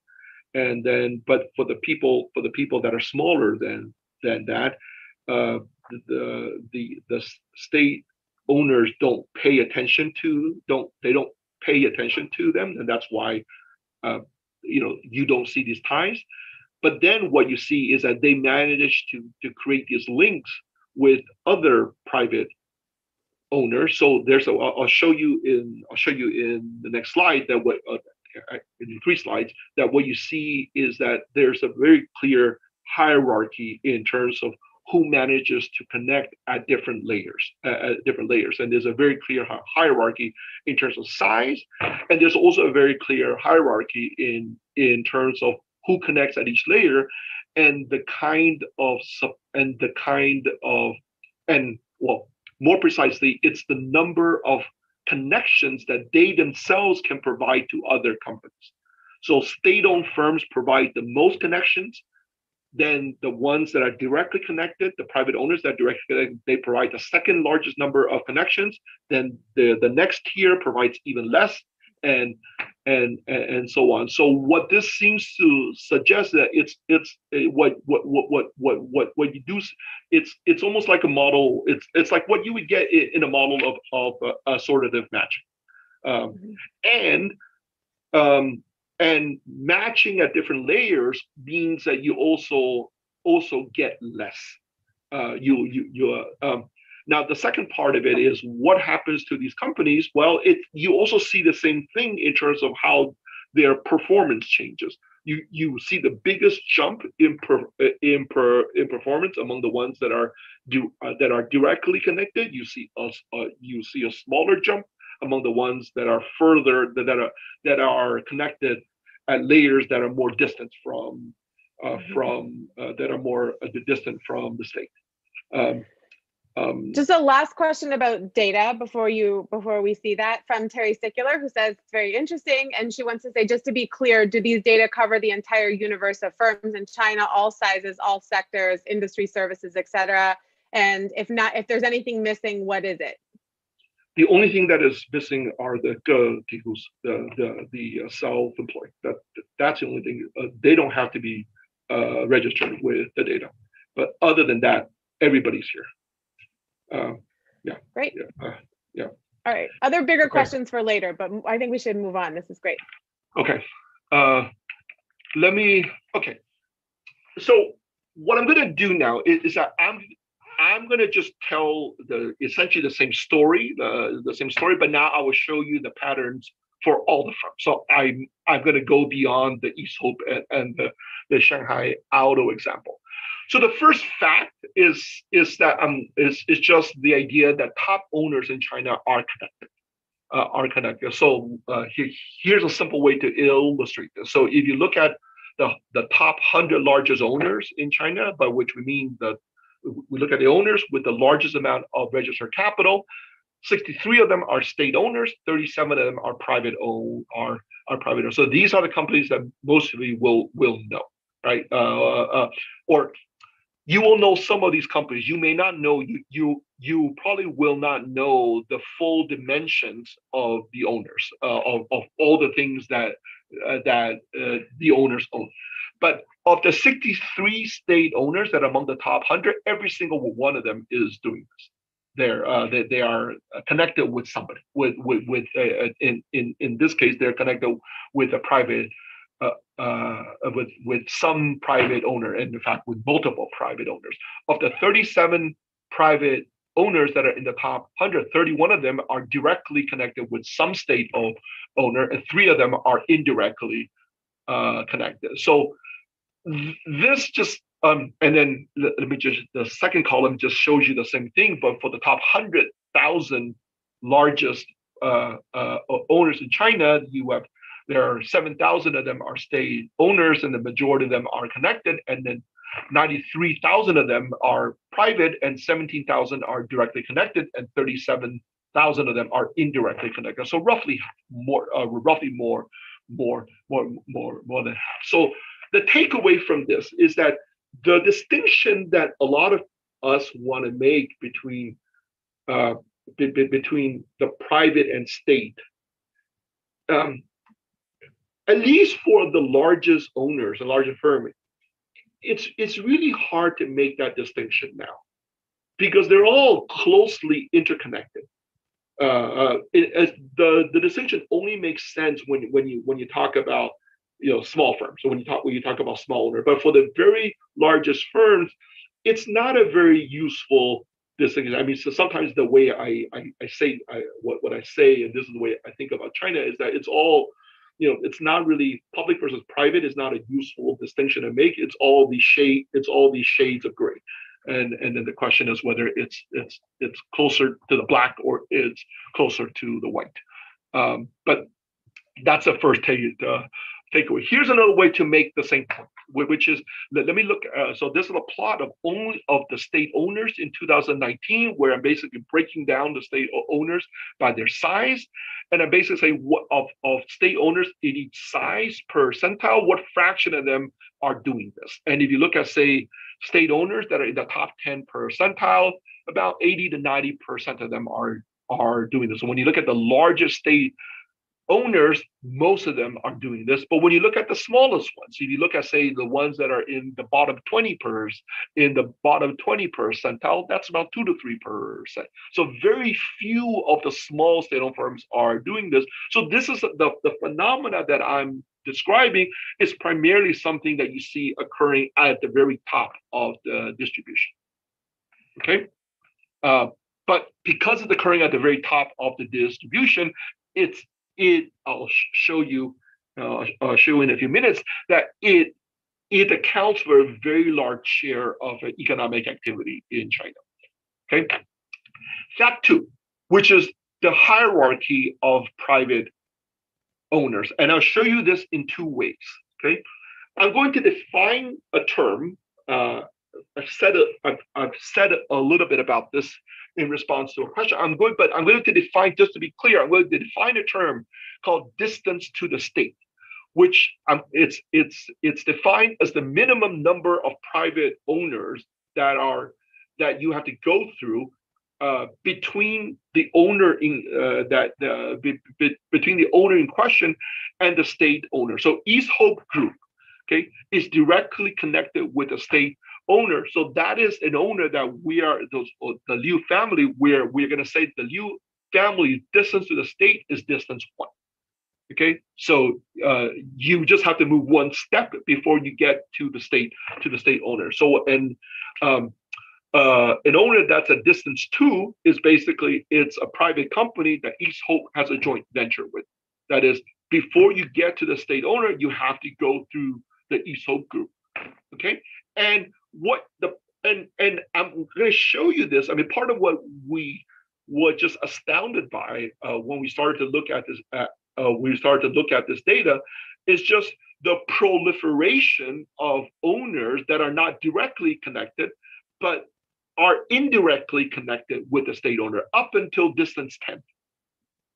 And then, but for the people that are smaller than that, the state owners don't pay attention to them, and that's why you don't see these ties. But then what you see is that they manage to create these links with other private owners. So I'll show you in the next slide that in 3 slides, that what you see is that there's a very clear hierarchy in terms of who manages to connect at different layers. And there's a very clear hierarchy in terms of size, and there's also a very clear hierarchy in terms of who connects at each layer, and more precisely, it's the number of connections that they themselves can provide to other companies. So state-owned firms provide the most connections. Then the ones that are directly connected, the private owners that are directly connected, they provide the second largest number of connections. Then the next tier provides even less, and so on. So what this seems to suggest that it's what you do, it's almost like a model. It's like what you would get in a model of assortative matching, and matching at different layers means that you also get less. Now, the second part of it is what happens to these companies. Well, you also see the same thing in terms of how their performance changes. You see the biggest jump in performance among the ones that are directly connected. You see a smaller jump among the ones that are further that are connected at layers that are more distant from the state. Just a last question about data before we see that, from Terry Stickler, who says it's very interesting, and she wants to say, just to be clear, do these data cover the entire universe of firms in China, all sizes, all sectors, industry, services, etc.? And if not, if there's anything missing, what is it? The only thing that is missing are the self-employed. That's the only thing. They don't have to be registered with the data. But other than that, everybody's here. Yeah. Great. Yeah. All right. Other bigger questions for later, but I think we should move on. This is great. Okay. Okay. So what I'm going to do now is that I'm going to just tell essentially the same story, but now I will show you the patterns for all the firms. So I'm going to go beyond the East Hope and the Shanghai Auto example. So the first fact is just the idea that top owners in China are connected. So here's a simple way to illustrate this. So if you look at the top 100 largest owners in China, by which we mean we look at the owners with the largest amount of registered capital. 63 of them are state owners. 37 of them are private owned. Private owned. So these are the companies that most of you will know, right? Or you will know some of these companies. You may not know. You probably will not know the full dimensions of the owners of all the things that the owners own. But of the 63 state owners that are among the top 100, every single one of them is doing this. They are connected with somebody. In this case, they're connected with a private with some private owner, and in fact, with multiple private owners. Of the 37 private owners that are in the top 100, 31 of them are directly connected with some state owner, and 3 of them are indirectly connected. So this just and then let me just, the second column just shows you the same thing, but for the top 100,000 largest owners in China, there are 7,000 of them are state owners, and the majority of them are connected, and then 93,000 of them are private, and 17,000 are directly connected, and 37,000 of them are indirectly connected. So roughly more than half. So the takeaway from this is that the distinction that a lot of us want to make between the private and state, at least for the largest owners, the largest firm, it's really hard to make that distinction now, because they're all closely interconnected. The distinction only makes sense when you talk about small firms. So when you talk about small owner, but for the very largest firms, it's not a very useful distinction. I mean, so sometimes the way I say what I say, and this is the way I think about China, is that it's all, it's not really public versus private is not a useful distinction to make. It's all these shades of gray. And then the question is whether it's closer to the black or it's closer to the white. But that's the first takeaway. Here's another way to make the same point, which is, let me look. So this is a plot of only of the state owners in 2019, where I'm basically breaking down the state owners by their size, and I'm basically saying what of state owners in each size percentile, what fraction of them are doing this. And if you look at, say, state owners that are in the top 10 percentile, about 80 to 90% of them are doing this. So when you look at the largest state owners, most of them are doing this. But when you look at the smallest ones, if you look at, say, the ones that are in the bottom 20 percentile, that's about 2 to 3%. So very few of the small state-owned firms are doing this. So this is the phenomena that I'm describing is primarily something that you see occurring at the very top of the distribution. Okay, but because it's occurring at the very top of the distribution, I'll show you in a few minutes that it accounts for a very large share of economic activity in China. Okay, fact 2, which is the hierarchy of private owners, and I'll show you this in 2 ways. Okay, I'm going to define a term. I've said a little bit about this in response to a question. I'm going to define, just to be clear, I'm going to define a term called distance to the state, which it's defined as the minimum number of private owners that that you have to go through between the owner between the owner in question and the state owner. So East Hope Group, okay, is directly connected with the state owner. So that is an owner that the Liu family, where we're going to say the Liu family distance to the state is distance 1. Okay, so you just have to move one step before you get to the state owner. So an owner that's a distance 2 is basically, it's a private company that East Hope has a joint venture with. That is, before you get to the state owner, you have to go through the East Hope Group. Okay, and I'm going to show you this. I mean, part of what we were just astounded by when we started to look at this data is just the proliferation of owners that are not directly connected, but are indirectly connected with the state owner up until distance 10.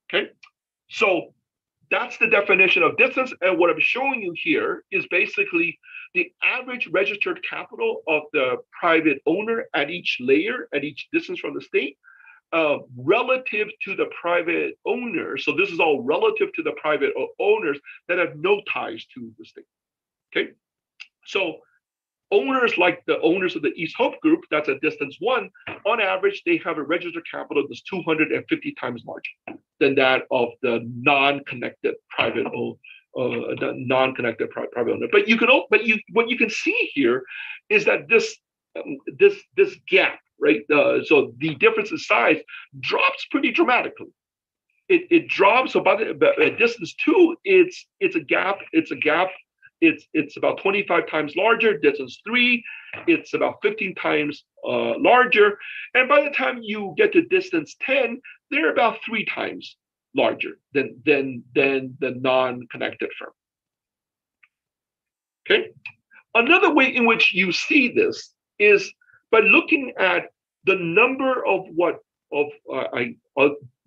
Okay, so that's the definition of distance. And what I'm showing you here is basically the average registered capital of the private owner at each layer, at each distance from the state, relative to the private owners. So this is all relative to the private owners that have no ties to the state. Okay, so owners like the owners of the East Hope Group, that's at distance 1, on average, they have a registered capital that's 250 times larger than that of the non-connected private owner. But what you can see here is that this gap, right? So the difference in size drops pretty dramatically. It drops. So at distance 2, it's a gap. It's about 25 times larger. Distance 3, it's about 15 times larger. And by the time you get to distance 10, they're about 3 times larger than the non-connected firm. Okay. Another way in which you see this is by looking at the number of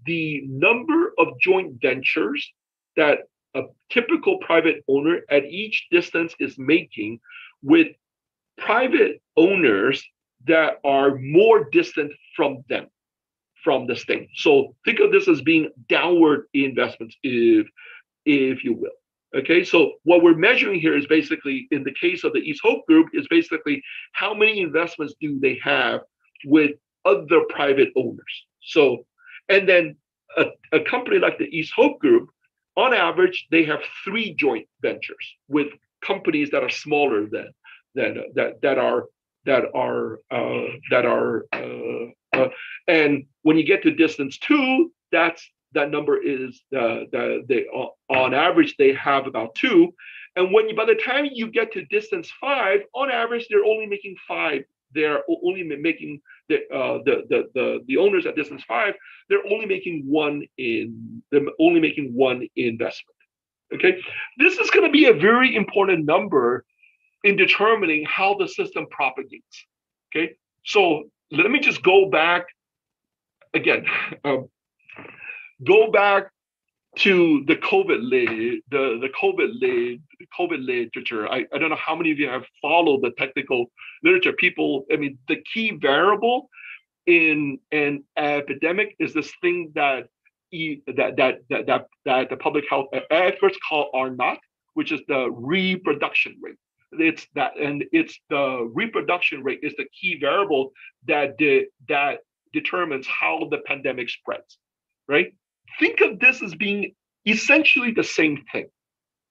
the number of joint ventures that a typical private owner at each distance is making with private owners that are more distant from them, from the state. So think of this as being downward investments, if you will. Okay, so what we're measuring here is basically, in the case of the East Hope Group, is basically how many investments do they have with other private owners. So, and then a company like the East Hope Group, on average, they have 3 joint ventures with companies that are smaller than and when you get to distance 2, that number is on average they have about 2, and by the time you get to distance 5, on average they're only making 5. They're only making the owners at distance 5. They're only making one investment. Okay, this is going to be a very important number in determining how the system propagates. Okay, so let me just go back again. Go back to the COVID literature. I don't know how many of you have followed the technical literature. People, I mean, the key variable in an epidemic is this thing that the public health experts call R0, which is the reproduction rate. It's the reproduction rate is the key variable that determines how the pandemic spreads, right? Think of this as being essentially the same thing,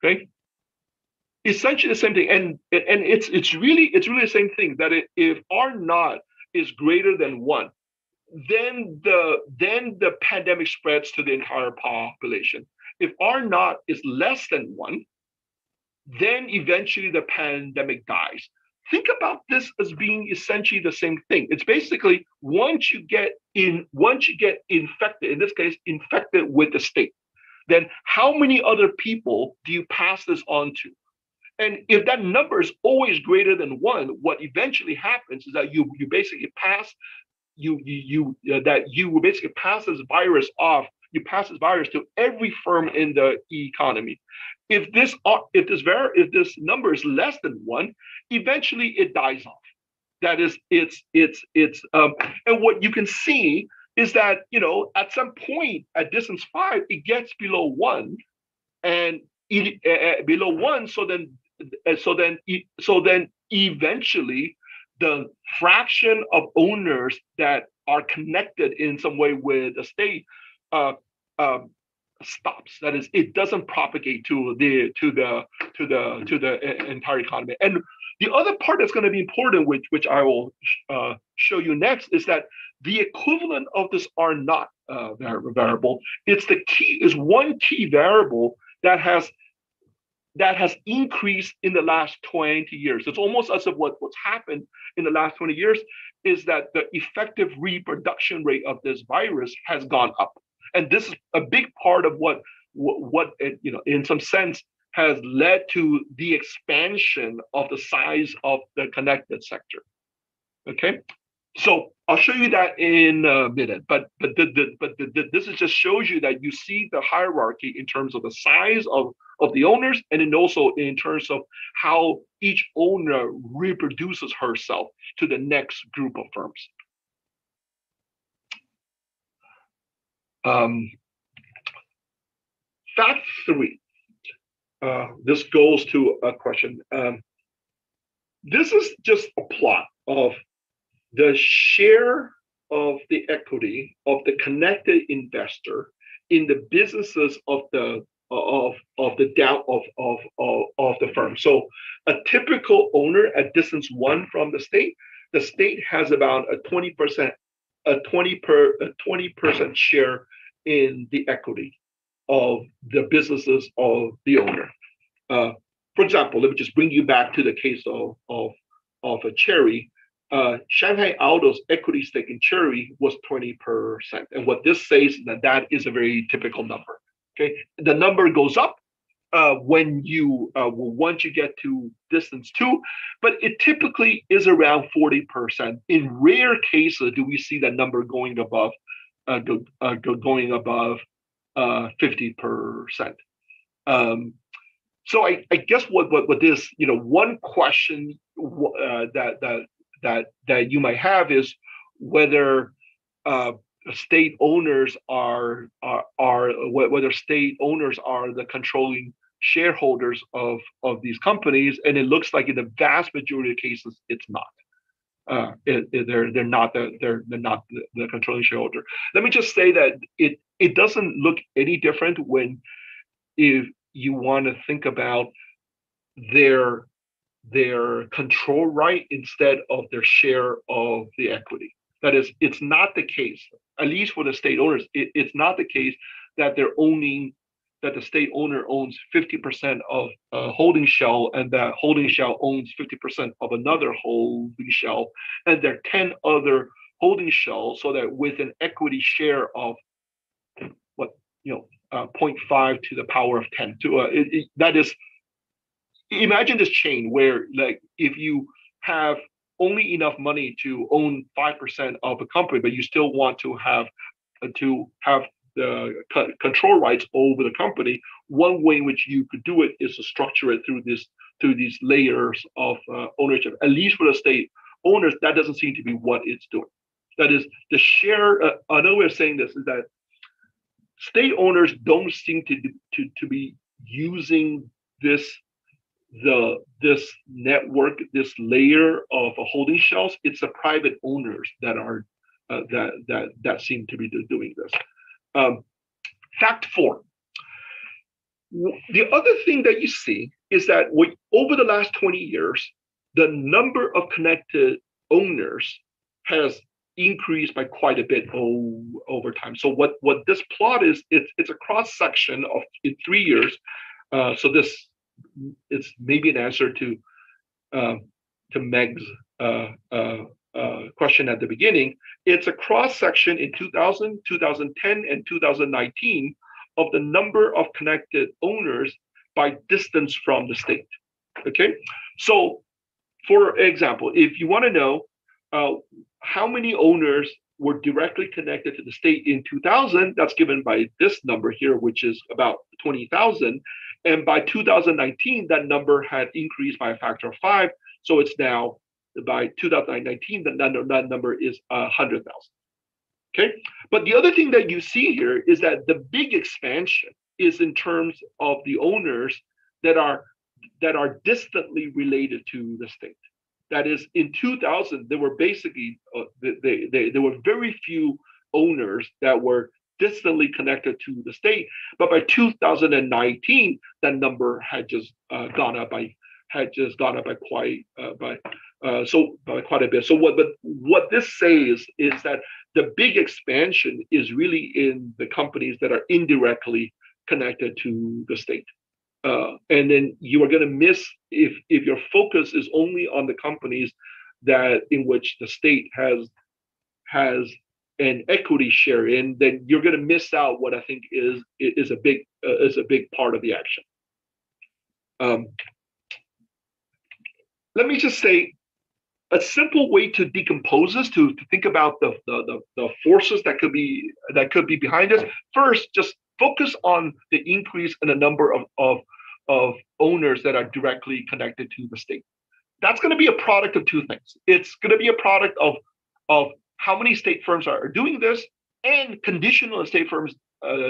okay? Essentially the same thing, and it's really the same thing. That if R0 is greater than 1, then the pandemic spreads to the entire population. If R0 is less than 1, then eventually the pandemic dies. Think about this as being essentially the same thing. It's basically once you get infected, in this case, infected with the state, then how many other people do you pass this on to? And if that number is always greater than 1, what eventually happens is that you basically pass basically pass this virus off. You pass this virus to every firm in the economy. If this number is less than 1, eventually it dies off. That is, and what you can see is that, you know, at some point at distance 5, it gets below 1, and below 1. So then eventually the fraction of owners that are connected in some way with the state stops. That is, it doesn't propagate to the entire economy. And the other part that's going to be important, which I will show you next, is that the equivalent of this R naught variable, it's the key, is one key variable that has increased in the last 20 years. It's almost as if what's happened in the last 20 years is that the effective reproduction rate of this virus has gone up. And this is a big part of what it, you know, in some sense, has led to the expansion of the size of the connected sector. Okay, so I'll show you that in a minute. But this is just shows you that you see the hierarchy in terms of the size of the owners, and then also in terms of how each owner reproduces herself to the next group of firms. Fact 3. This goes to a question. This is just a plot of the share of the equity of the connected investor in the businesses of the firm. So a typical owner at distance 1 from the state has about a 20% share in the equity of the businesses of the owner. For example, let me just bring you back to the case of a Cherry. Shanghai Auto's equity stake in Cherry was 20%. And what this says is that is a very typical number. Okay, the number goes up when you once you get to distance 2, but it typically is around 40%. In rare cases, do we see that number going above 50%. So I guess what this, you know, one question that you might have is whether state owners are whether state owners are the controlling shareholders of these companies, and it looks like in the vast majority of cases it's not. They're not the controlling shareholder. Let me just say that it doesn't look any different when if you want to think about their control right instead of their share of the equity. That is, it's not the case, at least for the state owners, it's not the case that that the state owner owns 50% of a holding shell, and that holding shell owns 50% of another holding shell, and there are 10 other holding shells, so that with an equity share of 0.5 to the power of 10. That is, imagine this chain where, like, if you have only enough money to own 5% of a company, but you still want to have the control rights over the company, one way in which you could do it is to structure it through these layers of ownership. At least for the state owners, that doesn't seem to be what it's doing. That is, the share. Another way of saying this is that state owners don't seem to be using this network, this layer of holding shells. It's the private owners that are that seem to be doing this. Fact 4. The other thing that you see is that over the last 20 years, the number of connected owners has increased by quite a bit over time. So what this plot is, it's a cross section of in 3 years. So this it's maybe an answer to Meg's question at the beginning. It's a cross section in 2000, 2010, and 2019 of the number of connected owners by distance from the state. Okay, so for example, if you want to know how many owners were directly connected to the state in 2000, that's given by this number here, which is about 20,000. And by 2019, that number had increased by a factor of 5. So it's now by 2019, that number is 100,000. Okay, but the other thing that you see here is that the big expansion is in terms of the owners that are distantly related to the state. That is, in 2000, there were basically there were very few owners that were distantly connected to the state, but by 2019, that number had just gone up by quite a bit. So what this says is that the big expansion is really in the companies that are indirectly connected to the state. And then you are going to miss if your focus is only on the companies that in which the state has an equity share in, then you're going to miss out what I think is a big part of the action. Let me just say, a simple way to decompose this, to think about the forces that could be behind this. First, just focus on the increase in the number of owners that are directly connected to the state. That's going to be a product of two things. It's going to be a product of how many state firms are doing this, and conditional state firms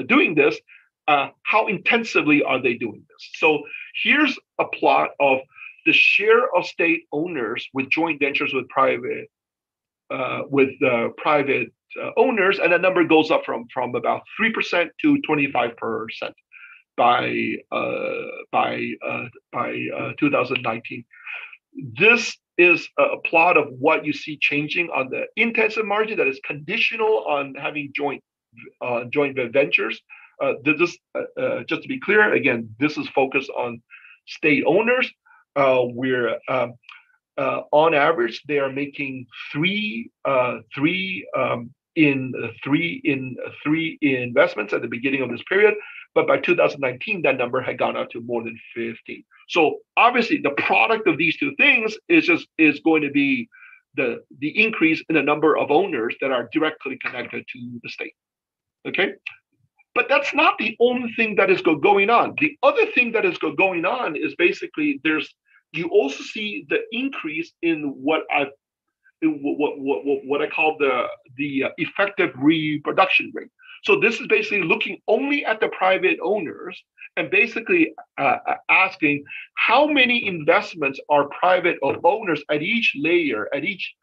doing this, how intensively are they doing this? So here's a plot of the share of state owners with joint ventures with private owners, and that number goes up from about 3% to 25% by 2019. This is a plot of what you see changing on the intensive margin that is conditional on having joint ventures. Just to be clear, again, this is focused on state owners. Where on average they are making three investments at the beginning of this period, but by 2019 that number had gone up to more than 15. So obviously the product of these two things is going to be the increase in the number of owners that are directly connected to the state. Okay. But that's not the only thing that is going on. The other thing that is going on is basically you also see the increase in what I call the effective reproduction rate. So this is basically looking only at the private owners and basically asking how many investments are private owners at each layer, at each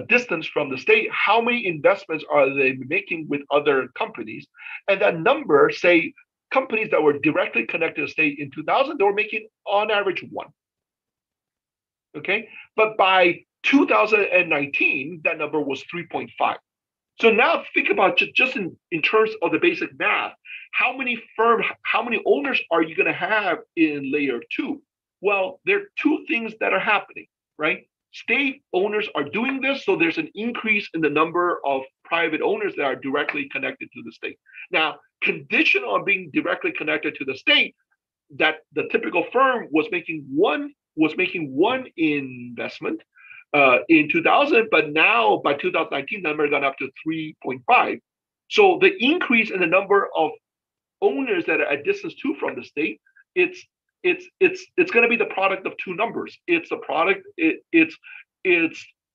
distance from the state, how many investments are they making with other companies? And that number, say, companies that were directly connected to the state in 2000, they were making on average 1. Okay, but by 2019, that number was 3.5. So now think about just in terms of the basic math, how many owners are you going to have in layer 2? Well, there are two things that are happening, right? State owners are doing this, so there's an increase in the number of private owners that are directly connected to the state. Now, conditional on being directly connected to the state, that the typical firm was making one investment in 2000, but now by 2019, the number got up to 3.5. So the increase in the number of owners that are at distance 2 from the state, it's going to be the product of two numbers. It's a product. It's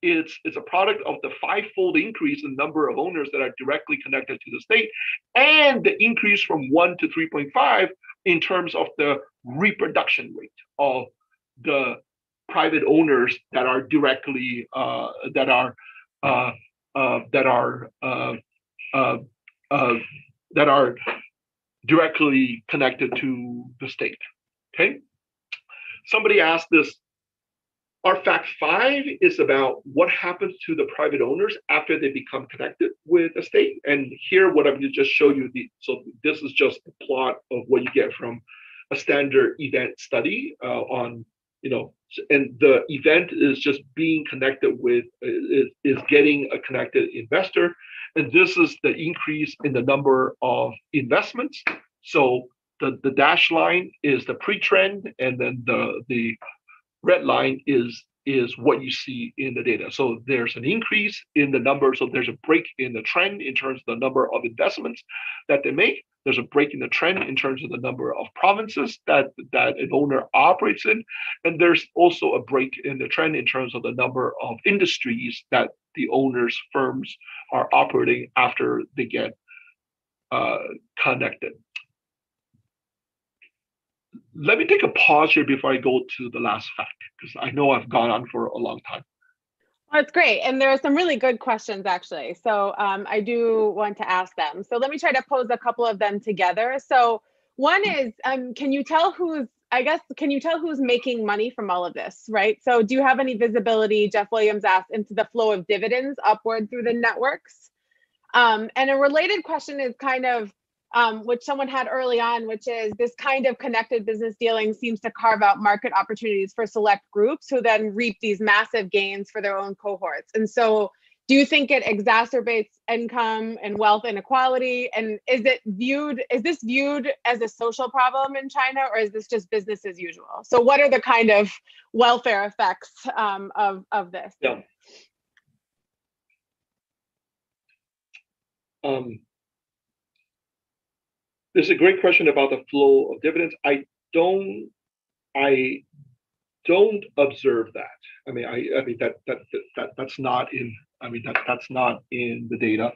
a product of the 5-fold increase in number of owners that are directly connected to the state, and the increase from 1 to 3.5 in terms of the reproduction rate of the private owners that are directly directly connected to the state. Okay. Somebody asked this. Our fact 5 is about what happens to the private owners after they become connected with the state. And here, what I'm going to just show you. So this is just a plot of what you get from a standard event study and the event is just being connected with, is getting a connected investor. And this is the increase in the number of investments. So the dashed line is the pre-trend, and then the red line is what you see in the data. So there's an increase in the number. So there's a break in the trend in terms of the number of investments that they make. there's a break in the trend in terms of the number of provinces that an owner operates in, and there's also a break in the trend in terms of the number of industries that the owner's firms are operating after they get connected. Let me take a pause here before I go to the last fact, because I know I've gone on for a long time. Well, that's great. And there are some really good questions, actually. So I do want to ask them. So let me try to pose a couple of them together. So one is, can you tell who's making money from all of this, right? So do you have any visibility, Jeff Williams asked, into the flow of dividends upward through the networks? And a related question is kind of, which someone had early on, which is this kind of connected business dealing seems to carve out market opportunities for select groups who then reap these massive gains for their own cohorts. And so do you think it exacerbates income and wealth inequality? And is this viewed as a social problem in China, or is this just business as usual? So what are the kind of welfare effects of this? Yeah. This is a great question about the flow of dividends. I don't observe that. I mean that's not in. I mean that's not in the data.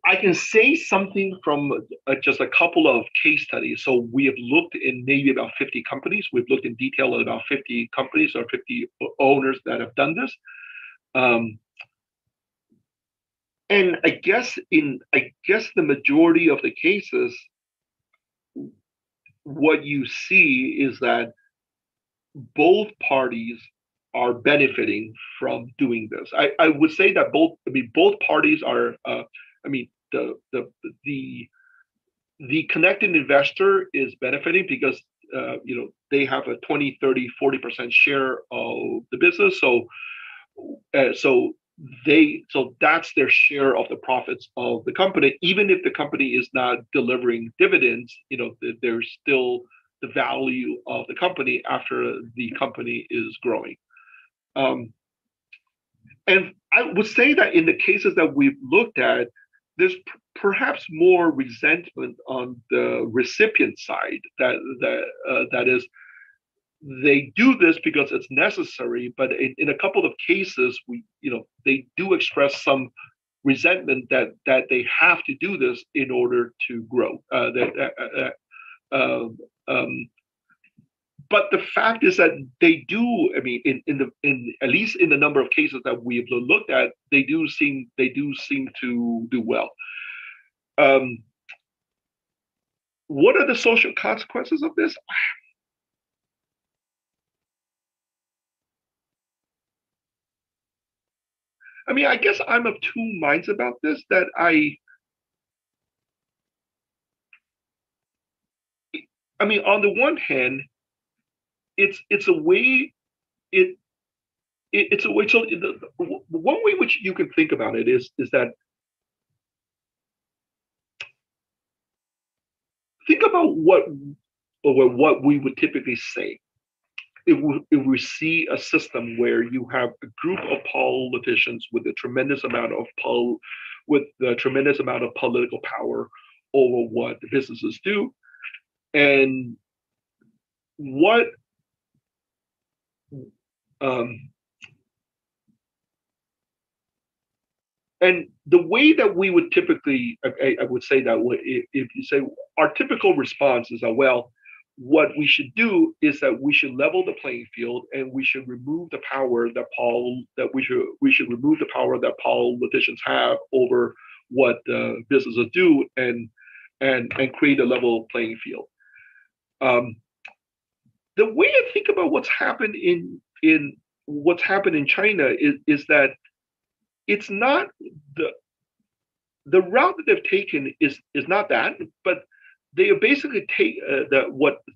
I can say something from just a couple of case studies. So we have looked in maybe about 50 companies. We've looked in detail at about 50 companies or 50 owners that have done this. And I guess the majority of the cases, what you see is that both parties are benefiting from doing this. I would say that both parties are. The connected investor is benefiting because they have a 20, 30, 40% share of the business. So that's their share of the profits of the company. Even if the company is not delivering dividends, there's still the value of the company after the company is growing. And I would say that in the cases that we've looked at, there's perhaps more resentment on the recipient side. That is, they do this because it's necessary, but in a couple of cases, they do express some resentment that they have to do this in order to grow. But the fact is that they do. I mean, in at least in the number of cases that we've looked at, they do seem to do well. What are the social consequences of this? I mean, I guess I'm of two minds about this. That I mean, on the one hand, it's a way. It's a way. So one way which you can think about it is that think about what we would typically say if we see a system where you have a group of politicians with a tremendous amount of political power over what the businesses do, and what and the way that we would typically, I would say that if you say our typical response is that, well, what we should do is that we should level the playing field and we should remove the power that politicians have over what businesses do and create a level playing field. The way I think about what's happened in China is that it's not the route that they've taken is not that, but they basically take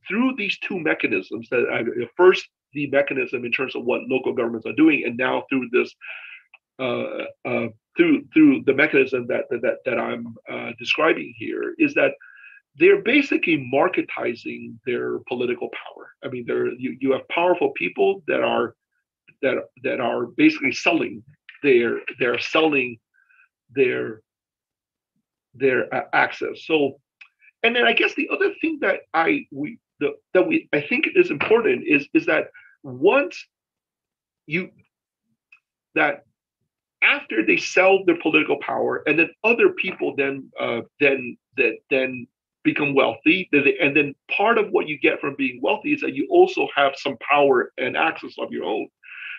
through these two mechanisms. That first, the mechanism in terms of what local governments are doing, and now through this through the mechanism that I'm describing here, is that they're basically marketizing their political power. I mean, you have powerful people that are basically selling. They're selling their access. So, and then I guess the other thing that I think is important is that once after they sell their political power, and then other people then become wealthy, and then part of what you get from being wealthy is that you also have some power and access of your own.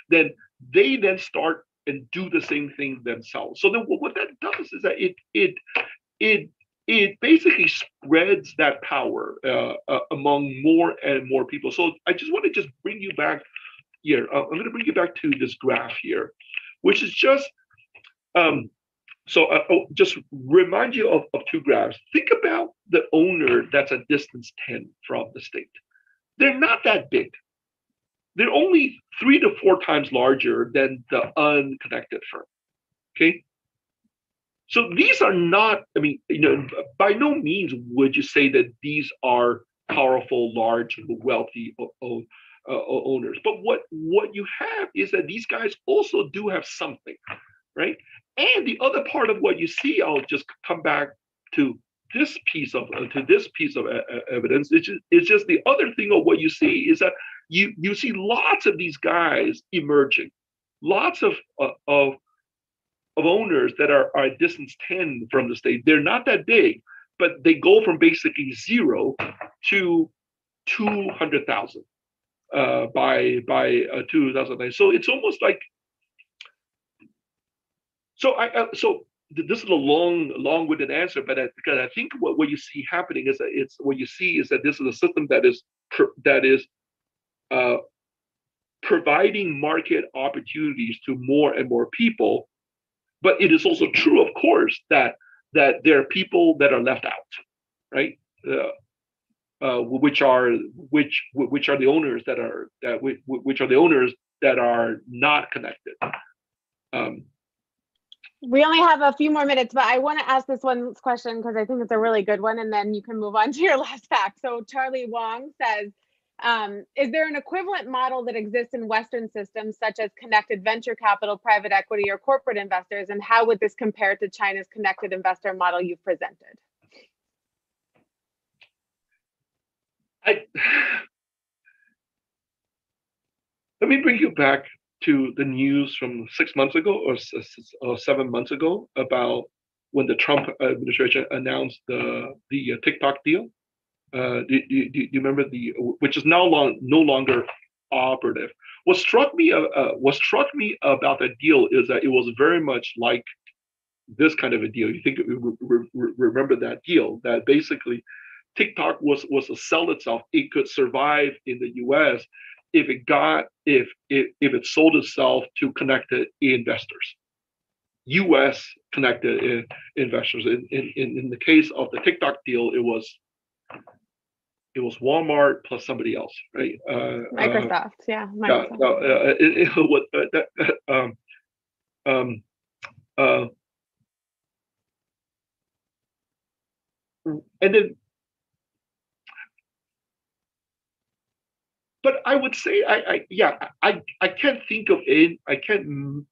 Then they then start and do the same thing themselves. So then what that does is that it basically spreads that power among more and more people. So I just want to just bring you back here. I'm going to bring you back to this graph here, which is just just remind you of two graphs. Think about the owner that's a distance 10 from the state. They're not that big. They're only 3 to 4 times larger than the unconnected firm. Okay. So these are not, I mean, by no means would you say that these are powerful, large, wealthy owners. But what you have is that these guys also do have something, right? And the other part of what you see, I'll just come back to this piece of evidence. It's just the other thing of what you see is that you see lots of these guys emerging, lots of owners that are at distance 10 from the state. They're not that big, but they go from basically 0 to 200,000 by 2009. So it's almost like, so this is a long-winded answer, but because I think what you see happening is that this is a system that is providing market opportunities to more and more people. But it is also true, of course, that there are people that are left out, right? Which are the owners that are not connected. We only have a few more minutes, but I want to ask this one question because I think it's a really good one, and then you can move on to your last fact. So Charlie Wong says, is there an equivalent model that exists in Western systems, such as connected venture capital, private equity, or corporate investors? And how would this compare to China's connected investor model you've presented? Let me bring you back to the news from 6 months ago or 7 months ago about when the Trump administration announced the TikTok deal. Do you remember which is now no longer operative? What struck me about that deal is that it was very much like this kind of a deal. You think remember that deal, that basically TikTok was to sell itself. It could survive in the U.S. if it sold itself to connected investors, U.S. connected investors. In the case of the TikTok deal, it was Walmart plus somebody else, right? Microsoft, yeah. Microsoft. And then, but I would say, I can't think of it. I can't.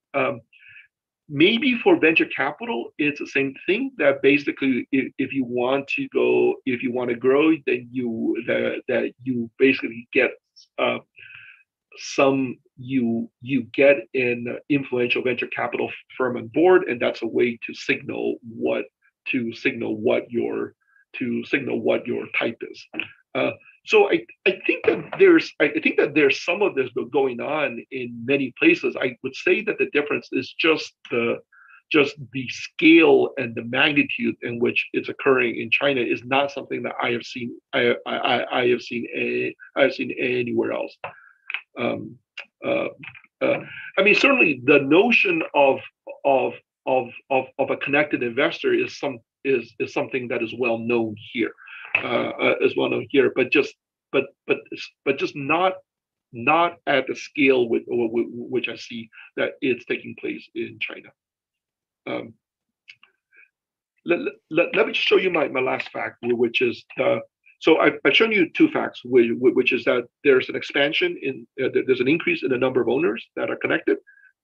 Maybe for venture capital, it's the same thing. That basically, if you want to grow, then you basically get you get an influential venture capital firm on board, and that's a way to signal what your type is. So I think that there's some of this going on in many places. I would say that the difference is just the scale and the magnitude in which it's occurring in China is not something that I have seen. I have seen anywhere else. I mean, certainly the notion of a connected investor is something that is well known here. But just not at the scale which I see that it's taking place in China. Let me show you my last fact, which is so I've shown you two facts, which is that there's an expansion there's an increase in the number of owners that are connected,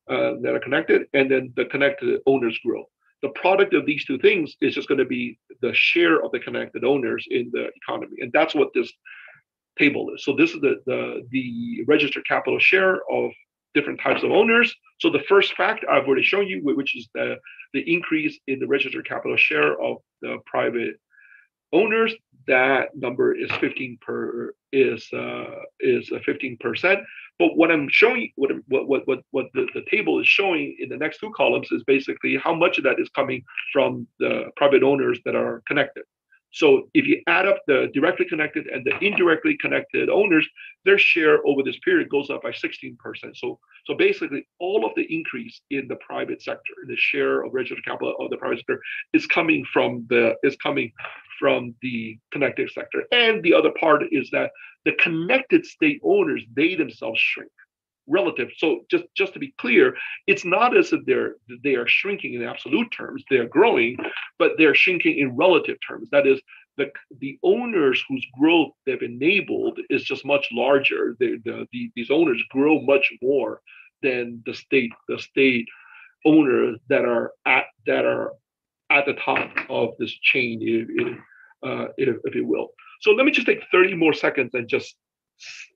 and then the connected owners grow. the product of these two things is just going to be the share of the connected owners in the economy, and that's what this table is. So this is the registered capital share of different types of owners. So the first fact I've already shown you, which is the increase in the registered capital share of the private owners, that number is 15%. But what I'm showing, what the table is showing in the next two columns is basically how much of that is coming from the private owners that are connected. So if you add up the directly connected and the indirectly connected owners, their share over this period goes up by 16%. So basically all of the increase in the private sector, the share of registered capital of the private sector is coming from the connected sector. And the other part is that the connected state owners, they themselves shrink relative. So just to be clear, it's not as if they are shrinking in absolute terms, they're growing, but they're shrinking in relative terms. That is, the owners whose growth they've enabled is just much larger. These owners grow much more than the state owners that are at the top of this chain, if you will. So let me just take 30 more seconds and just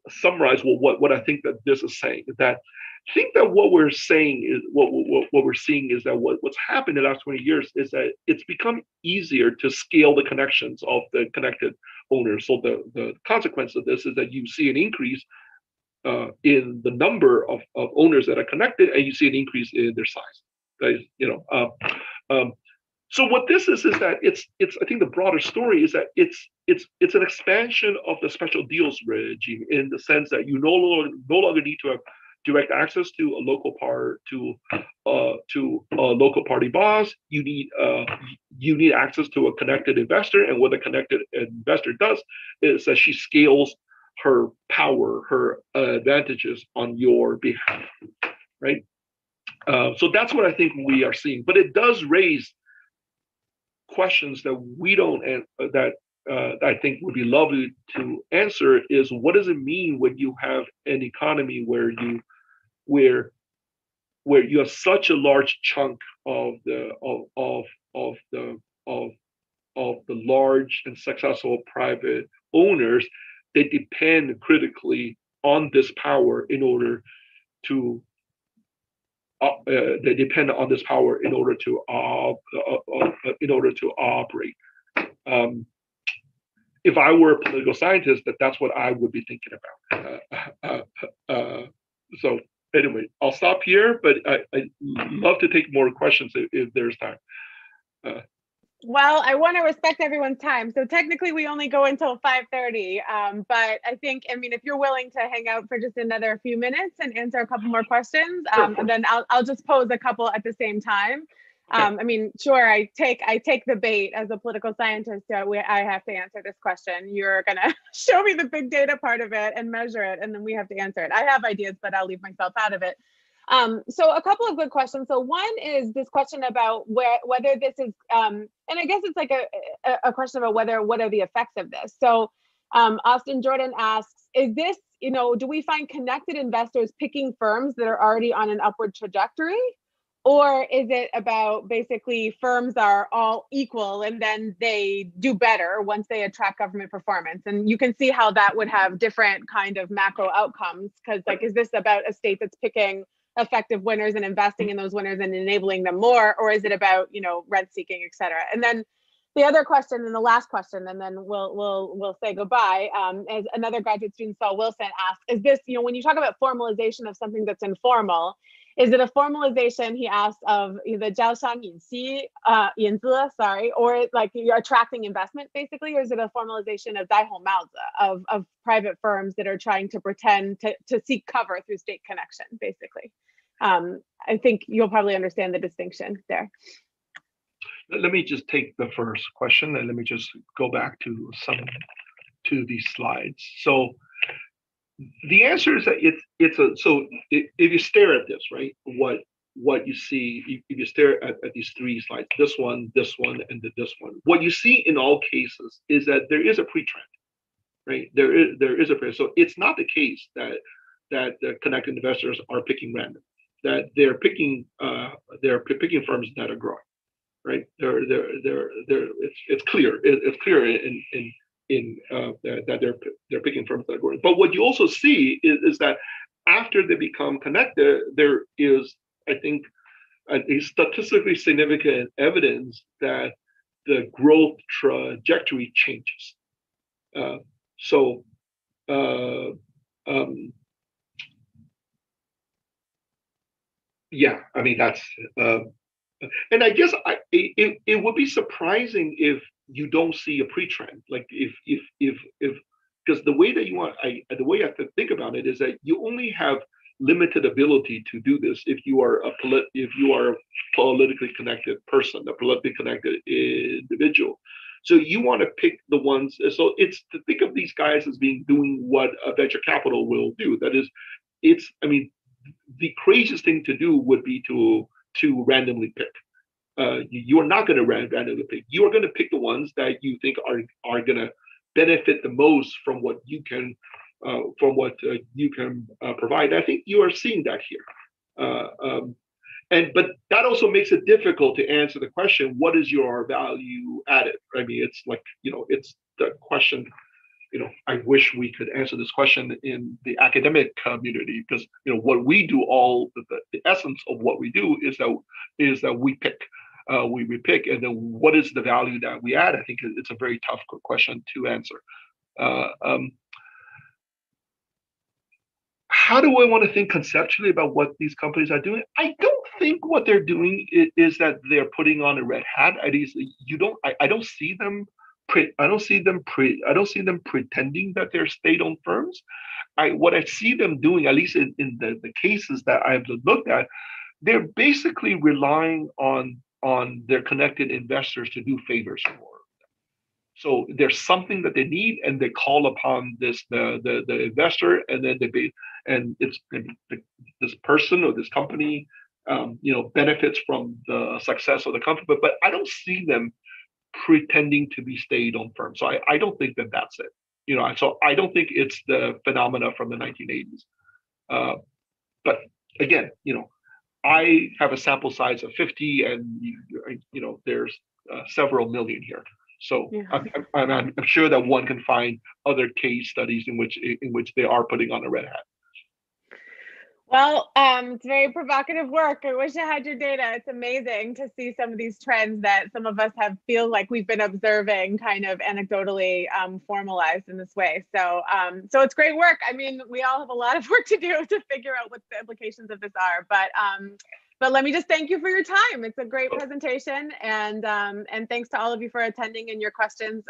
summarize what I think that this is saying. That I think that what we're saying is what we're seeing is that what's happened in the last 20 years is that it's become easier to scale the connections of the connected owners. So the consequence of this is that you see an increase in the number of owners that are connected, and you see an increase in their size. That is, so what this is that it's I think the broader story is that it's an expansion of the special deals regime, in the sense that you no longer need to have direct access to a local party boss. You need access to a connected investor, and what the connected investor does is that she scales her power, her advantages on your behalf, right? So that's what I think we are seeing, but it does raise questions that we don't, that I think would be lovely to answer, is what does it mean when you have an economy where you have such a large chunk of the large and successful private owners that depend critically on this power in order to they depend on this power in order to operate. If I were a political scientist, that's what I would be thinking about. So anyway, I'll stop here, but I'd love to take more questions if there's time. Well, I want to respect everyone's time. So technically we only go until 5:30. But I think, if you're willing to hang out for just another few minutes and answer a couple more questions, and then I'll just pose a couple at the same time. Sure, I take the bait as a political scientist. I have to answer this question. You're going to show me the big data part of it and measure it, and then we have to answer it. I have ideas, but I'll leave myself out of it. So a couple of good questions. So one is this question about whether this is, and I guess it's like a question about what are the effects of this. So Austin Jordan asks, is this, do we find connected investors picking firms that are already on an upward trajectory? Or is it about basically firms are all equal and then they do better once they attract government performance? And you can see how that would have different kind of macro outcomes, because is this about a state that's picking effective winners and investing in those winners and enabling them more, or is it about rent seeking, et cetera? And then the other question, and the last question, and then we'll say goodbye, is another graduate student, Saul Wilson, asked, is this, when you talk about formalization of something that's informal, is it a formalization, he asked, of the 招商引资, or like you're attracting investment basically, or is it a formalization of 呆红帽子, of private firms that are trying to pretend to seek cover through state connection, basically? I think you'll probably understand the distinction there. Let me just take the first question, and let me just go back to these slides. So the answer is that if you stare at this, right, what you see, if you stare at these three slides, this one, and this one, what you see in all cases is that there is a pre-trend, right? There is a pre-trend. So it's not the case that the connected investors are picking random, that they're picking firms that are growing. right? It's clear. It's clear that they're picking firms that are growing. But what you also see is that after they become connected, there is, I think, a statistically significant evidence that the growth trajectory changes. Yeah, I mean that's, and I guess it would be surprising if you don't see a pre-trend, like if because the way that the way I have to think about it is that you only have limited ability to do this if you are a politically connected person, a politically connected individual. So you want to pick the ones. So it's to think of these guys as doing what a venture capital will do. That is, I mean, the craziest thing to do would be to randomly pick. You are not going to randomly pick. You are going to pick the ones that you think are going to benefit the most from what you can provide. I think you are seeing that here. But that also makes it difficult to answer the question, what is your value added? I mean, it's like, it's the question, I wish we could answer this question in the academic community, because, what we do, the essence of what we do is that we pick. We pick, and then what is the value that we add? I think it's a very tough question to answer. How do I want to think conceptually about what these companies are doing? I don't think what they're doing is that they're putting on a red hat. I don't see them pretending that they're state-owned firms. What I see them doing, at least in the cases that I've looked at, they're basically relying on their connected investors to do favors for them. So there's something that they need, and they call upon the investor, and then this person or this company, benefits from the success of the company. But I don't see them pretending to be state-owned firms. So I don't think that that's it. So I don't think it's the phenomena from the 1980s. But again, I have a sample size of 50, and there's several million here. So yeah. I'm sure that one can find other case studies in which they are putting on a red hat. Well, it's very provocative work. I wish I had your data. It's amazing to see some of these trends that some of us feel like we've been observing, kind of anecdotally formalized in this way. So it's great work. I mean, we all have a lot of work to do to figure out what the implications of this are. But let me just thank you for your time. It's a great presentation, and thanks to all of you for attending and your questions.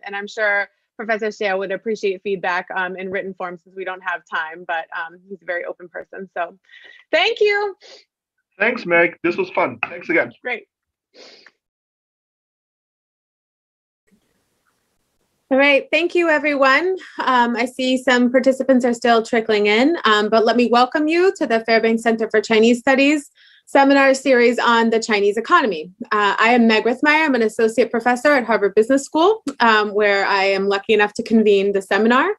And I'm sure Professor Xie would appreciate feedback in written form, since we don't have time, but he's a very open person. So thank you. Thanks, Meg. This was fun. Thanks again. Great. All right, thank you, everyone. I see some participants are still trickling in, but let me welcome you to the Fairbanks Center for Chinese Studies seminar series on the Chinese economy. I am Meg Withmeyer. I'm an associate professor at Harvard Business School, where I am lucky enough to convene the seminar.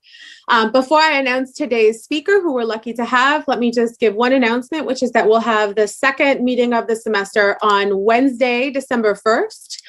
Before I announce today's speaker, who we're lucky to have, let me just give one announcement, which is that we'll have the second meeting of the semester on Wednesday, December 1st.